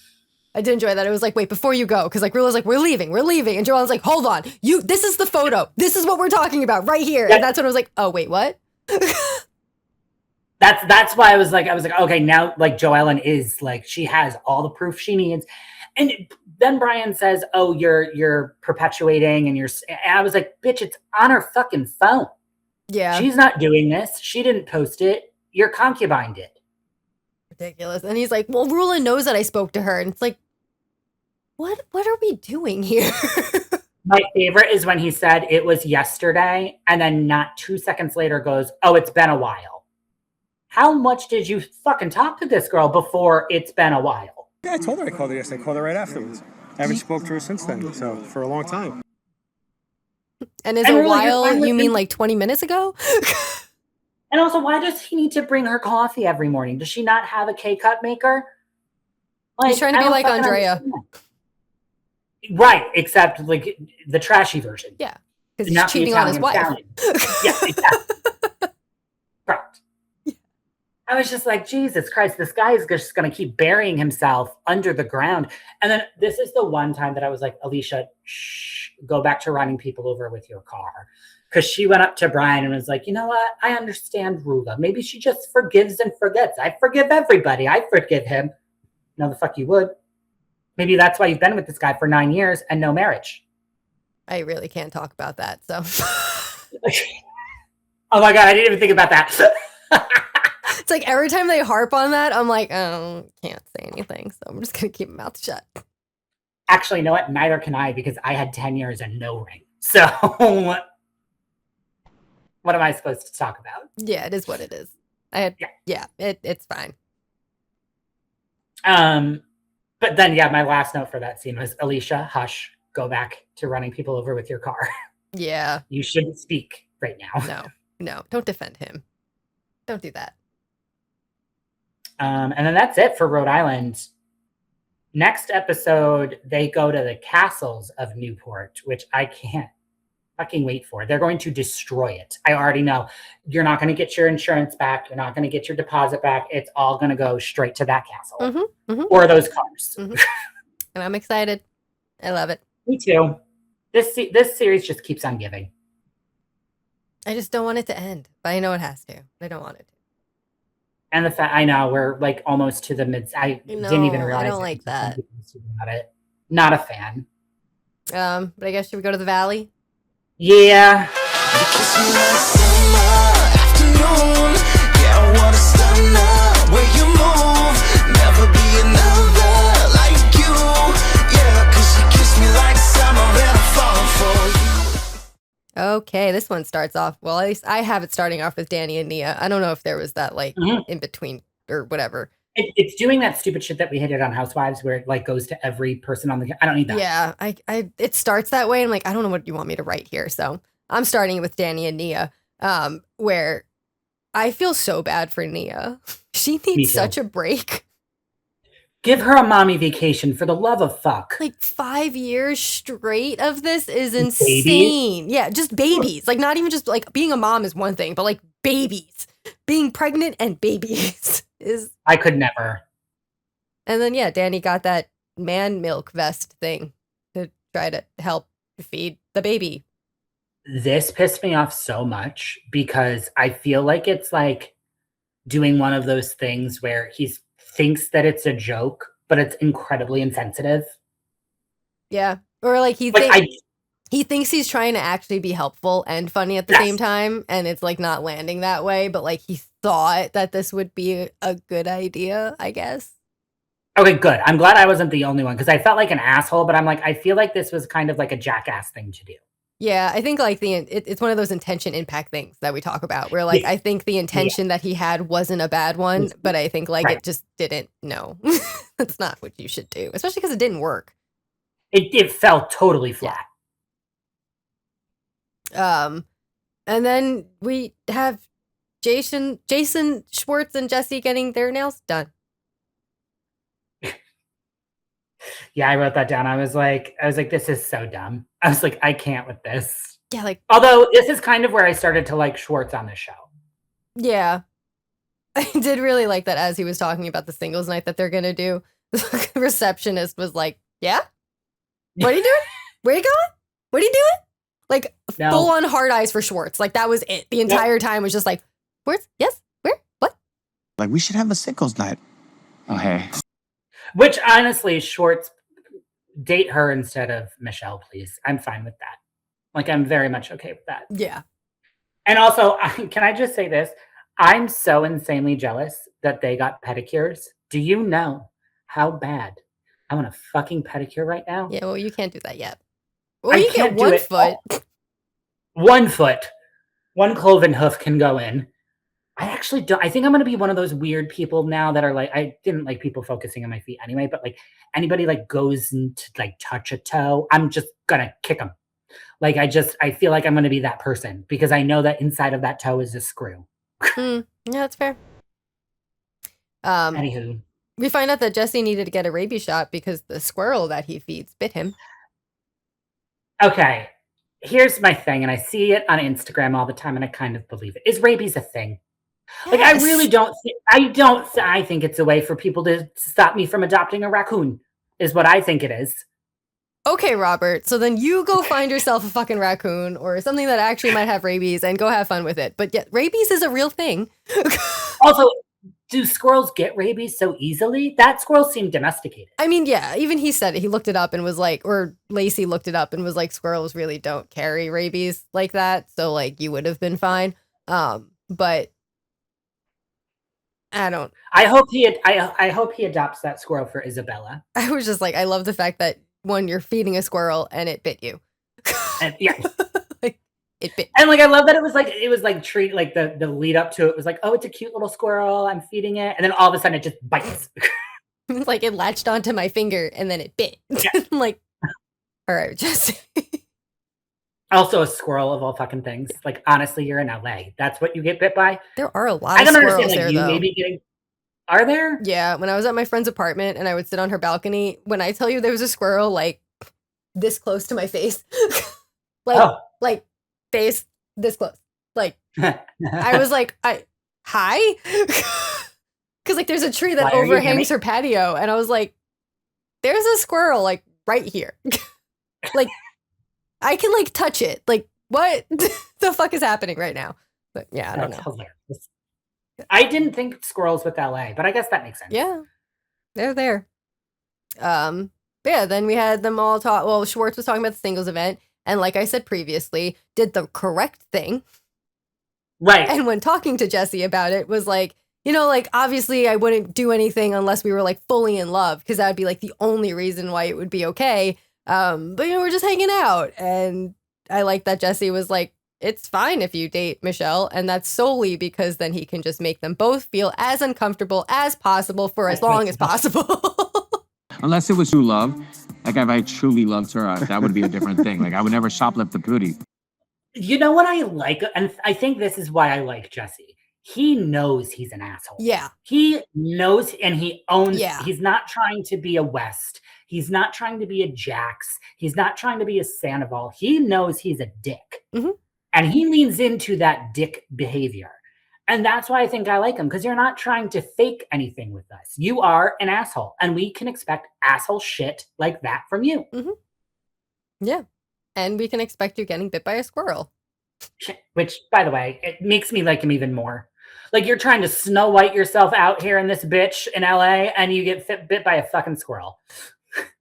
I did enjoy that. It was like, wait, before you go, because, like, Rulla's like, we're leaving. And Joellen's like, hold on. This is the photo. This is what we're talking about right here. Yeah. And that's when I was like, oh, wait, what? That's why I was like, okay, now, like, Joellen is, like, she has all the proof she needs. And then Brian says, oh, you're perpetuating and I was like, bitch, it's on her fucking phone. Yeah. She's not doing this. She didn't post it. Your concubine did. Ridiculous. And he's like, well, Rulla knows that I spoke to her. And it's like, what are we doing here? My favorite is when he said it was yesterday and then not 2 seconds later goes, oh, it's been a while. How much did you fucking talk to this girl before it's been a while? Yeah, I told her I called her yesterday. I called her right afterwards. I haven't spoke to her since then, so for a long time. And is a while, you mean like 20 minutes ago? And also, why does he need to bring her coffee every morning? Does she not have a K-cup maker? He's trying to be like Andrea. Right, except like the trashy version. Yeah, because he's cheating on his wife. Yeah, exactly. Correct. I was just like, Jesus Christ, this guy is just going to keep burying himself under the ground. And then this is the one time that I was like, Alicia, shh, go back to running people over with your car. Because she went up to Brian and was like, you know what? I understand Rulla. Maybe she just forgives and forgets. I forgive everybody. I forgive him. No, the fuck you would. Maybe that's why you've been with this guy for 9 years and no marriage. I really can't talk about that, so. Oh my God, I didn't even think about that. It's like every time they harp on that, I'm like, oh, can't say anything. So I'm just going to keep my mouth shut. Actually, you know what? Neither can I because I had 10 years and no ring. So what am I supposed to talk about? Yeah, it is what it is. It's fine. But then, yeah, my last note for that scene was, Alicia, hush, go back to running people over with your car. Yeah. You shouldn't speak right now. No, don't defend him. Don't do that. And then that's it for Rhode Island. Next episode, they go to the castles of Newport, which I can't fucking wait for. They're going to destroy it. I already know. You're not going to get your insurance back. You're not going to get your deposit back. It's all going to go straight to that castle or those cars. And I'm excited. I love it. Me too. This series just keeps on giving. I just don't want it to end, but I know it has to. I don't want it to. And the fact I know we're like almost to the mid. I didn't even realize. I don't like that. About it. Not a fan. But I guess should we go to the valley? Yeah. Okay, this one starts off, well, at least I have it starting off with Danny and Nia. I don't know if there was that like in between or whatever. It's doing that stupid shit that we hit it on Housewives where it like goes to every person on the, I don't need that. Yeah, it starts that way. I'm like, I don't know what you want me to write here. So I'm starting with Danny and Nia, where I feel so bad for Nia. She needs such a break. Give her a mommy vacation for the love of fuck. Like 5 years straight of this is insane. Babies? Yeah, just babies. Like not even just like being a mom is one thing, but like babies. Being pregnant and babies is... I could never. And then, yeah, Danny got that man milk vest thing to try to help feed the baby. This pissed me off so much because I feel like it's like doing one of those things where he thinks that it's a joke, but it's incredibly insensitive. Yeah. Or like he thinks he's trying to actually be helpful and funny at the same time, and it's like not landing that way, but like he thought that this would be a good idea, I guess. Okay, good. I'm glad I wasn't the only one because I felt like an asshole, but I'm like, I feel like this was kind of like a jackass thing to do. Yeah, I think like it's one of those intention impact things that we talk about where like I think the intention that he had wasn't a bad one, but I think like it just didn't. No, that's not what you should do, especially because it didn't work. It fell totally flat. And then we have Jason Schwartz and Jesse getting their nails done. Yeah, I wrote that down. I was like, this is so dumb. I was like, I can't with this. Yeah, like, although this is kind of where I started to like Schwartz on this show. Yeah. I did really like that as he was talking about the singles night that they're gonna do. The receptionist was like, yeah? What are you doing? Where you going? What are you doing? Like full on hard eyes for Schwartz. Like that was it. The entire time was just like, Schwartz? Yes? Where? What? Like we should have a singles night. Oh, hey. Which honestly, Schwartz, date her instead of Michelle, please. I'm fine with that. Like I'm very much okay with that. Yeah. And also, can I just say this? I'm so insanely jealous that they got pedicures. Do you know how bad I want a fucking pedicure right now? Yeah, well, you can't do that yet. Well, you get 1 foot. 1 foot. 1 cloven hoof can go in. I actually don't. I think I'm going to be one of those weird people now that are like, I didn't like people focusing on my feet anyway, but like anybody like goes into like touch a toe, I'm just going to kick them. Like I feel like I'm going to be that person because I know that inside of that toe is a screw. Yeah, that's fair. Anywho. We find out that Jesse needed to get a rabies shot because the squirrel that he feeds bit him. Okay, here's my thing, and I see it on Instagram all the time, and I kind of believe it. Is rabies a thing? Yes. Like, I really don't. I think it's a way for people to stop me from adopting a raccoon. Is what I think it is. Okay, Robert. So then you go find yourself a fucking raccoon or something that actually might have rabies and go have fun with it. But yet, rabies is a real thing. Also, do squirrels get rabies so easily? That squirrel seemed domesticated. I mean, yeah, even he said it. He looked it up and was like, or Lacey looked it up and was like, squirrels really don't carry rabies like that. So like you would have been fine. But I don't. I hope he adopts that squirrel for Isabella. I was just like, I love the fact that one, you're feeding a squirrel and it bit you. And yeah. It bit. And like I love that it was like treat like the lead up to it was like, oh, it's a cute little squirrel, I'm feeding it, and then all of a sudden it just bites. Like it latched onto my finger and then it bit. Yeah. I'm like, all right, Jesse. Also a squirrel of all fucking things. Like honestly, you're in LA. That's what you get bit by. There are a lot of squirrels there, though. Maybe getting. Are there? Yeah, when I was at my friend's apartment and I would sit on her balcony, when I tell you there was a squirrel like this close to my face, like face this close, like I was like, hi, because like there's a tree that overhangs her patio, and I was like, there's a squirrel like right here, like I can like touch it, like what the fuck is happening right now? But yeah, I don't know. Hilarious. I didn't think squirrels with LA, but I guess that makes sense. Yeah, they're there. But yeah, then we had them all talk. Well, Schwartz was talking about the singles event, and like I said previously, did the correct thing. Right. And when talking to Jesse about it, was like, you know, like obviously I wouldn't do anything unless we were like fully in love, because that would be like the only reason why it would be okay. But you know, we're just hanging out, and I like that Jesse was like, it's fine if you date Michelle, and that's solely because then he can just make them both feel as uncomfortable as possible for as long as possible. Unless it was true love. Like if I truly loved her, that would be a different thing. Like I would never shoplift the booty. You know what I like? And I think this is why I like Jesse. He knows he's an asshole. Yeah. He knows and he owns. Yeah. He's not trying to be a West. He's not trying to be a Jax. He's not trying to be a Sandoval. He knows he's a dick. Mm-hmm. And he leans into that dick behavior. And that's why I think I like him, because you're not trying to fake anything with us. You are an asshole, and we can expect asshole shit like that from you. Mm-hmm. Yeah. And we can expect you getting bit by a squirrel. Which, by the way, it makes me like him even more. Like you're trying to Snow White yourself out here in this bitch in LA, and you get bit by a fucking squirrel.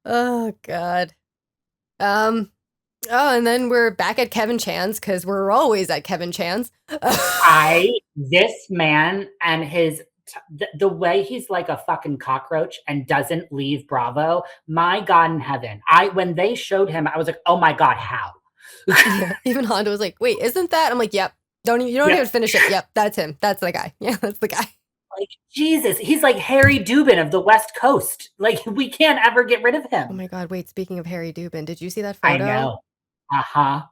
Oh, God. Oh, and then we're back at Kevin Chan's, because we're always at Kevin Chan's. This man and his, the way he's like a fucking cockroach and doesn't leave Bravo, my God in heaven. When they showed him, I was like, oh my God, how? Yeah, even Honda was like, wait, isn't that? I'm like, yep. You don't even finish it. Yep, that's him. That's the guy. Yeah, that's the guy. Like, Jesus, he's like Harry Dubin of the West Coast. Like, we can't ever get rid of him. Oh my God, wait, speaking of Harry Dubin, did you see that photo? I know. Uh-huh.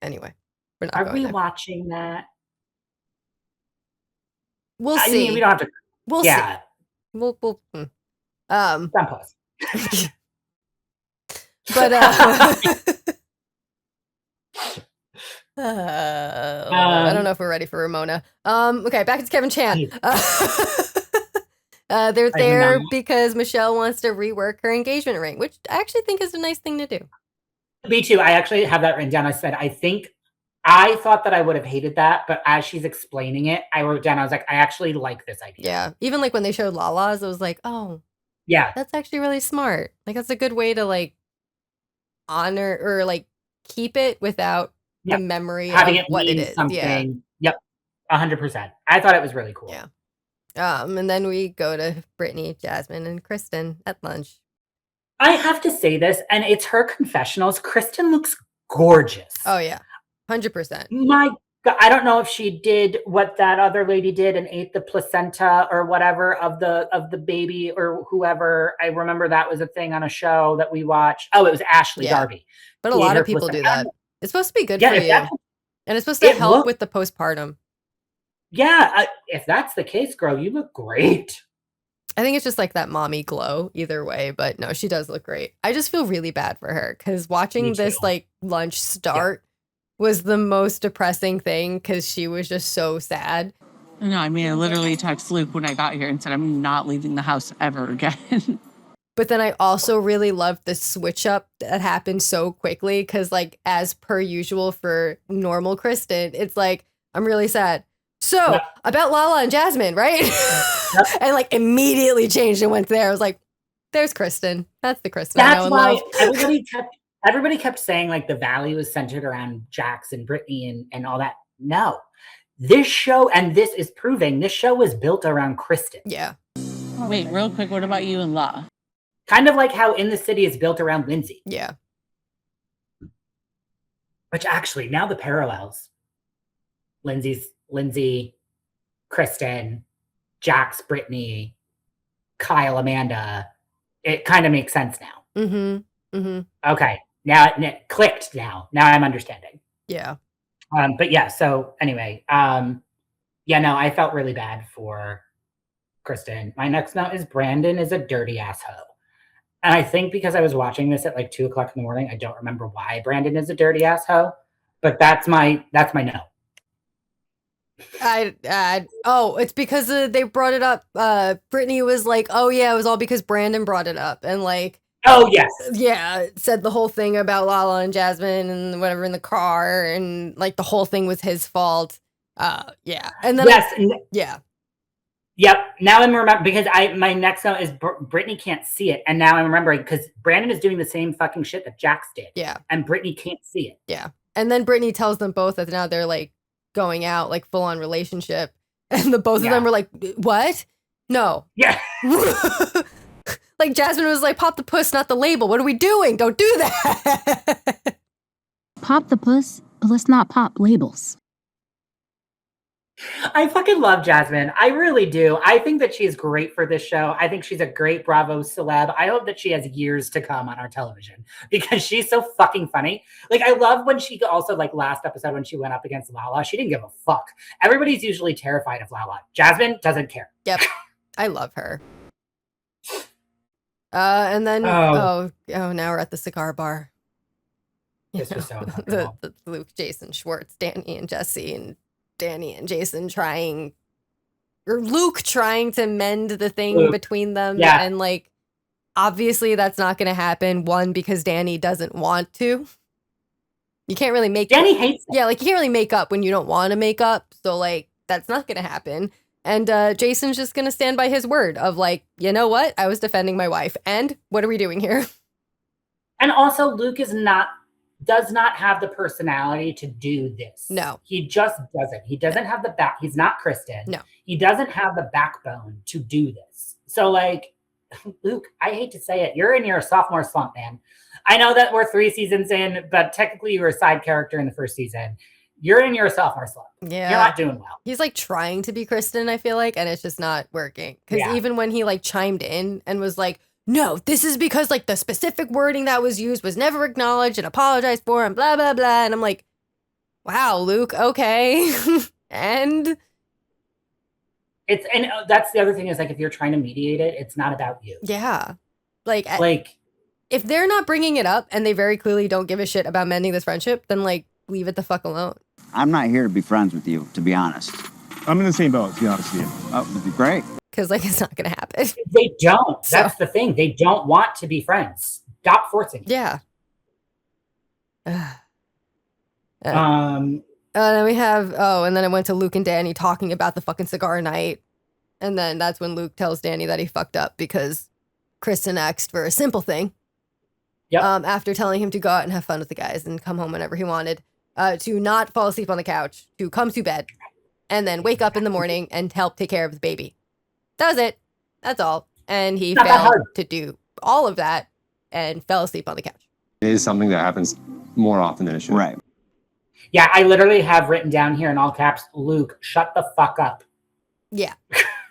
Anyway, we're not Are going we there. watching that? We'll see. I mean, we don't have to. We'll see. We'll pause. But I don't know if we're ready for Ramona. Okay, back to Kevin Chan. They're there because Michelle wants to rework her engagement ring, which I actually think is a nice thing to do. Me too. I actually have that written down. I said, I thought that I would have hated that, but as she's explaining it, I wrote down, I was like, I actually like this idea. Yeah. Even like when they showed Lala's, I was like, oh, yeah, that's actually really smart. Like, that's a good way to like honor or like keep it without the memory having of it what it mean is. something. Yeah. Yep. 100%. I thought it was really cool. Yeah. And then we go to Brittany, Jasmine, and Kristen at lunch. I have to say this, and it's her confessionals. Kristen looks gorgeous. Oh yeah. 100%. My God, I don't know if she did what that other lady did and ate the placenta or whatever of the baby or whoever. I remember that was a thing on a show that we watched. Oh, it was Ashley Darby. But a lot of people do that. It's supposed to be good for you. And it's supposed to help with the postpartum. Yeah, if that's the case, girl, you look great. I think it's just like that mommy glow either way, but no, she does look great. I just feel really bad for her because watching this like lunch start was the most depressing thing because she was just so sad. No, I mean, I literally texted Luke when I got here and said, I'm not leaving the house ever again. But then I also really loved the switch up that happened so quickly because like as per usual for normal Kristen, it's like, I'm really sad. So about Lala and Jasmine, right? And like immediately changed and went there. I was like, there's Kristen. That's the Kristen I know and love. Everybody kept saying like the Valley was centered around Jax and Brittany and all that. No, this show, and this is proving this show was built around Kristen. Yeah. Wait, real quick, what about you and La? Kind of like how In the City is built around Lindsay. Yeah. Which actually, now the parallels. Lindsay, Kristen, Jax, Brittany, Kyle, Amanda. It kind of makes sense now. Mm-hmm. Mm-hmm. Okay. Now it clicked now. Now I'm understanding. Yeah. But yeah, so anyway, yeah, no, I felt really bad for Kristen. My next note is Brandon is a dirty asshole. And I think because I was watching this at like 2:00 in the morning, I don't remember why Brandon is a dirty asshole, but that's my note. It's because they brought it up. Brittany was like, oh yeah, it was all because Brandon brought it up. And like, oh yes. Yeah, said the whole thing about Lala and Jasmine and whatever in the car and like the whole thing was his fault. Yeah. And then yeah. Yep. Now I'm remembering because my next note is Brittany can't see it. And now I'm remembering because Brandon is doing the same fucking shit that Jax did. Yeah. And Brittany can't see it. Yeah. And then Brittany tells them both that now they're like going out, like full on relationship. And the both of them were like, what? No. Yeah. Like Jasmine was like, pop the puss, not the label. What are we doing? Don't do that. Pop the puss, but let's not pop labels. I fucking love Jasmine. I really do. I think that she's great for this show. I think she's a great Bravo celeb. I hope that she has years to come on our television because she's so fucking funny. Like, I love when she also, like, last episode when she went up against Lala, she didn't give a fuck. Everybody's usually terrified of Lala. Jasmine doesn't care. Yep. I love her. And then, now we're at the cigar bar. This was so the Luke, Jason, Schwartz, Danny, and Jesse, and Danny and Jason Luke trying to mend the thing between them. Yeah. And like, obviously that's not going to happen. One, because Danny doesn't want to. You can't really make Danny hates it. Yeah, like you can't really make up when you don't want to make up. So like, that's not going to happen. And Jason's just going to stand by his word of like, you know what? I was defending my wife. And what are we doing here? And also Luke does not have the personality to do this. No. He just doesn't. He doesn't have the back. He's not Kristen. No. He doesn't have the backbone to do this. So like, Luke, I hate to say it, you're in your sophomore slump, man. I know that we're 3 seasons in, but technically you were a side character in the first season. You're in your sophomore slump. Yeah. You're not doing well. He's like trying to be Kristen, I feel like, and it's just not working. Because even when he like chimed in and was like, no, this is because like the specific wording that was used was never acknowledged and apologized for and blah, blah, blah. And I'm like, wow, Luke, okay. And that's the other thing is like, if you're trying to mediate it, it's not about you. Yeah. if they're not bringing it up and they very clearly don't give a shit about mending this friendship, then like leave it the fuck alone. I'm not here to be friends with you, to be honest. I'm in the same boat, to be honest with you. Oh, great. Because like it's not gonna happen. They don't. That's the thing. They don't want to be friends. Stop forcing it. Yeah. Then we have and then I went to Luke and Danny talking about the fucking cigar night. And then that's when Luke tells Danny that he fucked up because Kristen asked for a simple thing. Yep. After telling him to go out and have fun with the guys and come home whenever he wanted, to not fall asleep on the couch, to come to bed, and then wake up in the morning and help take care of the baby. That was it. That's all. And he failed to do all of that and fell asleep on the couch. It is something that happens more often than it should. Right. Yeah, I literally have written down here in all caps, Luke, shut the fuck up. Yeah.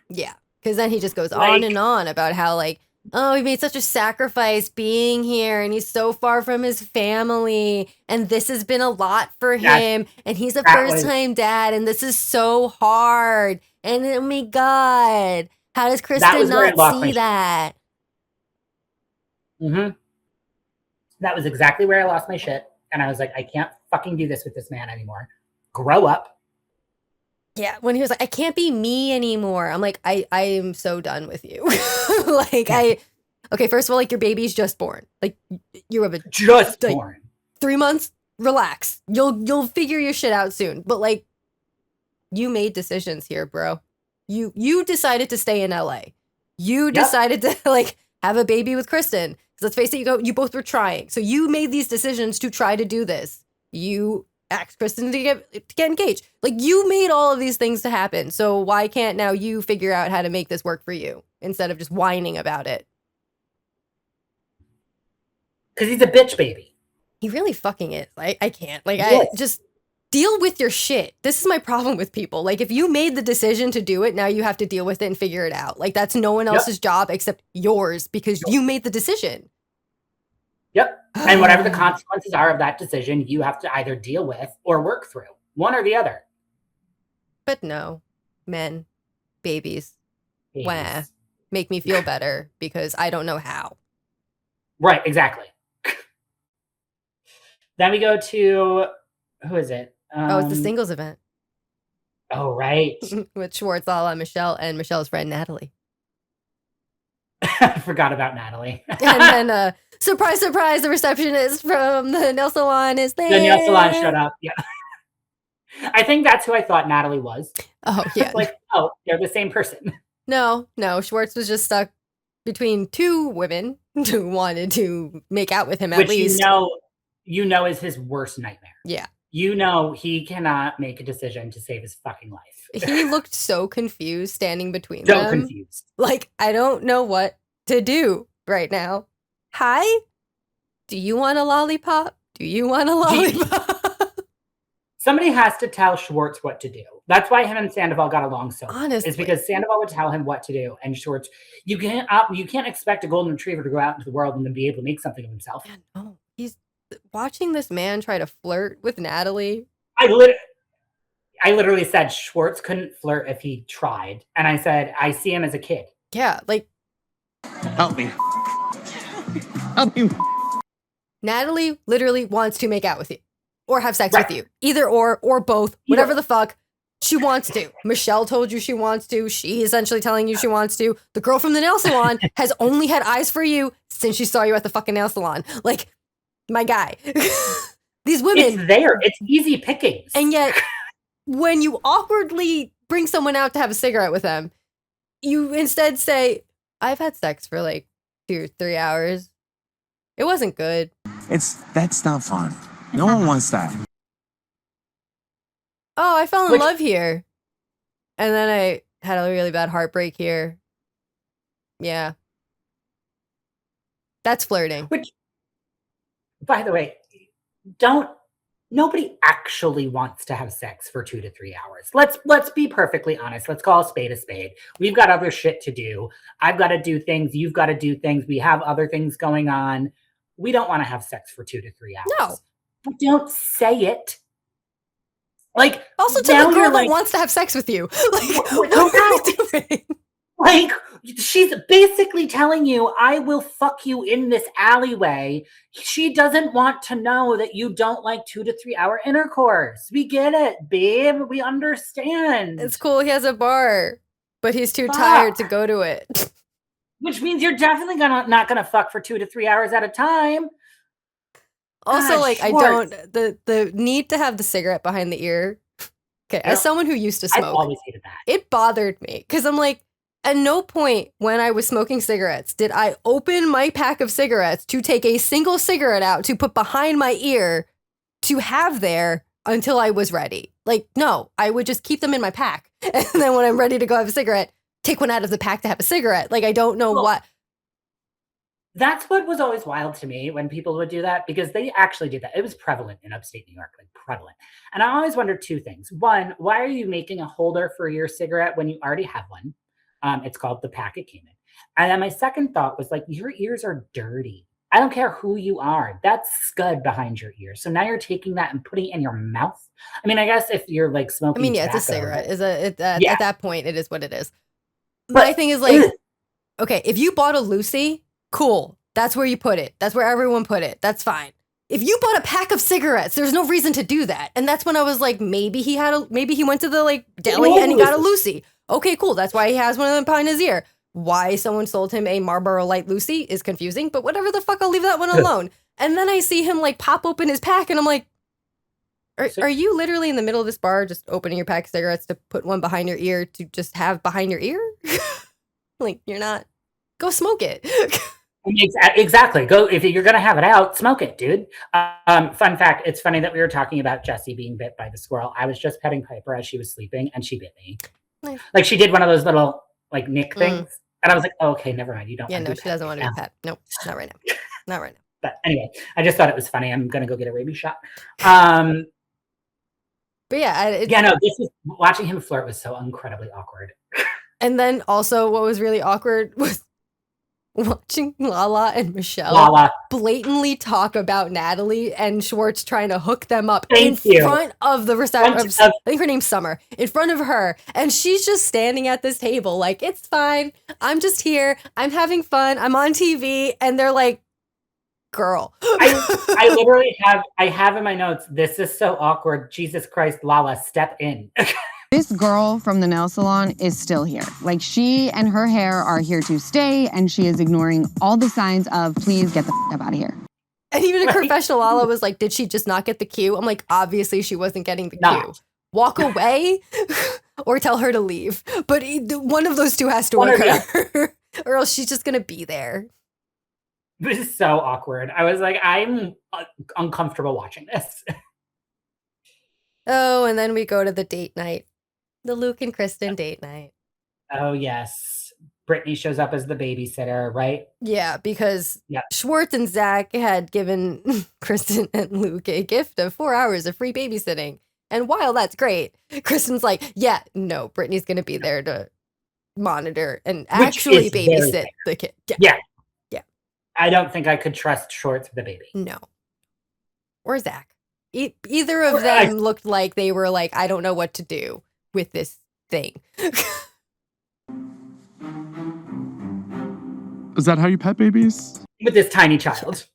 Yeah. Because then he just goes on and on about how, like, oh, he made such a sacrifice being here and he's so far from his family and this has been a lot for him and he's a first-time dad and this is so hard. And oh my God, how does Kristen not see that? Mm-hmm. That was exactly where I lost my shit. And I was like, I can't fucking do this with this man anymore. Grow up. Yeah, when he was like, I can't be me anymore. I'm like, I am so done with you. Like, okay, first of all, like, your baby's just born. Like, you have a just born. 3 months, relax. You'll figure your shit out soon. But like, you made decisions here, bro. You decided to stay in LA. You decided to like have a baby with Kristen. Let's face it, you both were trying. So you made these decisions to try to do this. You asked Kristen to get engaged. Like, you made all of these things to happen. So why can't now you figure out how to make this work for you instead of just whining about it? Because he's a bitch baby. He really fucking is. I can't. Like, I just deal with your shit. This is my problem with people. Like, if you made the decision to do it, now you have to deal with it and figure it out. Like, that's no one else's job except yours because you made the decision. Yep. And whatever the consequences are of that decision, you have to either deal with or work through. One or the other. But no. Men. Babies. Wah. Make me feel better because I don't know how. Right, exactly. Then we go to, who is it? It's the singles event. Oh, right. With Schwartz, Lala, Michelle, and Michelle's friend, Natalie. I forgot about Natalie. And then, surprise, surprise, the receptionist from the nail salon is there. The nail salon showed up, yeah. I think that's who I thought Natalie was. Oh, yeah. Like, oh, they're the same person. No, Schwartz was just stuck between two women who wanted to make out with him at least. You know is his worst nightmare. Yeah. You know he cannot make a decision to save his fucking life. He looked so confused standing between them. So confused. Like, I don't know what to do right now. Hi? Do you want a lollipop? Do you want a lollipop? Somebody has to tell Schwartz what to do. That's why him and Sandoval got along so well. Honestly. It's because Sandoval would tell him what to do, and Schwartz, you can't expect a golden retriever to go out into the world and then be able to make something of himself. Yeah, no. He's watching this man try to flirt with Natalie. I literally said Schwartz couldn't flirt if he tried. And I said, I see him as a kid. Yeah, like. Help me. Help me. Natalie literally wants to make out with you. Or have sex with you. Either or both. Whatever the fuck. She wants to. Michelle told you she wants to. She's essentially telling you she wants to. The girl from the nail salon has only had eyes for you since she saw you at the fucking nail salon. Like, my guy. These women. It's there. It's easy pickings. And yet, when you awkwardly bring someone out to have a cigarette with them, you instead say, I've had sex for like 2 or 3 hours. It wasn't good. That's not fun. No one wants that. Oh, I fell in love here. And then I had a really bad heartbreak here. Yeah. That's flirting. Which, by the way, nobody actually wants to have sex for 2 to 3 hours. Let's be perfectly honest. Let's call a spade a spade. We've got other shit to do. I've got to do things. You've got to do things. We have other things going on. We don't want to have sex for 2 to 3 hours. No. But don't say it. Like, also to the girl that wants to have sex with you. Like, what are you doing? Like, she's basically telling you, I will fuck you in this alleyway. She doesn't want to know that you don't like 2 to 3 hour intercourse. We get it, babe. We understand. It's cool. He has a bar, but he's too tired to go to it. Which means you're definitely not gonna fuck for 2 to 3 hours at a time. Also, God, like, Schwartz. I don't the need to have the cigarette behind the ear. Okay, as someone who used to I've smoke, always hated that. it bothered me because I'm like, at no point when I was smoking cigarettes did I open my pack of cigarettes to take a single cigarette out to put behind my ear to have there until I was ready. Like, no, I would just keep them in my pack. And then when I'm ready to go have a cigarette, take one out of the pack to have a cigarette. Like, I don't know what. That's what was always wild to me when people would do that, because they actually did that. It was prevalent in upstate New York, like prevalent. And I always wondered two things. One, why are you making a holder for your cigarette when you already have one? It's called the pack it came in. And then my second thought was like, your ears are dirty. I don't care who you are. That's scud behind your ear. So now you're taking that and putting it in your mouth. I mean, I guess if you're like smoking, I mean, yeah, it's a tobacco, cigarette. At that point, it is what it is. But My thing is like, okay, if you bought a Lucy, cool. That's where you put it. That's where everyone put it. That's fine. If you bought a pack of cigarettes, there's no reason to do that. And that's when I was like, maybe he went to the like deli and he got a Lucy. Okay, cool. That's why he has one of them behind his ear. Why someone sold him a Marlboro Light Lucy is confusing, but whatever the fuck, I'll leave that one alone. And then I see him like pop open his pack and I'm like, are you literally in the middle of this bar just opening your pack of cigarettes to put one behind your ear to just have behind your ear? Like, you're not. Go smoke it. Exactly. Go, if you're gonna have it out, smoke it, dude. Fun fact, it's funny that we were talking about Jessie being bit by the squirrel. I was just petting Piper as she was sleeping and she bit me. Nice. Like, she did one of those little like nick things. And I was like, oh, okay, never mind. You don't Yeah, want no, to she doesn't want to be pet. Nope, not right now. Not right now. But anyway, I just thought it was funny. I'm gonna go get a rabies shot. But yeah, this is watching him flirt was so incredibly awkward. And then also what was really awkward was watching Lala and Michelle blatantly talk about Natalie and Schwartz trying to hook them up front of the reception. I think her name's Summer, in front of her. And she's just standing at this table like, it's fine. I'm just here. I'm having fun. I'm on TV. And they're like, girl. I literally have in my notes, this is so awkward. Jesus Christ, Lala, step in. This girl from the nail salon is still here. Like, she and her hair are here to stay, and she is ignoring all the signs of, please get the f out of here. And even a professional Lala was like, did she just not get the cue? I'm like, obviously she wasn't getting the cue. Walk away or tell her to leave. But one of those two has to occur or else she's just going to be there. This is so awkward. I was like, I'm uncomfortable watching this. Oh, and then we go to the date night. The Luke and Kristen date night. Oh, yes. Brittany shows up as the babysitter, right? Yeah, because Schwartz and Zach had given Kristen and Luke a gift of 4 hours of free babysitting. And while that's great, Kristen's like, yeah, no, Brittany's going to be there to monitor and actually babysit the kid. Yeah. I don't think I could trust Schwartz with the baby. No. Or Zach. Either of them looked like they were like, I don't know what to do with this thing. Is that how you pet babies? With this tiny child.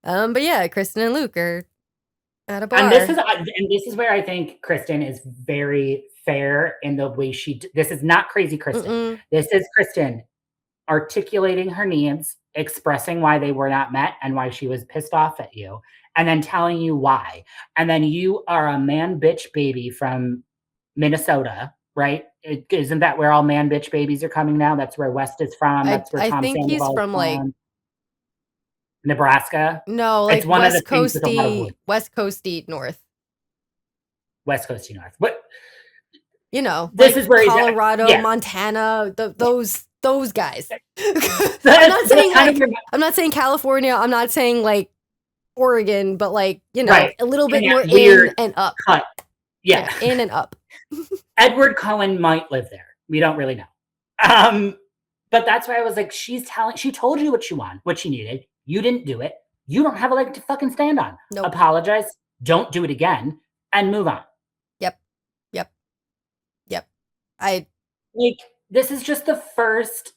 But yeah, Kristen and Luke are at a bar. And this is where I think Kristen is very fair in the way this is not crazy Kristen. Mm-mm. This is Kristen articulating her needs, expressing why they were not met and why she was pissed off at you, and then telling you why. And then you are a man bitch baby from Minnesota, right? Isn't that where all man bitch babies are coming now? That's where West is from. That's where Tom I think Sandoval he's from like Nebraska. No, like it's one West of the things with a lot of wood. West Coasty North. West Coasty North. What? You know, this like is where Colorado, he's at. Montana, those guys. I'm not saying California. I'm not saying like Oregon, but like, you know, a little bit more in and up. Cut. Yeah. In and up. Edward Cullen might live there. We don't really know. But that's why I was like, she told you what you needed. You didn't do it. You don't have a leg to fucking stand on. Nope. Apologize. Don't do it again and move on. Yep. this is just the first,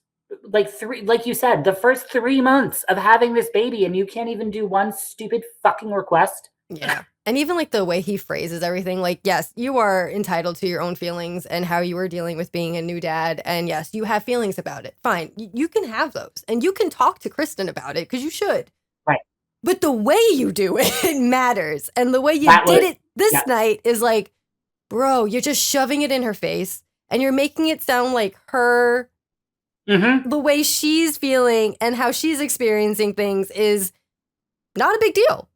like you said, the first 3 months of having this baby, and you can't even do one stupid fucking request. Yeah. And even like the way he phrases everything, like, yes, you are entitled to your own feelings and how you are dealing with being a new dad. And yes, you have feelings about it. Fine. You can have those. And you can talk to Kristen about it because you should. Right. But the way you do it matters. And the way you did it this night is like, bro, you're just shoving it in her face and you're making it sound like her, the way she's feeling and how she's experiencing things is not a big deal.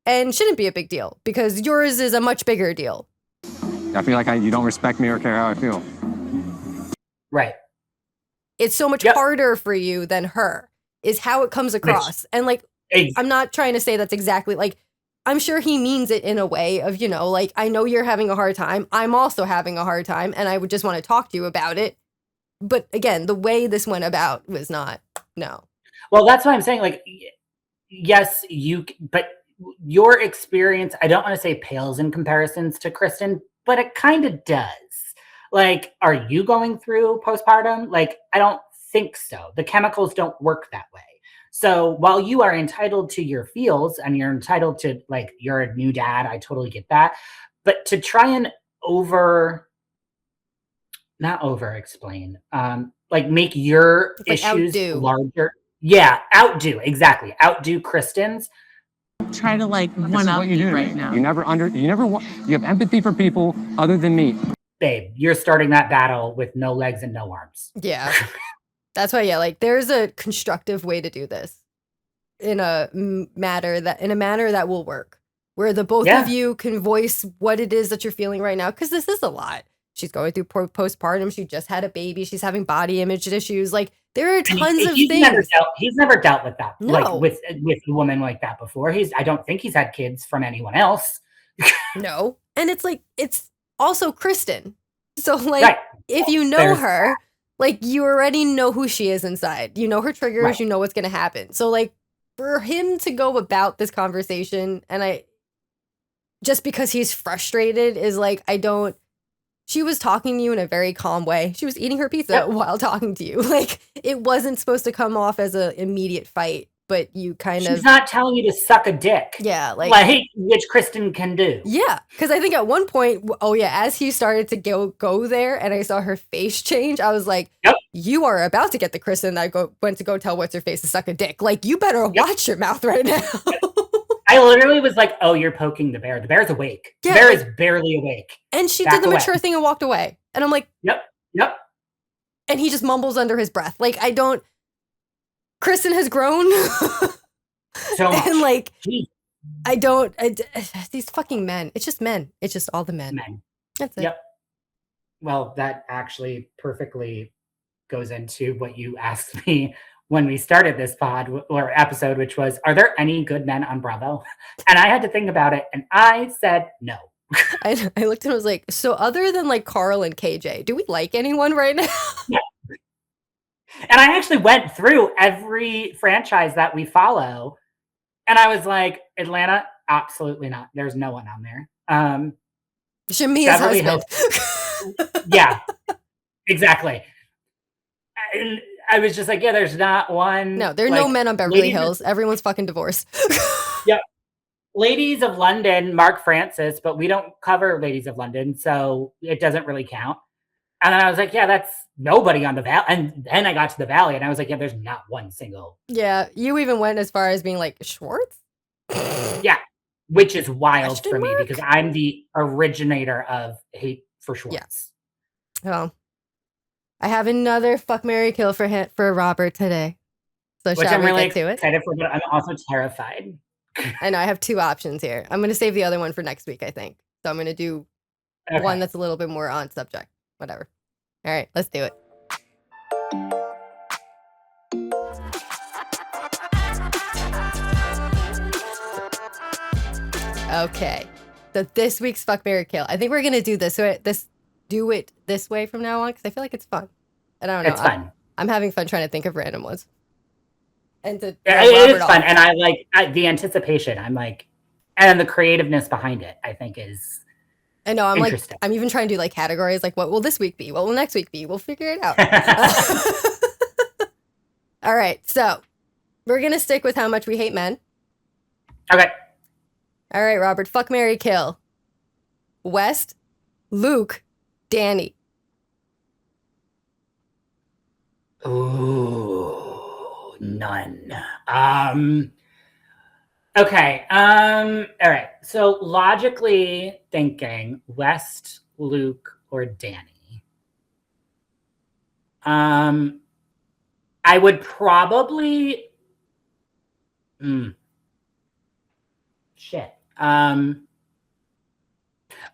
And shouldn't be a big deal because yours is a much bigger deal. I feel like you don't respect me or care how I feel. Right. It's so much harder for you than her, is how it comes across. And like, I'm not trying to say that's exactly like, I'm sure he means it in a way of, like, I know you're having a hard time. I'm also having a hard time and I would just want to talk to you about it. But again, the way this went about was not, no. Well, that's why I'm saying, like, yes, but your experience, I don't want to say pales in comparisons to Kristen, but it kind of does. Like, are you going through postpartum? Like, I don't think so. The chemicals don't work that way. So while you are entitled to your feels and you're entitled to, like, you're a new dad, I totally get that. But to try and not over explain, like make your issues larger. Yeah, exactly. Outdo Kristen's. Try to like one up you right now. You have empathy for people other than me. Babe, you're starting that battle with no legs and no arms. Yeah. That's why, like there's a constructive way to do this in a manner that will work, where the both of you can voice what it is that you're feeling right now. Cause this is a lot. She's going through postpartum. She just had a baby. She's having body image issues. Like there are tons of things. He's never dealt with that. No. Like with a woman like that before. I don't think he's had kids from anyone else. No. And it's like, it's also Kristen. So like, if you know her, like you already know who she is inside. You know her triggers, you know what's going to happen. So like for him to go about this conversation and just because he's frustrated is like, she was talking to you in a very calm way. She was eating her pizza while talking to you. Like it wasn't supposed to come off as an immediate fight, but you She's not telling you to suck a dick. Yeah. Like which Kristen can do. Yeah. Cause I think at one point, as he started to go there and I saw her face change, I was like, you are about to get the Kristen that went to go tell what's her face to suck a dick. Like you better watch your mouth right now. I literally was like, oh, you're poking the bear. The bear's awake. The bear is barely awake. And she did the mature thing and walked away. And I'm like, Yep. And he just mumbles under his breath. Like, Kristen has grown. So much. And like, these fucking men. It's just men. It's just all the men. That's it. Yep. Well, that actually perfectly goes into what you asked me when we started this pod or episode, which was, are there any good men on Bravo? And I had to think about it, and I said no. I looked and I was like, so other than like Carl and KJ, do we like anyone right now? Yeah. And I actually went through every franchise that we follow, and I was like, Atlanta, absolutely not. There's no one on there. Shamia's husband. Yeah, exactly. And I was just like, there's not one. No, there are no men on Beverly Hills. Everyone's fucking divorced. Yep. Ladies of London, Mark Francis, but we don't cover Ladies of London, so it doesn't really count. And then I was like, that's nobody on the Valley. And then I got to the Valley, and I was like, there's not one single. Yeah, you even went as far as being like, Schwartz? Yeah, which is wild for me because I'm the originator of hate for Schwartz. Yeah. Well, I have another fuck, marry, kill for Robert today. So which shall I'm we really get to it? excited for, but I'm also terrified. I know, I have two options here. I'm going to save the other one for next week, I think. So I'm going to do one that's a little bit more on subject. Whatever. All right, let's do it. Okay. So this week's fuck, marry, kill. I think we're going to do do it this way from now on because I feel like it's fun. And I don't know. It's fun. I'm having fun trying to think of random ones. And it is fun, and I like the anticipation. I'm like, and the creativeness behind it, I think, is I know. I'm like, Interesting. I'm even trying to do like categories. Like, what will this week be? What will next week be? We'll figure it out. All right. So we're going to stick with how much we hate men. Okay. All right, Robert. Fuck, marry, kill. West, Luke, Danny. Ooh, none. Okay. All right. So logically thinking, West, Luke, or Danny. I would probably. Shit.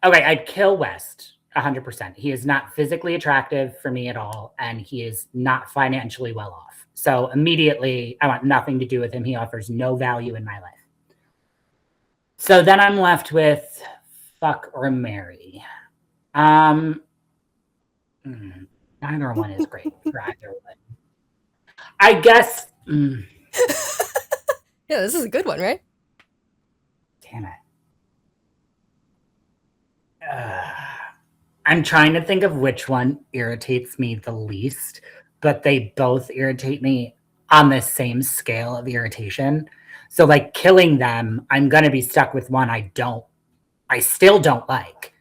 Okay, I'd kill West 100%. He is not physically attractive for me at all, and he is not financially well off. So immediately, I want nothing to do with him. He offers no value in my life. So then I'm left with fuck or marry. Neither one is great for either one. I guess. Yeah, this is a good one, right? Damn it. I'm trying to think of which one irritates me the least, but they both irritate me on the same scale of irritation. So like killing them, I'm going to be stuck with one I still don't like.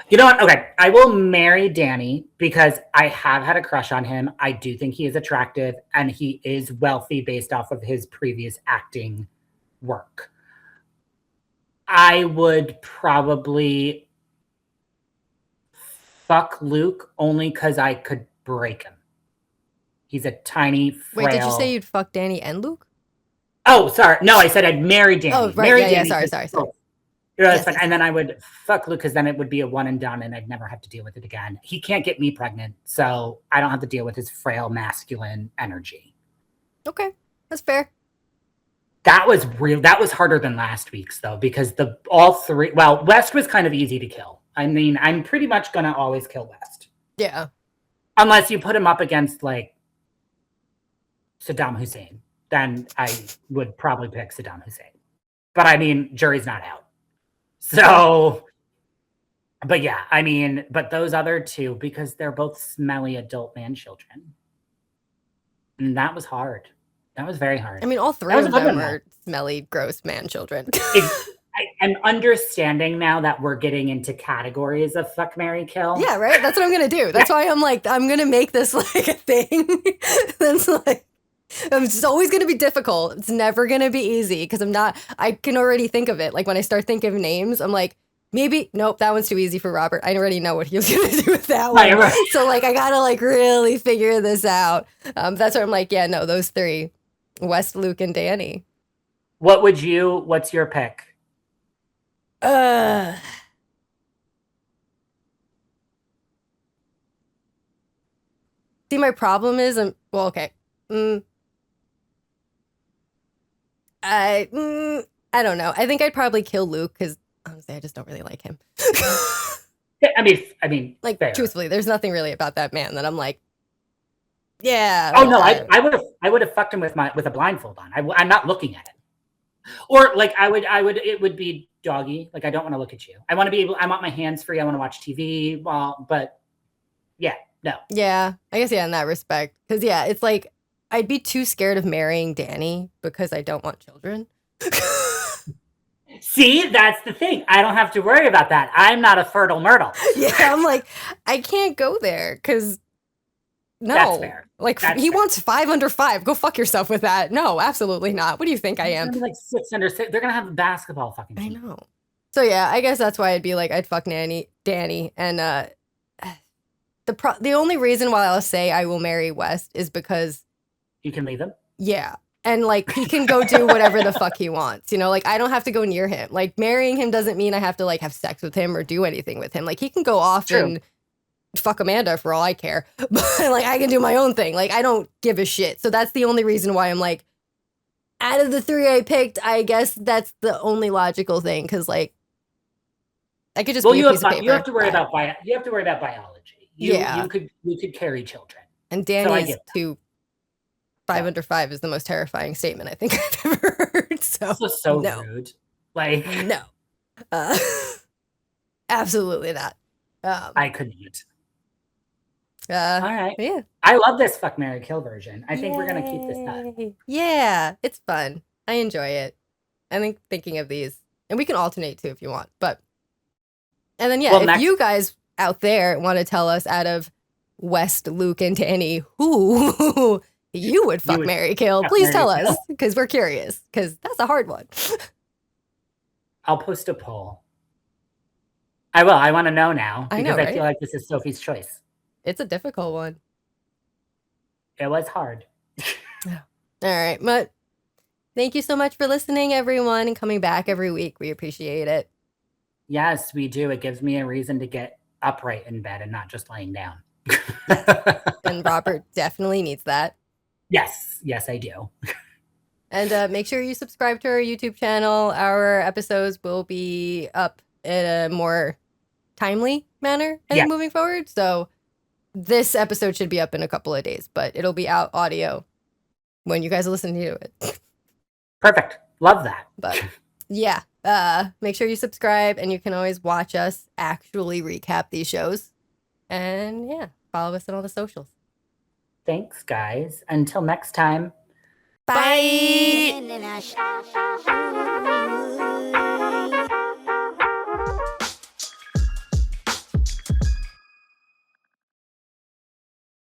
You know what? Okay. I will marry Danny because I have had a crush on him. I do think he is attractive and he is wealthy based off of his previous acting work. I would probably fuck Luke only because I could break him. He's a tiny, frail... Wait, did you say you'd fuck Danny and Luke? Oh, sorry. No, I said I'd marry Danny. Oh, right. Marry Yeah, Danny. sorry. Yes. And then I would fuck Luke because then it would be a one and done and I'd never have to deal with it again. He can't get me pregnant, so I don't have to deal with his frail masculine energy. Okay, that's fair. That was real. That was harder than last week's though, because all three. Well, West was kind of easy to kill. I mean, I'm pretty much gonna always kill West. Yeah. Unless you put him up against like Saddam Hussein, then I would probably pick Saddam Hussein. But I mean, jury's not out. So, but yeah, I mean, but those other two, because they're both smelly adult man children. And that was hard. That was very hard. I mean, all three of them are smelly, gross man children. I'm understanding now that we're getting into categories of fuck, marry, kill. Yeah, right? That's what I'm going to do. That's why I'm like, I'm going to make this like a thing. That's like, it's always going to be difficult. It's never going to be easy because I can already think of it. Like when I start thinking of names, I'm like, maybe, nope, that one's too easy for Robert. I already know what he was going to do with that one. Right. So like, I got to like really figure this out. That's why I'm like, yeah, no, those three, West, Luke, and Danny. What's your pick? See, my problem is, okay. I don't know. I think I'd probably kill Luke because honestly, I just don't really like him. I mean, like fair. Truthfully, there's nothing really about that man that I'm like, yeah. Oh no, I would have fucked him with a blindfold on. I'm not looking at him. Or like it would be doggy. Like I don't want to look at you. I want my hands free. I want to watch TV. Well, but yeah, no. Yeah, I guess in that respect, because it's like I'd be too scared of marrying Danny because I don't want children. See, that's the thing. I don't have to worry about that. I'm not a fertile myrtle. Yeah, I'm like, I can't go there because no. That's fair. Like he wants 5 under 5. Go fuck yourself with that. No, absolutely not. What do you think I am? Like 6 under 6. They're gonna have a basketball fucking team. I know. So yeah, I guess that's why I'd be like, I'd fuck Danny, and the only reason why I'll say I will marry West is because you can leave him. Yeah. And like he can go do whatever the fuck he wants, like I don't have to go near him. Like marrying him doesn't mean I have to like have sex with him or do anything with him. Like he can go off and fuck Amanda for all I care, but like I can do my own thing. Like I don't give a shit. So that's the only reason why I'm like, out of the 3 I picked, I guess that's the only logical thing because like I could just be a piece of paper. You have to worry about biology. You could carry children. And Danny is too. 5 under 5 is the most terrifying statement I think I've ever heard. So rude. Like no. Absolutely not. I couldn't. All right. Yeah. I love this fuck, marry, kill version. I think we're gonna keep this up. Yeah, it's fun. I enjoy it. I think thinking of these, and we can alternate too if you want. But and then Well, if next- you guys out there want to tell us out of West, Luke, and Danny who you would fuck, marry, kill, fuck, please marry, tell kill. us because we're curious. Because that's a hard one. I'll post a poll. I will. I want to know now I because know, I feel right? like this is Sophie's choice. It's a difficult one. It was hard. All right, but thank you so much for listening, everyone, and coming back every week. We appreciate it. Yes, we do. It gives me a reason to get upright in bed and not just laying down. And Robert definitely needs that. Yes, I do. And make sure you subscribe to our YouTube channel. Our episodes will be up in a more timely manner, I think, moving forward. So this episode should be up in a couple of days, but it'll be out audio when you guys listen to it. Perfect. Love that. But yeah, make sure you subscribe, and you can always watch us actually recap these shows. And yeah, follow us on all the socials. Thanks, guys. Until next time. Bye.